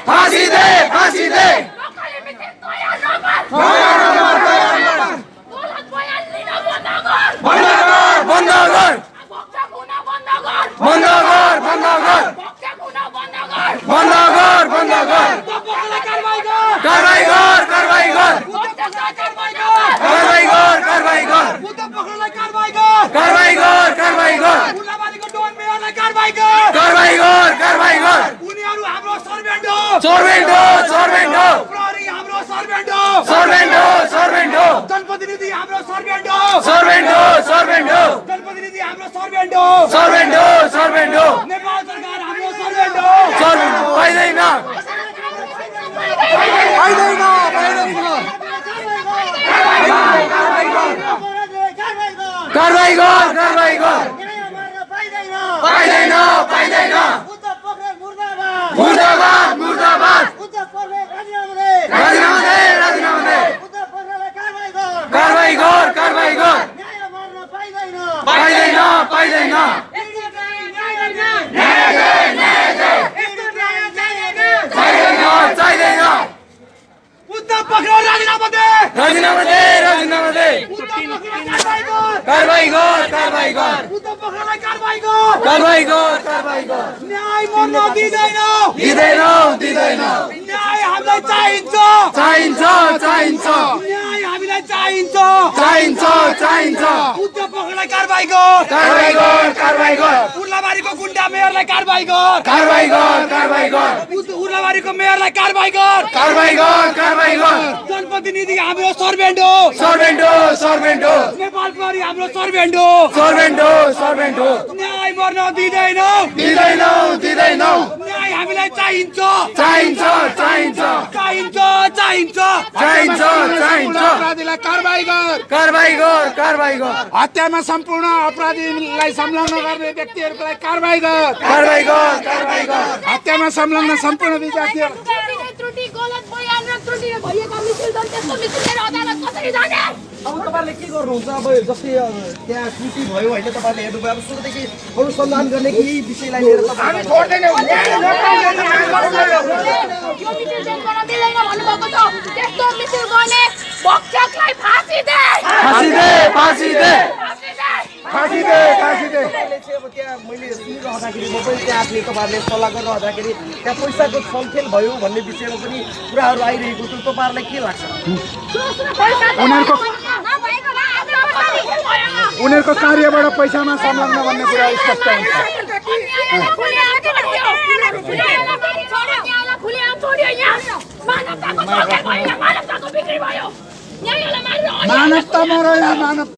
फाँसी दे फाँसी दे बन्द गर बन्द गर बन्द गर बन्द गर बन्द गर कारवाही गर कारवाही गर कारवाही गर कारवाही गर कारवाही गर कारवाही गर कारवाही गर कारवाही गर सर्भेन्ट हो सर्भेन्ट हो सर्भेन्ट हो सर्भेन्ट हो जनप्रतिनिधि हाम्रो सर्भेन्ट हो सर्भेन्ट हो सर्भेन्ट हो जनप्रतिनिधि हाम्रो सर्भेन्ट हो सर्भेन्ट हो सर्भेन्ट हो नेपाल सरकार हाम्रो सर्भेन्ट हो सर्भेन्ट पाइँदैन पाइँदैन पाइँदैन कारवाही गर कारवाही गर पाइँदैन पाइँदैन मुर्दाबाद मुर्दाबाद राजीनामा दे राजीनामा दे कारवाही गर कारवाही गर पाइँदैन पाइँदैन चाहिँदैन उद्धव पक्राउ राजीनामा दे राजीनामा दे राजीनामा दे कारवाही गर कारवाही गर उद्धव पक्राउलाई कारवाही गर कारवाही गर कारवाही गर न्याय मर्न दिँदैन दिँदैन दिँदैन न्याय हामीलाई चाहिन्छ चाहिन्छ चाहिन्छ न्याय हामीलाई चाहिन्छ चाहिन्छ चाहिन्छ उद्धव पक्राउलाई कारवाही गर कारवाही गर कारवाही गर उर्लाबारीको गुन्डा मेयरलाई कारवाही गर कारवाही गर कारवाही गर उर्लाबारीको मेयरलाई कारवाही गर कारवाही गर कारवाही गर जनप्रतिनिधि हाम्रो सर्भेन्ट हो सर्भेन्ट हो सर्भेन्ट हो नेपाल प्रहरी हाम्रो सर्भेन्ट हो सर्भेन्ट हो सर्भेन्ट हो न्याय मर्न दिँदैन दिँदैन दिँदैन न्याय हामीलाई चाहिन्छ चाहिन्छ चाहिन्छ चाहिन्छ चाहिन्छ चाहिन्छ चाहिन्छ अपराधीलाई कारवाही गर कारवाही गर कारवाही गर हत्यामा सम्पूर्ण अपराधीलाई संलग्न गर्ने व्यक्तिहरूलाई कारवाही गर कारवाही गर कारवाही गर हत्यामा संलग्न सम्पूर्ण विद्यार्थीहरू त्रुटि गलत बयान र त्रुटि भएका मिছিল दल त्यस्तो मिছিল लिएर अदालत कसरी जाने अब तपाईँहरूले के गर्नुहुन्छ अब जस्तै त्यहाँ त्रुटि भयो होइन तपाईँहरूले हेर्नुभयो अब सुरुदेखि अनुसन्धान गर्ने केही विषयलाई लिएर हामी छोड्दैनौँ यो मिছিল चाहिँ गर्न मिल्दैन भन्नुभएको छ त्यस्तो मिছিল गर्ने भक्षकलाई फाँसी दे फाँसी दे फाँसी दे फाँसी दे फाँसी दे अब त्यहाँ मैले सुनिरहँदाखेरि म पनि त्यहाँ थिएँ तपाईँहरूले सल्लाह गरिरहँदाखेरि त्यहाँ पैसाको छलफेल भयो भन्ने विषयमा पनि कुराहरू आइरहेको छ तपाईँहरूलाई के लाग्छ उनीहरूको कार्यबाट पैसामा संलग्न भन्ने कुरा स्पष्ट हुन्छ मानवता मर्यो मानवता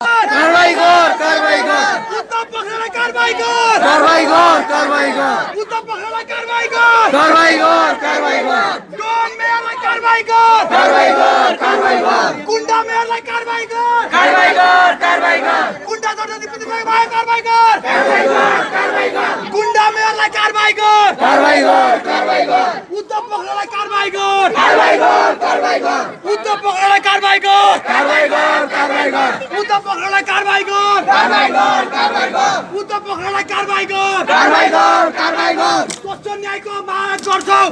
कारवाही गर कारवाही गर उद्धव पक्राउलाई कारवाही गर कारवाही गर कारवाही गर उद्धव पक्राउलाई कारवाही गर कारवाही गर कारवाही गर डोन मेयरलाई कारवाही गर कारवाही गर कारवाही गर गुन्डा मेयरलाई कारवाही गर कारवाही गर कारवाही गर गुन्डा जडोजडी भयो कारवाही गर कारवाही गर कारवाही गर गुन्डा मेयरलाई कारवाही गर कारवाही गर कारवाही गर उद्धव कारबाही गर उद्धव पोखरेललाई कारबाही गर कारबाही गर कारबाही गर उद्धव पोखरेललाई कारबाही गर कारबाही गर कारबाही गर उद्धव पोखरेललाई कारबाही गर कारबाही गर कारबाही गर स्वच्छ न्यायको माग गर्छौं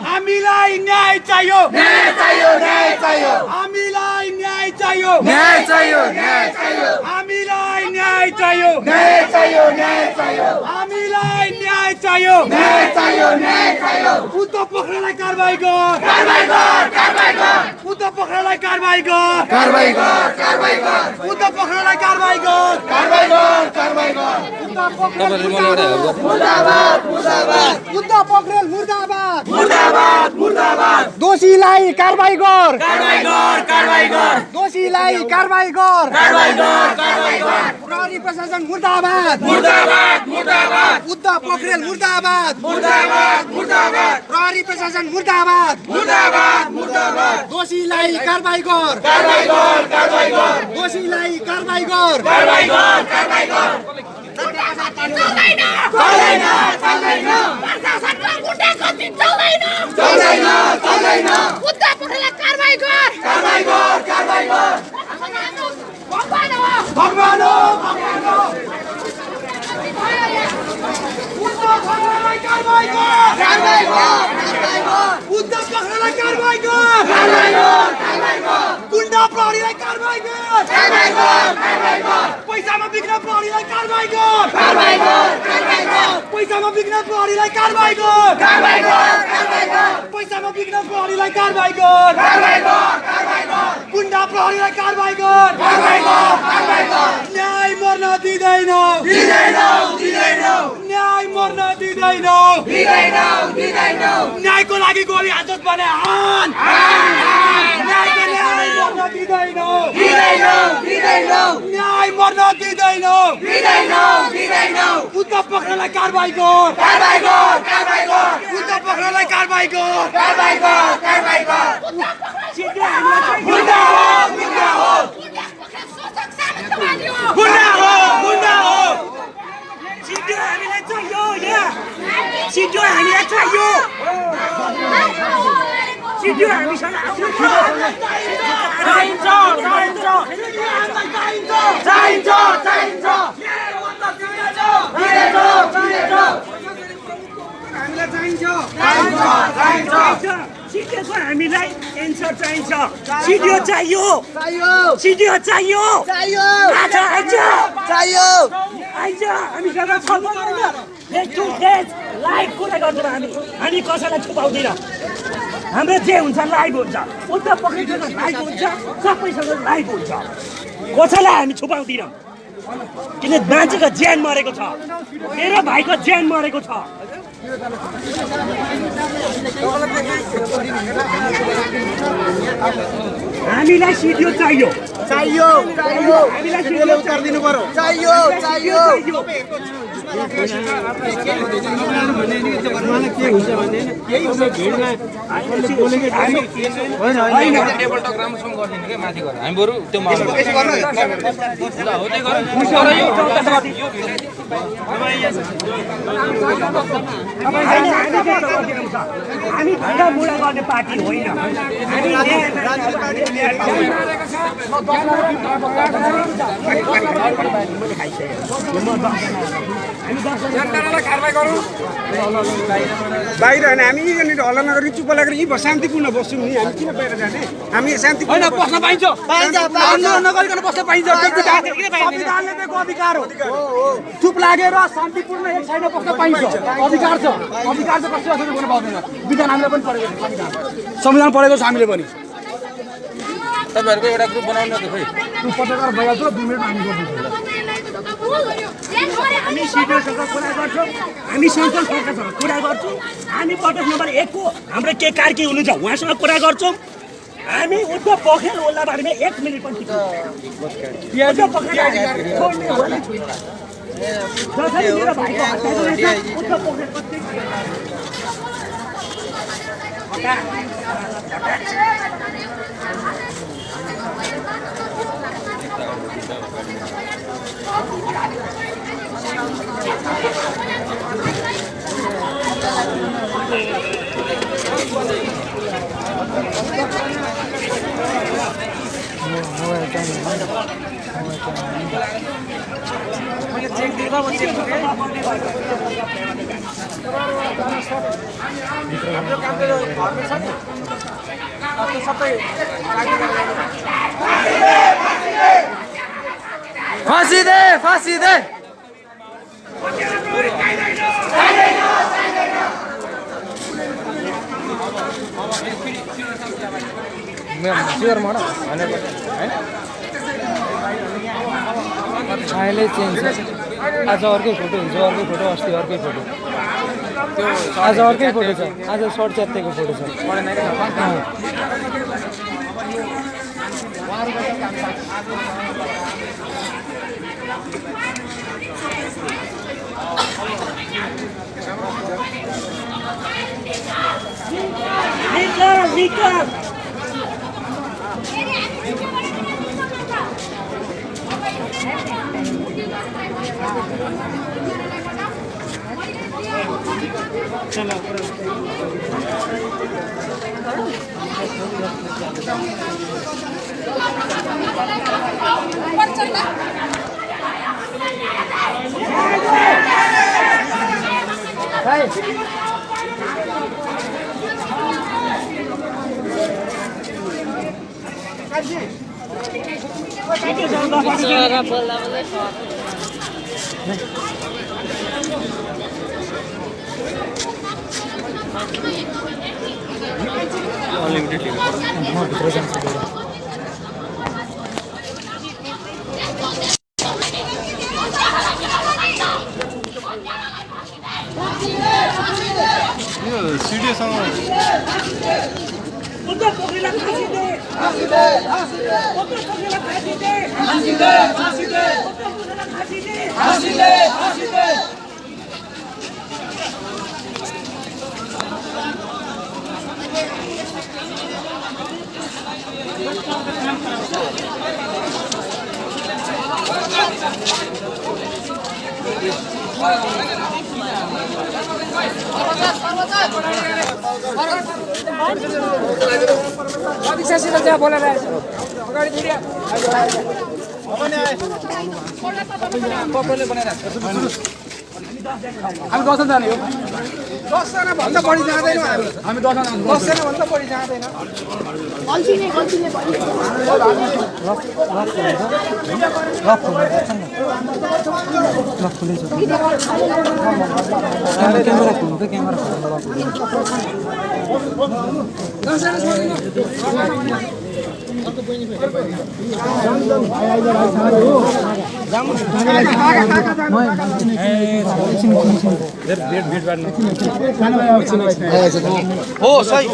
हामीलाई न्याय चाहियो न्याय चाहियो न्याय चाहियो हामीलाई न्याय चाहियो न्याय चाहियो न्याय चाहियो हामीलाई न्याय चाहियो न्याय चाहियो न्याय चाहियो हामीलाई न्याय चाहियो न्याय चाहियो न्याय चाहियो उद्धव पोखरेललाई कारबाही गर कारबाही गर कारबाही गर उद्धव पोखरेललाई कारबाही गर कारबाही गर कारबाही गर उद्धव पोखरेललाई कारबाही गर कारबाही गर कारबाही गर उद्धव पोखरेल मुर्दाबाद मुर्दाबाद उद्धव पोखरेल मुर्दाबाद मुर्दाबाद मुर्दाबाद दोषीलाई कारबाही गर कारबाही गर कारबाही गर दोषीलाई कारबाही गर कारबाही गर कारबाही गर प्रहरी प्रशासन मुर्दाबाद मुर्दाबाद मुर्दाबाद उद्धव पोखरेल मुर्दाबाद मुर्दाबाद मुर्दाबाद प्रहरी प्रशासन मुर्दाबाद मुर्दाबाद मुर्दाबाद दोषीलाई कारबाही गर कारबाही गर कारबाही गर दोषीलाई कारबाही गर कारबाही गर कारबाही गर चल्दैन चल्दैन चल्दैन प्रशासनको गुण्डागर्दी चल्दैन चल्दैन चल्दैन उद्धव पोखरेललाई कारबाही गर कारबाही गर कारबाही गर भगवान हो भगवान हो भगवान हो उद्धव पोखरेललाई कारबाही गर कारबाही गर कारबाही गर उद्धव पोखरेललाई कारबाही गर कारबाही गर कारबाही गर गुण्डा प्रहरीलाई कारबाही गर कारबाही गर कारबाही गर पैसामा बिक्न प्रहरीलाई कारबाही गर कारबाही गर कारबाही गर पैसामा बिक्न प्रहरीलाई कारबाही गर कारबाही गर कारबाही गर पैसामा बिक्न प्रहरीलाई कारबाही गर कारबाही गर कारबाही गर गुण्डा प्रहरीलाई कारबाही गर कारबाही गर कारबाही गर न्याय मर्न दिँदैनौ दिँदैनौ दिँदैनौ न्याय मर्न दिँदैनौ दिँदैनौ दिँदैनौ न्यायको लागि गोली हातत बने हान न्यायको न्याय मर्न दिँदैनौ दिँदैनौ दिँदैनौ न्याय मर्न दिँदैनौ दिँदैनौ दिँदैनौ उद्धव पोखरेललाई कारबाही गर कारबाही गर कारबाही गर उद्धव पोखरेललाई कारबाही गर कारबाही गर कारबाही गर गुण्डा हो गुण्डा हो गुण्डा हो गुण्डा हो सिद्धो हामीलाई चाहियो यहाँ सिद्धो हामीलाई चाहियो सिद्धो हामीसँग चाहिन्छ चाहिन्छ चाहिन्छ चाहिन्छ हामीलाई चाहिन्छ चाहिन्छ सिडिओको हामीलाई एन्सर चाहिन्छ सिडिओ चाहियो सिडिओ चाहियो आइज चाहियो आइज हामीसँग छलफल गर्नु फेस टु फेस लाइभ कुरा गर्छौँ हामी कसैलाई छुपाउँदैन हाम्रो जे हुन्छ लाइभ हुन्छ उद्धव पोखरेलसँग लाइभ हुन्छ सबैसँग लाइभ हुन्छ कसैलाई हामी छुपाउँदैनौँ किन मान्छेको ज्यान मरेको छ मेरो भाइको ज्यान मरेको छ हामीलाई सिडिओ चाहियो चाहियो चाहियो हामीलाई सिडिओ उत्तर दिनु पर्यो चाहियो चाहियो के हुन्छ भने केही भिडमा टेबल टक राम्रोसँग गर्दिनु के माथि गएर हामी बरु त्यो हामी ढुङ्गा मुढा गर्ने पार्टी होइन जनतालाई कारबाही गरौँ बाहिर होइन हामी यहाँनिर हल्ला नगरी चुप लागेर यहीँ शान्तिपूर्ण बस्छौँ नि हामी किन बाहिर जाने हामी शान्तिपूर्ण बस्न पाइन्छ आन्दोलन नगरिकन बस्न पाइन्छ संविधानले दिएको अधिकार हो चुप लागेर शान्तिपूर्ण एक साइडमा बस्न पाइन्छ अधिकार छ कसै असर गर्नु पाउँदैन विधान हामीले पनि पढेको संविधान पढेको छ हामीले पनि तपाईँहरूको एउटा ग्रुप बनाउनु त खोइ तँ पत्रकार भइहाल्छ 2 मिनेटमा हामी गर्छौँ हामी सिडिओसँग कुरा गर्छौँ हामी सञ्चालन सरकारसँग कुरा गर्छौँ हामी प्रदेश नम्बर 1 को हाम्रो के कार्की हुनुहुन्छ उहाँसँग कुरा गर्छौँ हामी उद्धव पोखरेल ओल्लाबारीमा 1 मिनेट पनि उद्धव पोखरेल मेरो भाइको हत्या गरेछ उद्धव पोखरेल फाँसी दे फाँसी दे अहिले चेन्ज आज अर्कै फोटो हुन्छ अर्कै फोटो अस्ति अर्कै फोटो आज अर्कै फोटो छ आज सर्ट च्यात्तेको फोटो छ हामी 10 जना हो 10 जना भन्दा बढी जाँदैनौँ हामी 10 जना भन्दा बढी जाँदैन गल्तीले हो सही